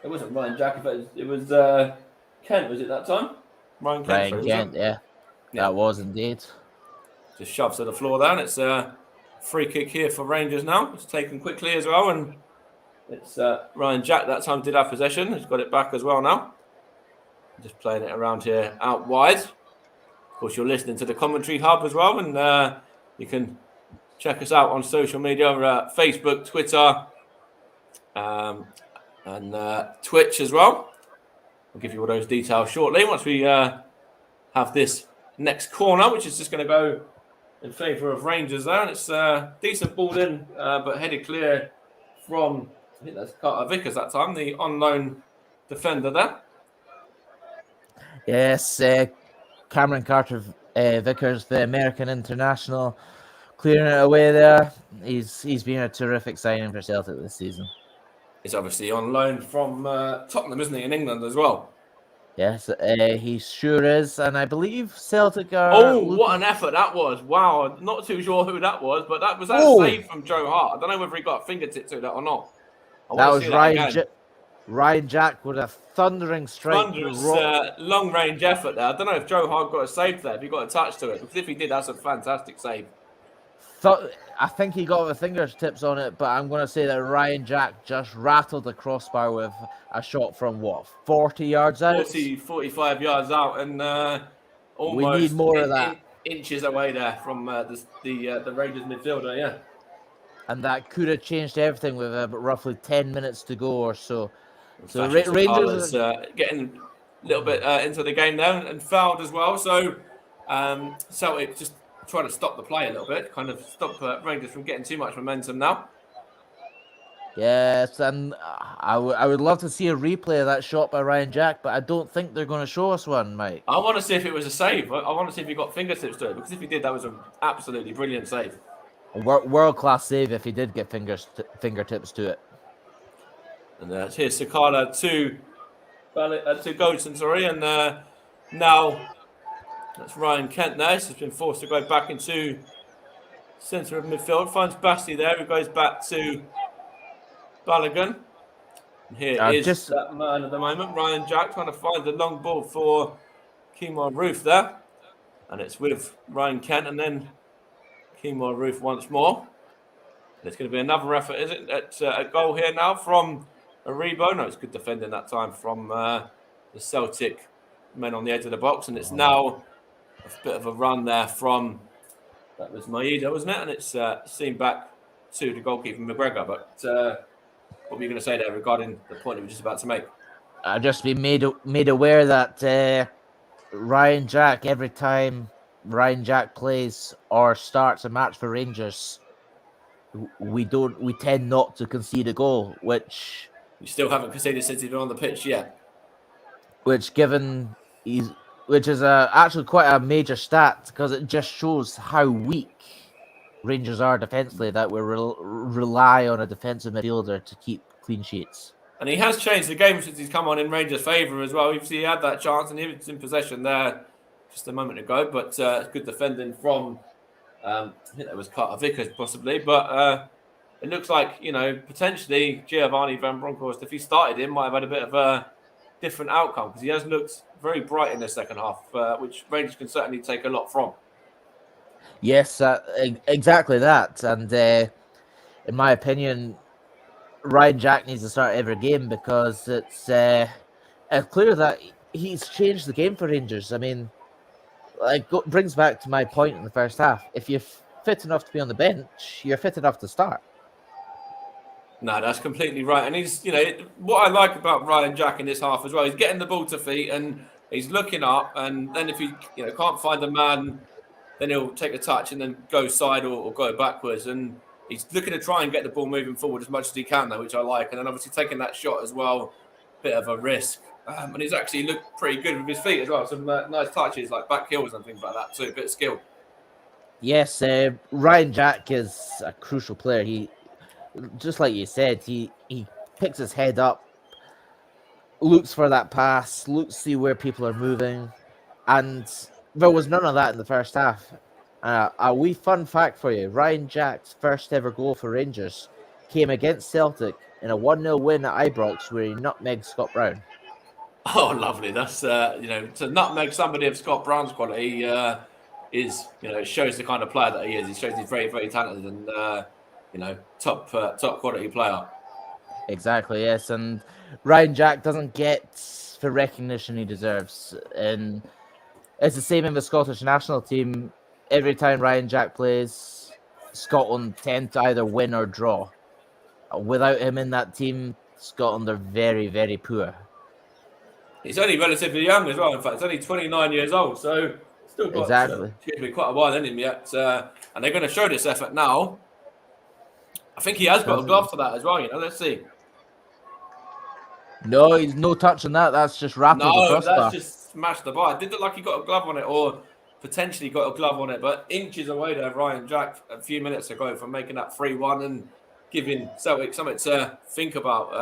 It wasn't Ryan Jack, but it was Kent, was it that time? Ryan Kent, yeah, that was indeed. Just shoves to the floor there, and it's a free kick here for Rangers now. It's taken quickly as well, and it's Ryan Jack that time did have possession. He's got it back as well now. Just playing it around here out wide. Of course, you're listening to the commentary hub as well, and you can check us out on social media, Facebook, Twitter, and Twitch as well. I'll give you all those details shortly once we have this next corner, which is just going to go in favour of Rangers there. And it's decent ball in, but headed clear from, I think that's Carter Vickers that time, the on loan defender there. Yes, Cameron Carter Vickers, the American international, clearing it away there. He's been a terrific signing for Celtic this season. He's obviously on loan from Tottenham, isn't he, in England as well? Yes, he sure is, and I believe Celtic are. Oh, what an effort that was! Wow, not too sure who that was, but that was save from Joe Hart. I don't know whether he got a fingertip to that or not. That was Ryan Jack with a thundering strike. Thunderous long range effort there. I don't know if Joe Hart got a save there, if he got a touch to it, because if he did, that's a fantastic save. I think he got the fingertips on it, but I'm going to say that Ryan Jack just rattled the crossbar with a shot from 40 yards out? 45 yards out, and almost we need more of that. Inches away there from the Rangers midfielder, yeah. And that could have changed everything with roughly 10 minutes to go or so. So Rangers getting a little bit into the game now and fouled as well. So Celtic just trying to stop the play a little bit, kind of stop Rangers from getting too much momentum now. Yes, and I would love to see a replay of that shot by Ryan Jack, but I don't think they're going to show us one, Mike. I want to see if it was a save. I want to see if he got fingertips to it, because if he did, that was an absolutely brilliant save. A world-class save if he did get fingertips to it. And here's Sakala to Goldson, sorry, and now that's Ryan Kent there. He's been forced to go back into centre of midfield. Finds Basti there, who goes back to Balogun. And here is that man at the moment, Ryan Jack, trying to find the long ball for Kemar Roof there. And it's with Ryan Kent and then Kemar Roof once more. There's going to be another effort, is it? At a goal here now from Aribo. No, it's good defending that time from the Celtic men on the edge of the box. And it's now a bit of a run there from, that was Maeda, wasn't it? And it's seen back to the goalkeeper, McGregor. But what were you going to say there regarding the point you were just about to make? I've just been made aware that Ryan Jack, every time Ryan Jack plays or starts a match for Rangers, we tend not to concede a goal, which we still haven't conceded since he's been on the pitch yet. Which is actually quite a major stat, because it just shows how weak Rangers are defensively, that we rely on a defensive midfielder to keep clean sheets. And he has changed the game since he's come on in Rangers' favour as well. He had that chance and he was in possession there just a moment ago, but good defending from, I think that was Carter Vickers possibly, but it looks like, potentially Giovanni Van Bronckhorst, if he started him, might have had a bit of a different outcome, because he has looked very bright in the second half, which Rangers can certainly take a lot from. Yes, exactly that. And in my opinion, Ryan Jack needs to start every game, because it's clear that he's changed the game for Rangers. I mean, brings back to my point in the first half. If you're fit enough to be on the bench, you're fit enough to start. No, that's completely right. And he's, what I like about Ryan Jack in this half as well, he's getting the ball to feet and He's looking up, and then if he can't find a man, then he'll take a touch and then go side or go backwards. And he's looking to try and get the ball moving forward as much as he can, though, which I like. And then obviously taking that shot as well, bit of a risk. And he's actually looked pretty good with his feet as well. Some nice touches like back heels and things like that too. A bit of skill. Yes, Ryan Jack is a crucial player. He, just like you said, he picks his head up, looks for that pass, looks to see where people are moving, and there was none of that in the first half. A wee fun fact for you: Ryan Jack's first ever goal for Rangers came against Celtic in a 1-0 win at Ibrox, where he nutmegged Scott Brown. Oh, lovely! That's to nutmeg somebody of Scott Brown's quality is it shows the kind of player that he is. He shows he's very, very talented and top quality player. Exactly, yes, and Ryan Jack doesn't get the recognition he deserves, and it's the same in the Scottish national team. Every time Ryan Jack plays, Scotland tend to either win or draw. Without him in that team, Scotland are very, very poor. He's only relatively young as well. In fact, he's only 29 years old, so still got Exactly. to be quite a while in him yet. And they're going to show this effort now. I think he has got a glove for that as well. Let's see. No, he's no touch on that. That's just rattled the crossbar. That's just smashed the bar. It did look like he got a glove on it, or potentially got a glove on it, but inches away there, Ryan Jack, a few minutes ago, from making that 3-1 and giving Celtic something to think about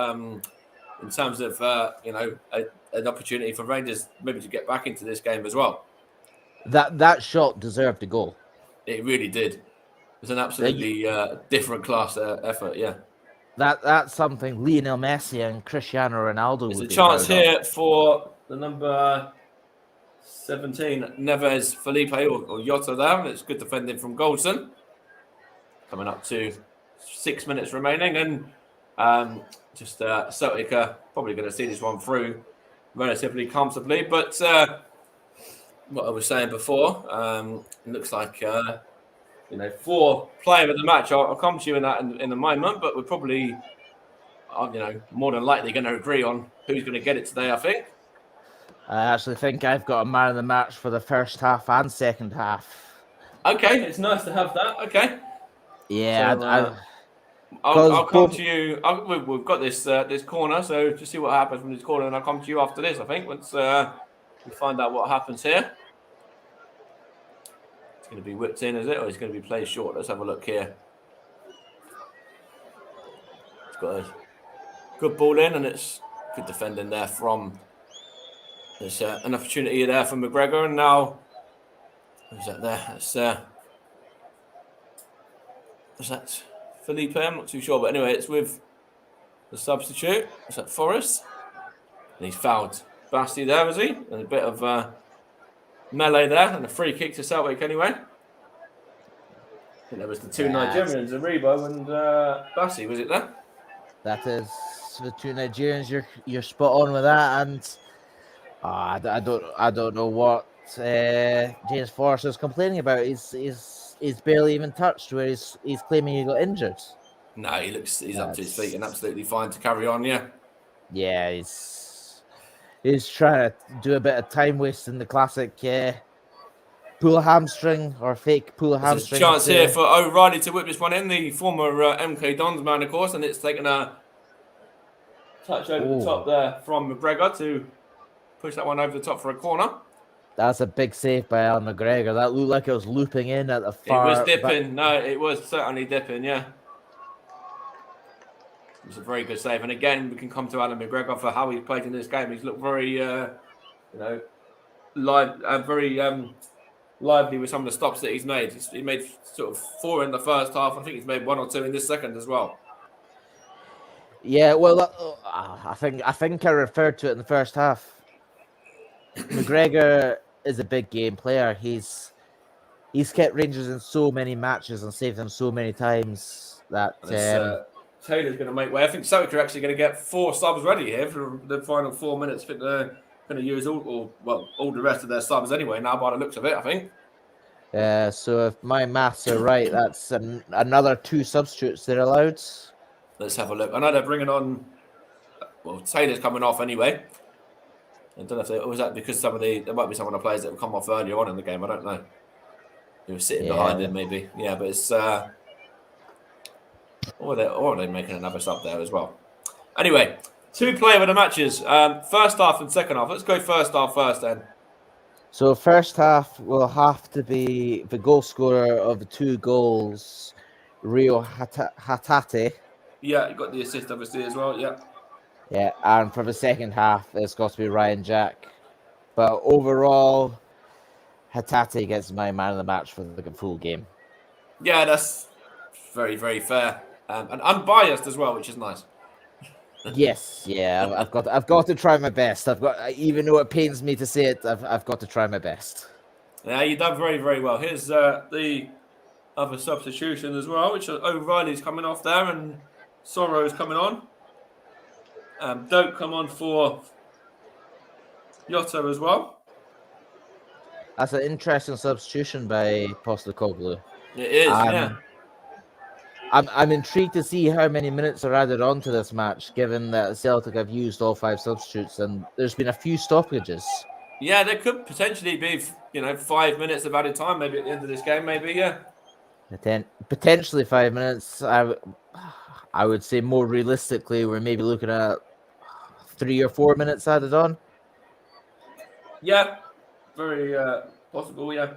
in terms of an opportunity for Rangers maybe to get back into this game as well. That shot deserved a goal. It really did. It was an absolutely different class effort. Yeah. That's something Lionel Messi and Cristiano Ronaldo There's would a be chance proud here of. for the number 17, Neves Felipe or Jota there. It's good defending from Goldson. Coming up to 6 minutes remaining, and Celtic are probably going to see this one through relatively comfortably. But what I was saying before, it looks like for player of the match. I'll come to you in that in a moment, but we're probably more than likely going to agree on who's going to get it today, I think. I actually think I've got a man of the match for the first half and second half. Okay, it's nice to have that. Okay. Yeah, So, I'll come to you. We've got this corner, so just see what happens from this corner, and I'll come to you after this. I think once we find out what happens here. It's going to be whipped in, is it, or it's going to be played short? Let's have a look here. It's got a good ball in, and it's good defending there from. There's an opportunity there from McGregor, and now who's that there? Is that Felipe? I'm not too sure, but anyway, it's with the substitute. Is that Forrest? And he's fouled Basti there, is he? And a bit of melee there, and a free kick to Celtic anyway. I think there was the two Nigerians, Aribo and Basti, was it there? That is the two Nigerians. You're spot on with that, and I don't know what James Forrest is complaining about. He's barely even touched, where he's claiming he got injured. No, he's up to his feet and absolutely fine to carry on. Yeah, he's trying to do a bit of time wasting, the classic pull a hamstring or fake pull a hamstring. There's a chance here for O'Reilly to whip this one in, the former MK Dons man, of course, and it's taken a touch over the top there from McGregor to push that one over the top for a corner. That's a big save by Alan McGregor. That looked like it was looping in at the far. It was dipping. No, it was certainly dipping. Yeah, it was a very good save. And again, we can come to Alan McGregor for how he played in this game. He's looked very, very lively with some of the stops that he's made. He made sort of 4 in the first half. I think he's made 1 or 2 in this second as well. Yeah, well, I think I referred to it in the first half. McGregor is a big game player. He's kept Rangers in so many matches and saved them so many times that Taylor's going to make way. I think Celtic are actually going to get 4 subs ready here for the final 4 minutes. I think they're going to use all the rest of their subs anyway now, by the looks of it, I think. So if my maths are right, that's another 2 substitutes they're allowed. Let's have a look. I know they're bringing on. Well, Taylor's coming off anyway. I don't know if was that because there might be some of the players that have come off earlier on in the game. I don't know. They were sitting behind him, maybe. Yeah, but it's or are they making another sub there as well? Anyway, 2 player of the matches. First half and second half. Let's go first half first then. So first half will have to be the goal scorer of the 2 goals, Rio Hatate. Yeah, you got the assist obviously as well. Yeah. Yeah, and for the second half, it's got to be Ryan Jack. But overall, Hatate gets my man of the match for the full game. Yeah, that's very, very fair. And unbiased as well, which is nice. Yes, yeah, I've got to try my best. Even though it pains me to say it, I've got to try my best. Yeah, you've done very, very well. Here's the other substitution as well, which O'Reilly's coming off there and Sorrow's coming on. Don't come on for Yotto as well. That's an interesting substitution by Postecoglou. It is, yeah. I'm intrigued to see how many minutes are added on to this match, given that Celtic have used all 5 substitutes and there's been a few stoppages. Yeah, there could potentially be, 5 minutes of added time, maybe at the end of this game, maybe, yeah. Potentially 5 minutes. I would say more realistically, we're maybe looking at 3 or 4 minutes added on. Yeah, very possible, yeah.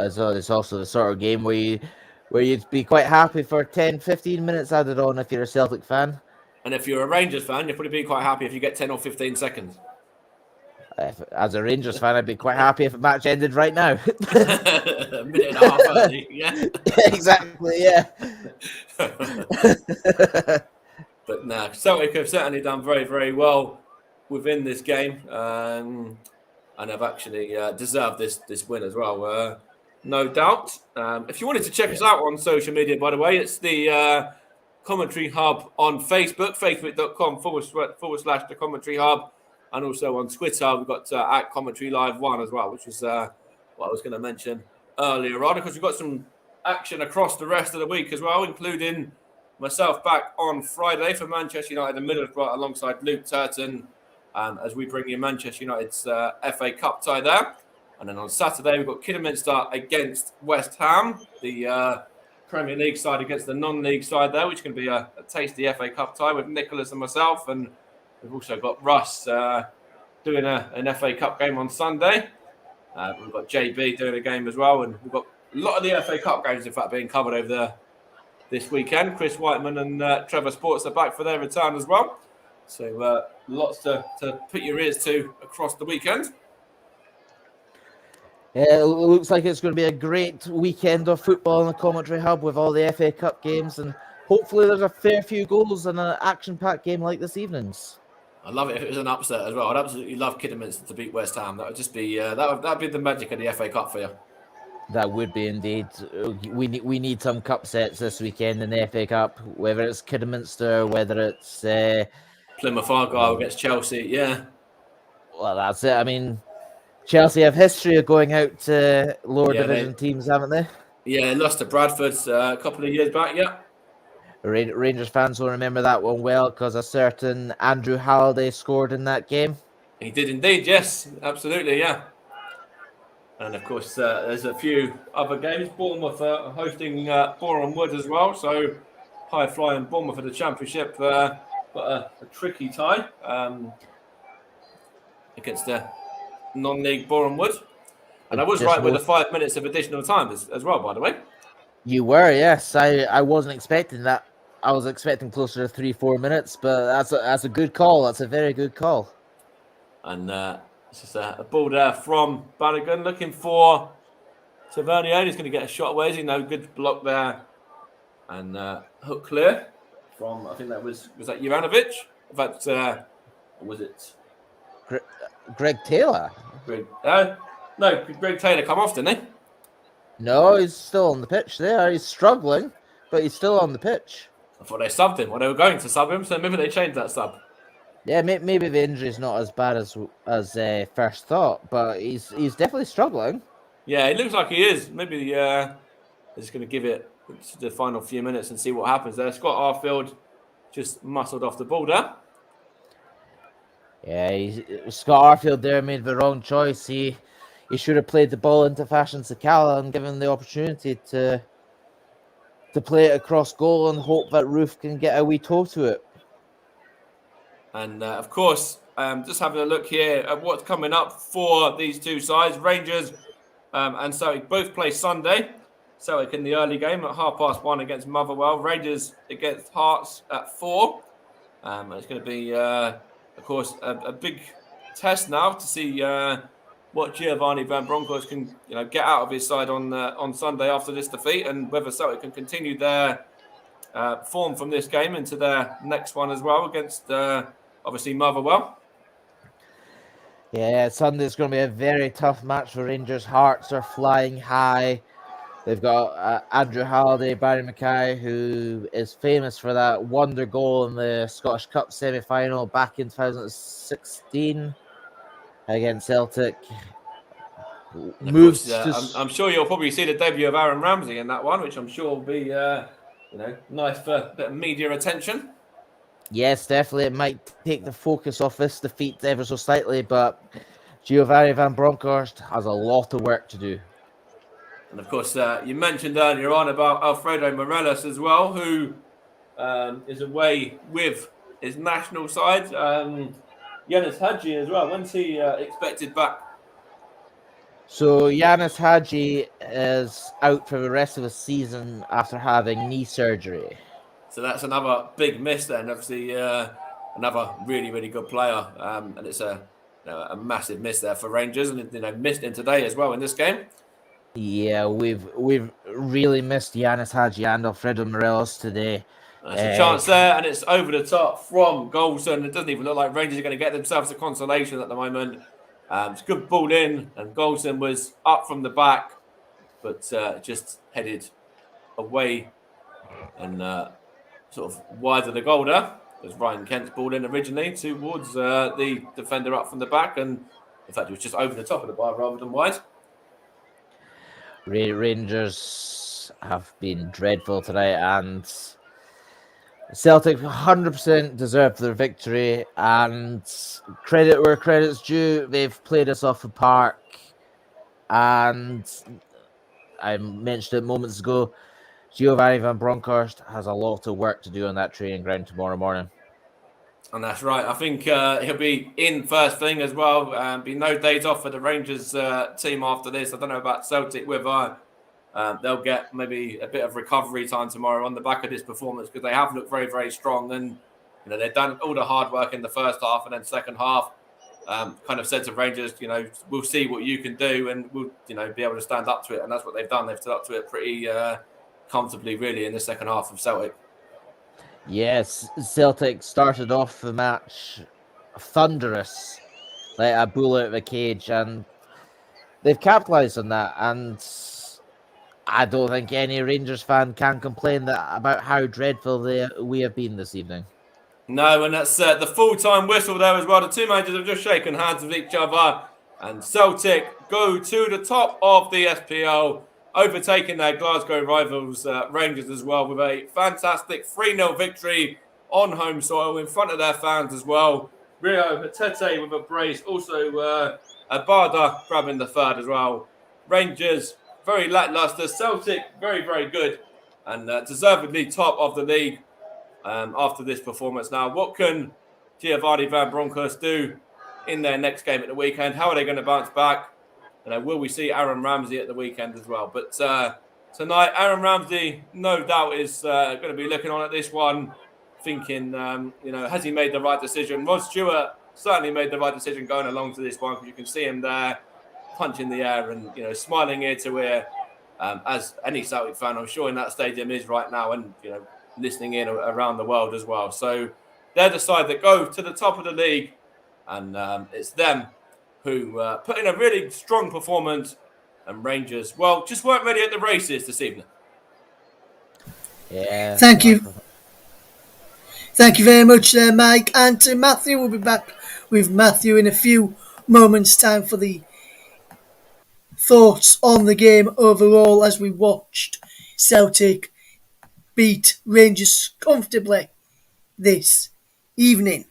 So it's also the sort of game where you'd be quite happy for 10, 15 minutes added on if you're a Celtic fan. And if you're a Rangers fan, you'll probably be quite happy if you get 10 or 15 seconds. As a Rangers fan, I'd be quite happy if the match ended right now. A minute and a half early, yeah. Exactly, yeah. But no, Celtic have certainly done very, very well within this game, and have actually deserved this win as well. No doubt. If you wanted to check us out on social media, by the way, it's the Commentary Hub on Facebook, facebook.com/the Commentary Hub, and also on Twitter, we've got at Commentary Live 1 as well, which is what I was going to mention earlier on, because we've got some action across the rest of the week as well, including myself back on Friday for Manchester United and Middlesbrough alongside Luke Turton, as we bring you Manchester United's FA Cup tie there. And then on Saturday, we've got Kidderminster against West Ham, the Premier League side against the non-league side there, which can be a tasty FA Cup tie with Nicholas and myself. And we've also got Russ doing an FA Cup game on Sunday. We've got JB doing a game as well. And we've got a lot of the FA Cup games, in fact, being covered over this weekend. Chris Whiteman and Trevor Sports are back for their return as well. So lots to put your ears to across the weekend. Yeah, it looks like it's going to be a great weekend of football in the Commentary Hub with all the FA Cup games, and hopefully there's a fair few goals in an action-packed game like this evening's. I'd love it if it was an upset as well. I'd absolutely love Kidderminster to beat West Ham. That would just be that'd be the magic of the FA Cup for you. That would be indeed. We need some cup sets this weekend in the FA Cup, whether it's Kidderminster, whether it's Plymouth Argyle against Chelsea. Yeah. Well, that's it. I mean, Chelsea have history of going out to lower division teams, haven't they? Yeah, lost to Bradford a couple of years back, yeah. Rangers fans will remember that one well because a certain Andrew Halliday scored in that game. He did indeed, yes. Absolutely, yeah. And, of course, there's a few other games. Bournemouth are hosting Boreham Wood as well, so high-flying Bournemouth for the Championship. Got a tricky tie against the non-league Boreham Wood. And I was right with the 5 minutes of additional time as well, by the way. You were, yes. I wasn't expecting that. I was expecting closer to 3-4 minutes, but that's a good call. That's a very good call. And it's just a ball there from Balogun looking for Tavernier. He's going to get a shot away. No good block there. And hook clear from, I think that was that Juranovic? In fact, was it Greg Taylor? No, Greg Taylor come off, didn't he? No, he's still on the pitch there. He's struggling, but he's still on the pitch. I thought they subbed him. Well, they were going to sub him, so maybe they changed that sub. Yeah, maybe the injury's not as bad as first thought, but he's definitely struggling. Yeah, it looks like he is. Maybe they're just going to give it the final few minutes and see what happens there. Scott Arfield just muscled off the ball there. Yeah, Scott Arfield there made the wrong choice. He should have played the ball into Fashion Sakala and given the opportunity to play it across goal and hope that Roof can get a wee toe to it. And of course, just having a look here at what's coming up for these two sides. Rangers and Celtic both play Sunday. Celtic in the early game at 1:30 against Motherwell. Rangers against Hearts at 4. It's going to be, of course, a big test now to see what Giovanni Van Bronckhorst can, get out of his side on Sunday after this defeat, and whether Celtic can continue their form from this game into their next one as well against obviously Motherwell. Yeah, Sunday's going to be a very tough match for Rangers. Hearts are flying high. They've got Andrew Halliday, Barry Mackay, who is famous for that wonder goal in the Scottish Cup semi-final back in 2016 against Celtic. And of course, Moves to I'm sure you'll probably see the debut of Aaron Ramsey in that one, which I'm sure will be nice for a bit of media attention. Yes, definitely. It might take the focus off this defeat ever so slightly, but Giovanni Van Bronckhorst has a lot of work to do. And of course, you mentioned earlier on about Alfredo Morelos as well, who is away with his national side. Yanis Hadji as well. When's he expected back? So Yanis Hadji is out for the rest of the season after having knee surgery. So that's another big miss then. Obviously, another really, really good player. And it's a massive miss there for Rangers. And, missed him today as well in this game. Yeah, we've really missed Yanis Hadji and Alfredo Morelos today. There's a chance there, and it's over the top from Goldson. It doesn't even look like Rangers are going to get themselves a consolation at the moment. It's a good ball in, and Goldson was up from the back, but just headed away and sort of wide of the goal there. It was Ryan Kent's ball in originally towards the defender up from the back, and in fact, it was just over the top of the bar rather than wide. Rangers have been dreadful tonight, and Celtic 100% deserved their victory, and credit where credit's due. They've played us off the park, and I mentioned it moments ago, Giovanni Van Bronckhorst has a lot of work to do on that training ground tomorrow morning. And that's right. I think he'll be in first thing as well. Be no days off for the Rangers team after this. I don't know about Celtic, whether they'll get maybe a bit of recovery time tomorrow on the back of this performance, because they have looked very, very strong. And they've done all the hard work in the first half, and then second half kind of said to Rangers, we'll see what you can do, and we'll be able to stand up to it. And that's what they've done. They've stood up to it pretty comfortably, really, in the second half of Celtic. Yes, Celtic started off the match thunderous, like a bull out of a cage, and they've capitalised on that. And I don't think any Rangers fan can complain about how dreadful we have been this evening. No, and that's the full-time whistle there as well. The two managers have just shaken hands with each other, and Celtic go to the top of the SPL, overtaking their Glasgow rivals Rangers as well, with a fantastic 3-0 victory on home soil in front of their fans as well. Rio Hatete with a brace, also Abada grabbing the third as well. Rangers very lacklustre, Celtic very, very good, and deservedly top of the league after this performance. Now, what can Giovanni Van Bronckhorst do in their next game at the weekend? How are they going to bounce back? Will we see Aaron Ramsey at the weekend as well? But tonight, Aaron Ramsey, no doubt, is going to be looking on at this one, thinking, has he made the right decision? Rod Stewart certainly made the right decision going along to this one, because you can see him there punching the air and, smiling ear to ear, as any Celtic fan, I'm sure, in that stadium is right now, and, listening in around the world as well. So they're the side that go to the top of the league, and it's them who put in a really strong performance, and Rangers, well, just weren't ready at the races this evening. Yeah. Thank you. Thank you very much there, Mike. And to Matthew, we'll be back with Matthew in a few moments' time for the thoughts on the game overall as we watched Celtic beat Rangers comfortably this evening.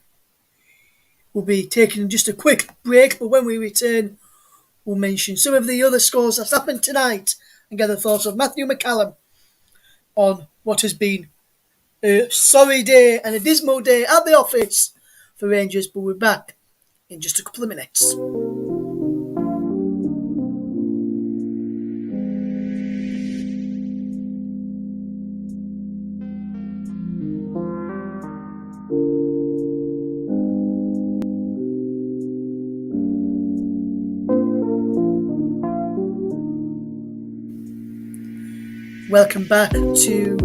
We'll be taking just a quick break, but when we return, we'll mention some of the other scores that's happened tonight and get the thoughts of Matthew McCallum on what has been a sorry day and a dismal day at the office for Rangers, but we're back in just a couple of minutes. Welcome back to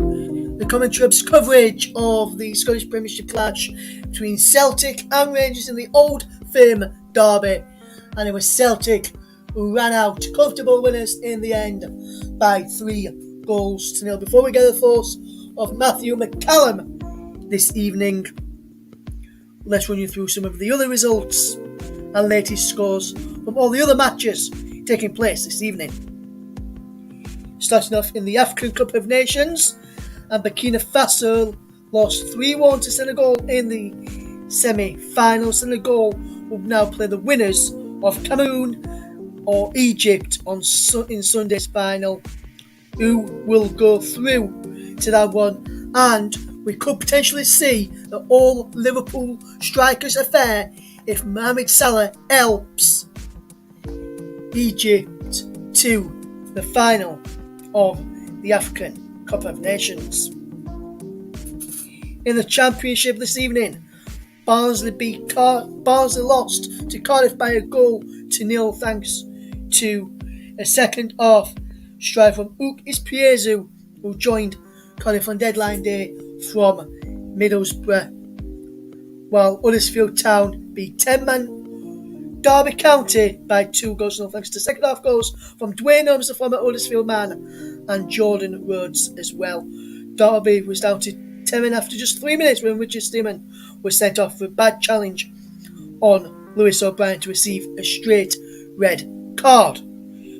the Commentary Hub's coverage of the Scottish Premiership clash between Celtic and Rangers in the Old Firm derby. And it was Celtic who ran out comfortable winners in the end by 3-0. Before we get the thoughts of Matthew McCallum this evening, let's run you through some of the other results and latest scores from all the other matches taking place this evening. Starting off in the African Cup of Nations, and Burkina Faso lost 3-1 to Senegal in the semi-final. Senegal will now play the winners of Cameroon or Egypt in Sunday's final, who will go through to that one. And we could potentially see the all Liverpool strikers affair if Mohamed Salah helps Egypt to the final of the African Cup of Nations. In the Championship this evening, Barnsley lost to Cardiff by 1-0 thanks to a second half strike from Ook Ispiezu, who joined Cardiff on deadline day from Middlesbrough, while Huddersfield Town beat 10-man Derby County by 2-0 thanks to second half goals from Dwayne Holmes, the former Huddersfield man, and Jordan Rhodes as well. Derby was down to 10 men after just 3 minutes when Richard Stearman was sent off for a bad challenge on Lewis O'Brien to receive a straight red card.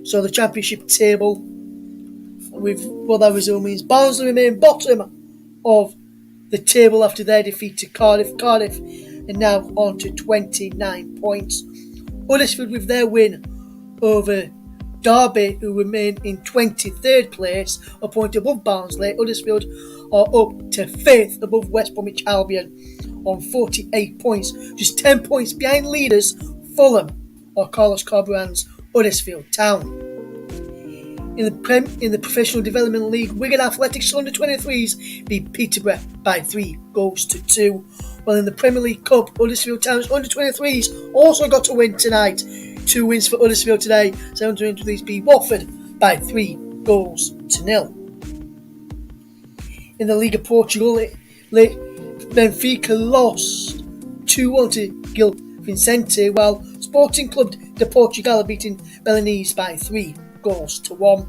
So the Championship table, with what that result means, Barnsley remain bottom of the table after their defeat to Cardiff. Cardiff are now on to 29 points. Huddersfield, with their win over Derby, who remain in 23rd place, a point above Barnsley. Huddersfield are up to 5th above West Bromwich Albion on 48 points, just 10 points behind leaders Fulham or Carlos Corberán's Huddersfield Town. In the Professional Development League, Wigan Athletics under-23s beat Peterborough by 3-2. While in the Premier League Cup, Huddersfield Town's under-23s also got a win tonight. 2 wins for Huddersfield today. So under-23s beat Watford by 3-0. In the Liga Portugal, Benfica lost 2-1 to Gil Vicente, while Sporting Club de Portugal are beating Belenenses by 3-1.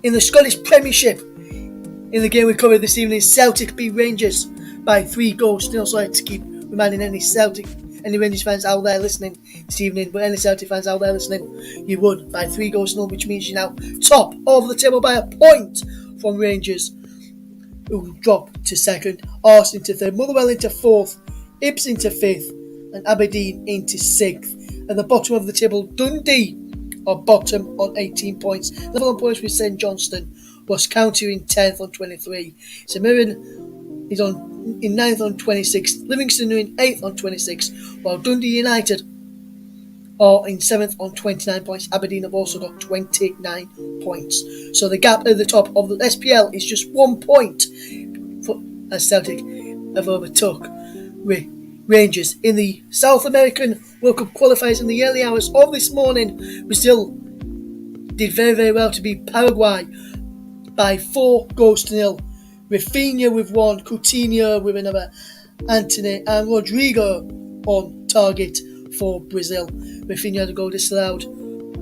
In the Scottish Premiership, in the game we covered this evening, Celtic beat Rangers by 3-0. So I have to keep reminding any Rangers fans out there listening this evening, but any Celtic fans out there listening, you won by 3-0, which means you're now top of the table by a point from Rangers, who dropped to second, Arsenal into third, Motherwell into fourth, Ibs into fifth, and Aberdeen into sixth. At the bottom of the table, Dundee are bottom on 18 points, level on points with St Johnstone. Ross County in 10th on 23. St Mirren is in 9th on 26. Livingston are in 8th on 26, while Dundee United are in 7th on 29 points. Aberdeen have also got 29 points. So the gap at the top of the SPL is just 1 point as Celtic have overtook Rangers. In the South American World Cup qualifiers in the early hours of this morning, Brazil did very, very well to beat Paraguay by 4-0. Rafinha with one, Coutinho with another, Antony and Rodrigo on target for Brazil. Rafinha had a goal disallowed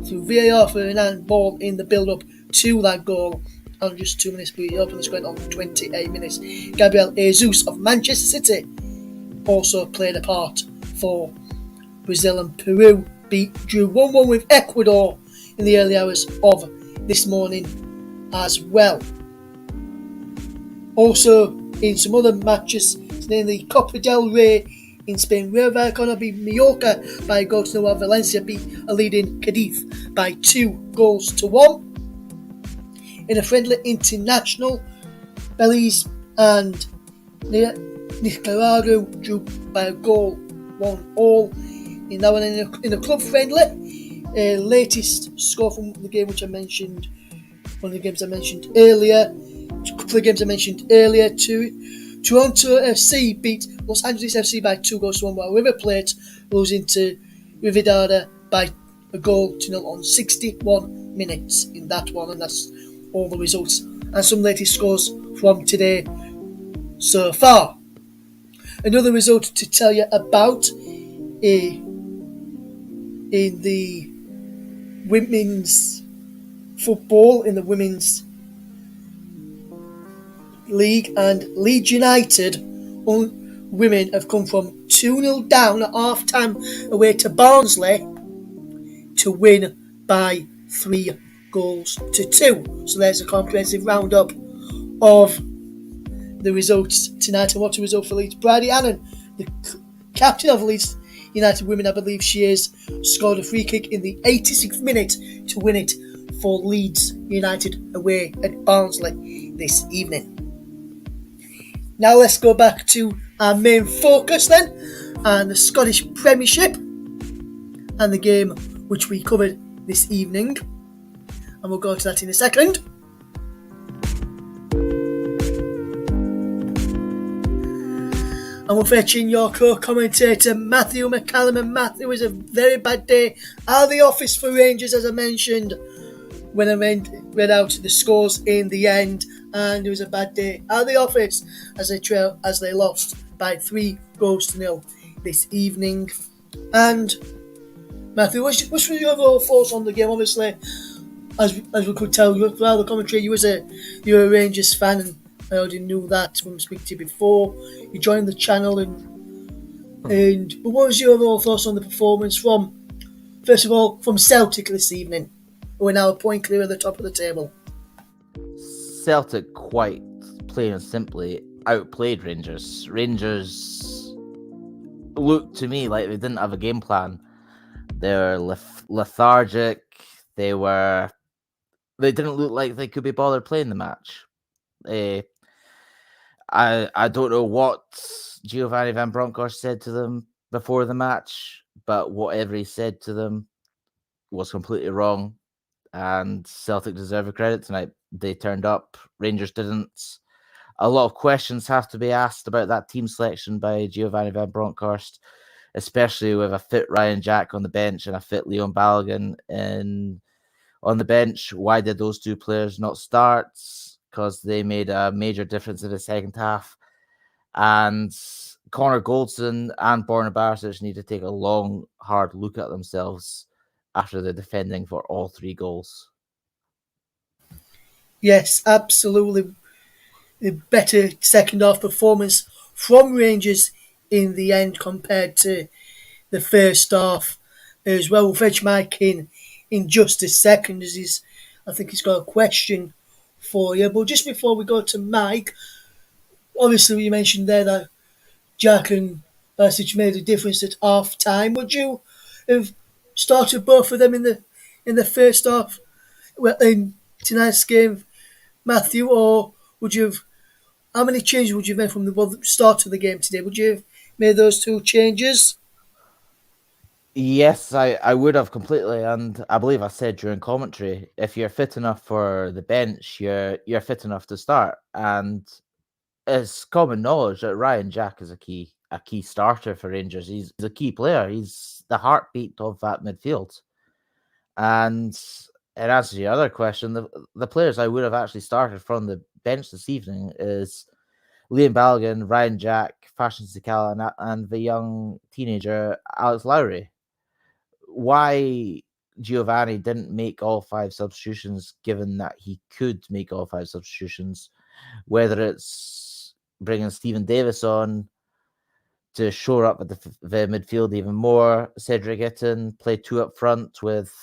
through VAR for an handball in the build-up to that goal. And just 2 minutes, but he opened the score on 28 minutes. Gabriel Jesus of Manchester City also played a part for Brazil, and Peru drew 1-1 with Ecuador in the early hours of this morning as well. Also in some other matches, in the Copa del Rey in Spain, Real Vallecano beat Mallorca by a goal to 0, while Valencia beat a leading Cadiz by 2-1. In a friendly international, Belize and Nicaragua drew by a goal 1-1. In that one, in a club friendly, latest score from the game which I mentioned, one of the games I mentioned earlier, a couple of games I mentioned earlier, Toronto FC beat Los Angeles FC by 2-1, while River Plate losing to Riverdale by a goal to 0 on 61 minutes in that one, and that's all the results and some latest scores from today so far. Another result to tell you about in the women's football, in the women's league, and Leeds United women have come from 2-0 down at half-time away to Barnsley to win by 3-2. So there's a comprehensive roundup of the results tonight. And what a result for Leeds. Bridie Annan, the captain of Leeds United women, I believe she is, scored a free kick in the 86th minute to win it for Leeds United away at Barnsley this evening. Now let's go back to our main focus then, and the Scottish Premiership and the game which we covered this evening, and we'll go to that in a second. And we're fetching your co-commentator Matthew McCallum, and Matthew, was a very bad day at the office for Rangers, as I mentioned when I read out the scores in the end, and it was a bad day at the office as they lost by 3-0 this evening. And Matthew, what's your overall thoughts on the game? Obviously, as we could tell throughout the commentary, you're a Rangers fan, and I already knew that from speaking to you before you joined the channel. But what was your overall thoughts on the performance from Celtic this evening, who are now a point clear at the top of the table? Celtic, quite plain and simply, outplayed Rangers. Rangers looked to me like they didn't have a game plan. They were lethargic. They didn't look like they could be bothered playing the match. I don't know what Giovanni Van Bronckhorst said to them before the match, but whatever he said to them was completely wrong, and Celtic deserve a credit tonight. They turned up, Rangers didn't. A lot of questions have to be asked about that team selection by Giovanni Van Bronckhorst, especially with a fit Ryan Jack on the bench and a fit Leon Balogun on the bench. Why did those two players not start? Because they made a major difference in the second half. And Connor Goldson and Borna Barisic need to take a long, hard look at themselves after the defending for all three goals. Yes, absolutely. A better second half performance from Rangers in the end compared to the first half as well. We'll fetch Mike in just a second, as I think he's got a question for you. But just before we go to Mike, obviously you mentioned there that Jack and Barisic made a difference at half time. Would you have started both of them in the first half in tonight's game, Matthew, or would you have? How many changes would you have made from the start of the game today? Would you have made those two changes? Yes, I would have completely, and I believe I said during commentary, if you're fit enough for the bench, you're fit enough to start. And it's common knowledge that Ryan Jack is a key starter for Rangers. He's a key player. He's the heartbeat of that midfield. And in answer to your other question, the players I would have actually started from the bench this evening is Liam Balogun, Ryan Jack, Fashion Sakala, and the young teenager Alex Lowry. Why Giovanni didn't make all 5 substitutions, given that he could make all 5 substitutions, whether it's bringing Stephen Davis on to shore up at the midfield even more, Cedric Itten played 2 up front with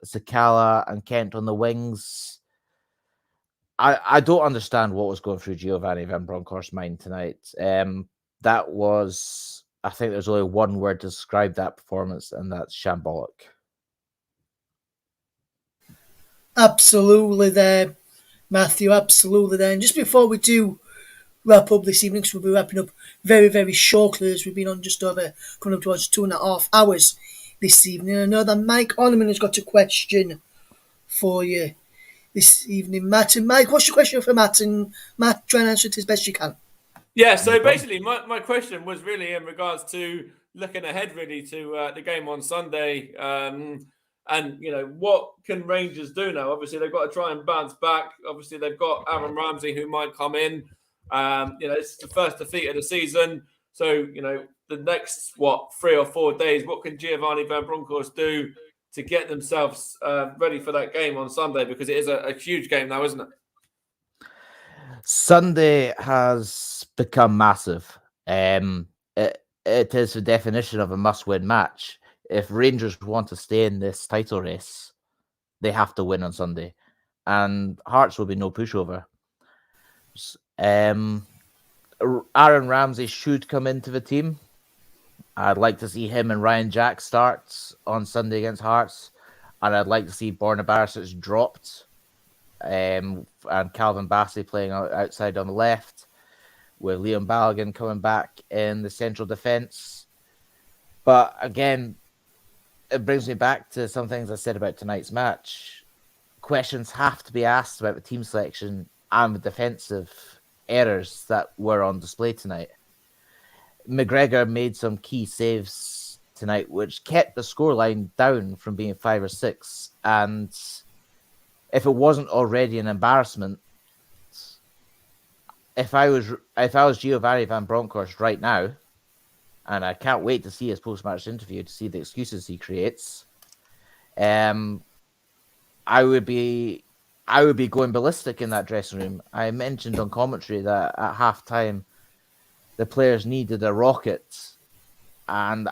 Sakala and Kent on the wings. I don't understand what was going through Giovanni Van Bronckhorst's mind tonight. That was I think there's only one word to describe that performance, and that's shambolic. Absolutely there, Matthew, absolutely there. And just before we do wrap up this evening, because we'll be wrapping up very, very shortly, as we've been on just over, coming up towards 2.5 hours this evening. I know that Mike Orneman has got a question for you this evening, Matt. And Mike, what's your question for Matt? And Matt, try and answer it as best you can. Yeah, so basically, my question was really in regards to looking ahead, really, to the game on Sunday. And, what can Rangers do now? Obviously, they've got to try and bounce back. Obviously, they've got Aaron Ramsey who might come in. It's the first defeat of the season. So, the next, 3 or 4 days, what can Giovanni Van Bronckhorst do to get themselves ready for that game on Sunday? Because it is a huge game now, isn't it? Sunday has become massive. It is the definition of a must-win match. If Rangers want to stay in this title race, they have to win on Sunday, and Hearts will be no pushover. Aaron Ramsey should come into the team. I'd like to see him and Ryan Jack start on Sunday against Hearts, and I'd like to see Borna Barisic dropped, and Calvin Bassey playing outside on the left, with Liam Balogun coming back in the central defence. But again, it brings me back to some things I said about tonight's match. Questions have to be asked about the team selection and the defensive errors that were on display tonight. McGregor made some key saves tonight, which kept the scoreline down from being 5 or 6. And if it wasn't already an embarrassment, if I was Giovanni Van Bronckhorst right now, and I can't wait to see his post-match interview to see the excuses he creates, I would be going ballistic in that dressing room. I mentioned on commentary that at halftime the players needed a rocket, and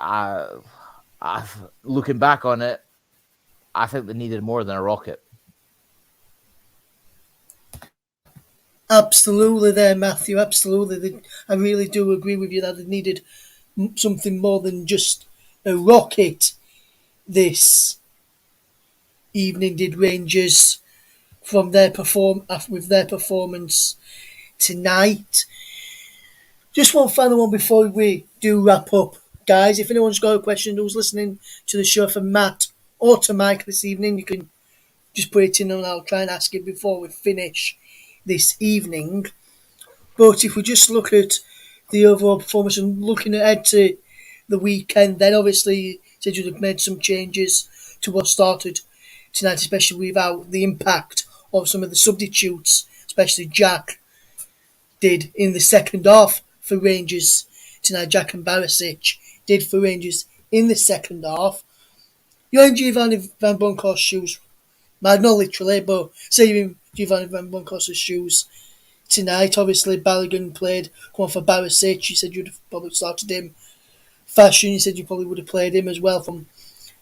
looking back on it, I think they needed more than a rocket. Absolutely there, Matthew, absolutely. I really do agree with you that they needed something more than just a rocket this evening, did Rangers, from with their performance tonight. Just one final one before we do wrap up, guys. If anyone's got a question who's listening to the show from Matt or to Mike this evening, you can just put it in and I'll try and ask it before we finish this evening. But if we just look at the overall performance and looking ahead to the weekend, then obviously you said you'd have made some changes to what started tonight, especially without the impact of some of the substitutes, especially Jack did in the second half for Rangers tonight. Jack and Barisic did for Rangers in the second half. You're in Giovanni Van Bronckhorst's shoes. Not literally, but say you're in Giovanni Van Bronckhorst's shoes tonight. Obviously, Balogun played. Come on for Barisic. You said you'd have probably started him. Fashion, you said you probably would have played him as well from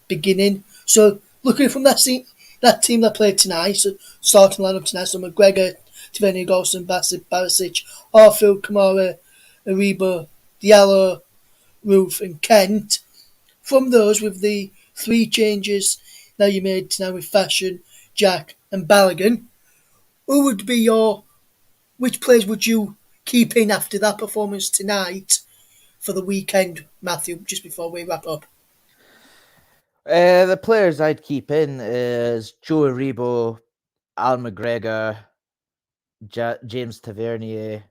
beginning. So looking from that team that played tonight, so starting lineup tonight, so McGregor, Tavernier, Golson, Bassett, Barisic, Arfield, Kamara, Aribo, Diallo, Roof and Kent. From those, with the 3 changes that you made tonight with Fashion, Jack and Balogun, which players would you keep in after that performance tonight for the weekend, Matthew, just before we wrap up? The players I'd keep in is Joe Aribo, Al McGregor, James Tavernier.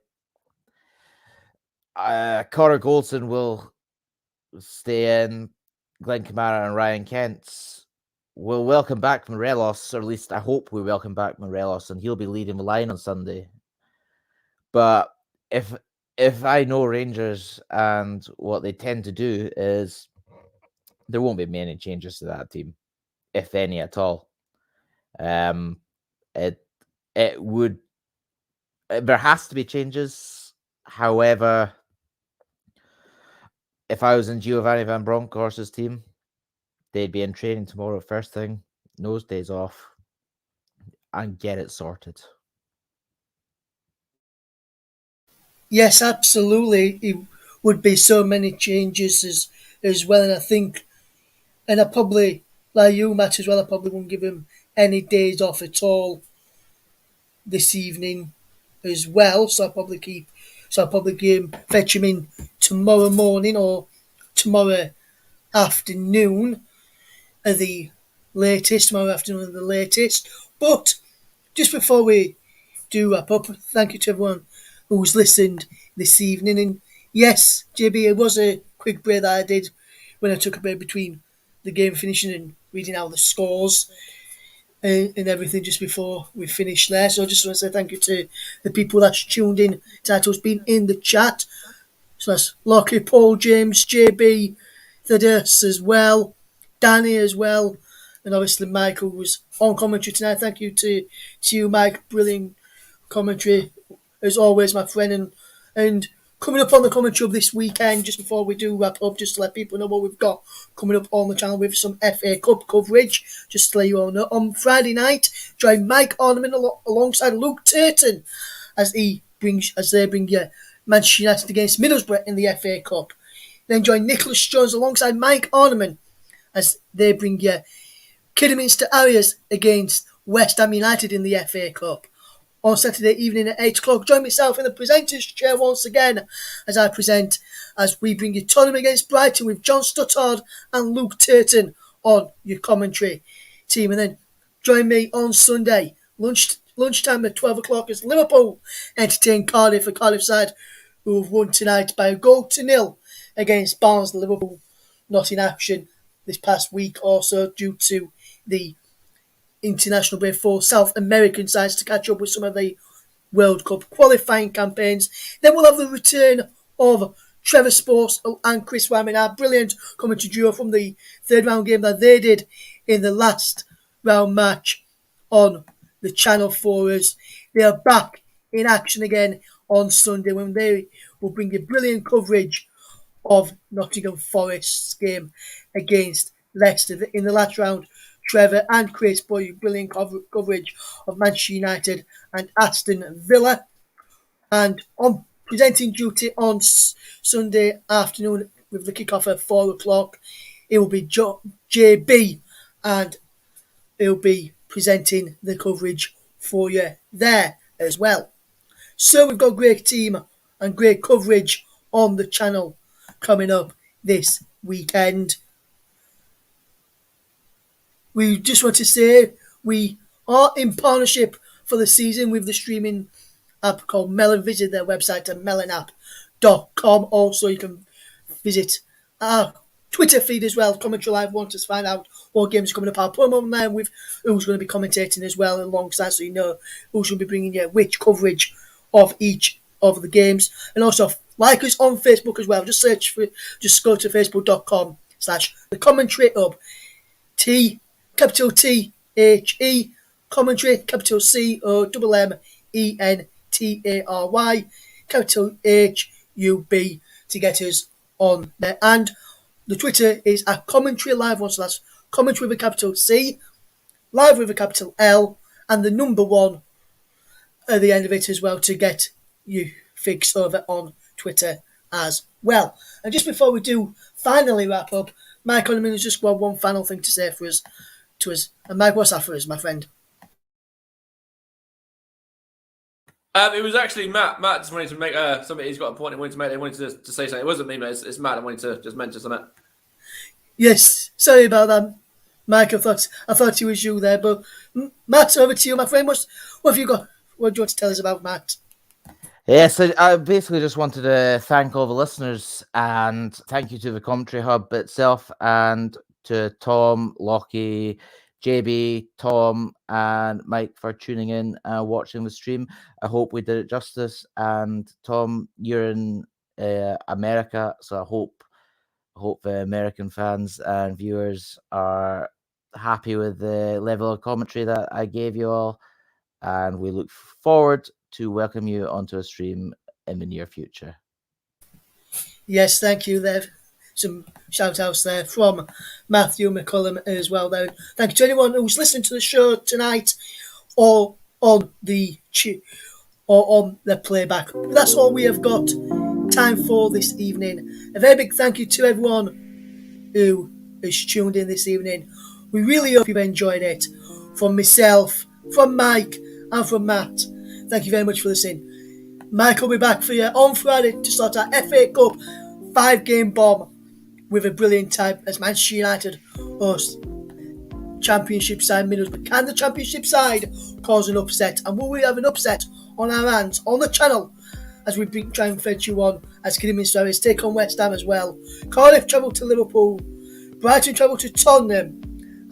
Connor Goldson will stay in. Glenn Kamara and Ryan Kent. We'll welcome back Morelos, or at least I hope we welcome back Morelos, and he'll be leading the line on Sunday. But if I know Rangers and what they tend to do is there won't be many changes to that team, if any at all. It would there has to be changes. However, if I was in Giovanni Van Bronckhorst's team, they'd be in training tomorrow first thing, nose days off, and get it sorted. Yes, absolutely. It would be so many changes as well. And I think, and I probably, like you, Matt, as well, I probably wouldn't give him any days off at all this evening as well. So I'll probably fetch him in tomorrow morning or tomorrow afternoon at the latest. Tomorrow afternoon at the latest. But just before we do wrap up, thank you to everyone who's listened this evening. And yes, JB, it was a quick break that I did when I took a break between the game finishing and reading out the scores and everything just before we finish there. So I just want to say thank you to the people that's tuned in, titles been in the chat. So that's Lockie, Paul, James, JB, Thaddeus as well, Danny as well, and obviously Michael was on commentary tonight. Thank you to you, Mike. Brilliant commentary as always, my friend. And coming up on the commentary of this weekend, just before we do wrap up, just to let people know what we've got coming up on the channel with some FA Cup coverage. Just to let you all know, on Friday night, join Mike Ornament alongside Luke Turton as they bring you Manchester United against Middlesbrough in the FA Cup. Then join Nicholas Jones alongside Mike Ornament as they bring you Kidderminster Harriers against West Ham United in the FA Cup. On Saturday evening at 8 o'clock, join myself in the presenter's chair once again as I present as we bring you Tottenham against Brighton with John Stuttard and Luke Turton on your commentary team. And then join me on Sunday, lunchtime at 12 o'clock as Liverpool entertain Cardiff, a Cardiff side who have won tonight by a 0-0 against Barnes. Liverpool not in action this past week also due to the international break for South American sides to catch up with some of the World Cup qualifying campaigns. Then we'll have the return of Trevor Sports and Chris Wyman, our brilliant commentary duo from the third round game that they did in the last round match on the channel for us. They are back in action again on Sunday when they will bring you brilliant coverage of Nottingham Forest's game against Leicester in the last round. Trevor and Chris brought you brilliant coverage of Manchester United and Aston Villa. And on presenting duty on Sunday afternoon with the kickoff at 4 o'clock, it will be JB and he'll be presenting the coverage for you there as well. So we've got a great team and great coverage on the channel coming up this weekend. We just want to say we are in partnership for the season with the streaming app called Melon. Visit their website at melonapp.com. Also, you can visit our Twitter feed as well, Commentary Live. Want to find out what games are coming up. I'll put them on there with who's going to be commentating as well alongside, so you know who's going to be bringing you which coverage of each of the games. And also, like us on Facebook as well. Just go to facebook.com/The Commentary Hub. Capital THE commentary, capital COMMENTARY, capital HUB to get us on there. And the Twitter is at Commentary Live One, so that's commentary with a capital C, live with a capital L, and the number 1 at the end of it as well to get you fixed over on Twitter as well. And just before we do finally wrap up, Mike Onman has just got one final thing to say to us. And Mike, what's that for us, my friend? It was actually Matt. Matt just wanted to make something. He's got a point he wanted to make. He wanted to say something. It wasn't me, but it's Matt. I wanted to just mention something. Yes, sorry about that, Mike. I thought it was you there, but Matt, over to you, my friend. What have you got? What do you want to tell us about Matt? Yes, I basically just wanted to thank all the listeners and thank you to the Commentary Hub itself and to Tom, Lockie, JB, Tom, and Mike for tuning in and watching the stream. I hope we did it justice. And Tom, you're in America, so I hope the American fans and viewers are happy with the level of commentary that I gave you all. And we look forward to welcome you onto a stream in the near future. Yes, thank you there. Some shout outs there from Matthew McCullum as well there. Thank you to anyone who's listening to the show tonight or on the playback. That's all we have got time for this evening. A very big thank you to everyone who is tuned in this evening. We really hope you've enjoyed it. From myself, from Mike, and from Matt. Thank you very much for listening. Mike will be back for you on Friday to start our FA Cup 5-game bomb with a brilliant time as Manchester United host Championship side Middlesbrough. Can the Championship side cause an upset? And will we have an upset on our hands on the channel as we try and fetch you on as Kidderminster Stories take on West Ham as well? Cardiff travel to Liverpool, Brighton travel to Tottenham,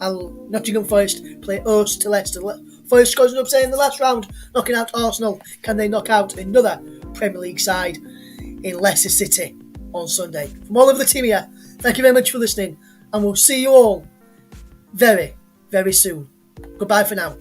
and Nottingham Forest play host to Leicester. Forest scores an upset in the last round, knocking out Arsenal. Can they knock out another Premier League side in Leicester City on Sunday? From all of the team here, thank you very much for listening, and we'll see you all very, very soon. Goodbye for now.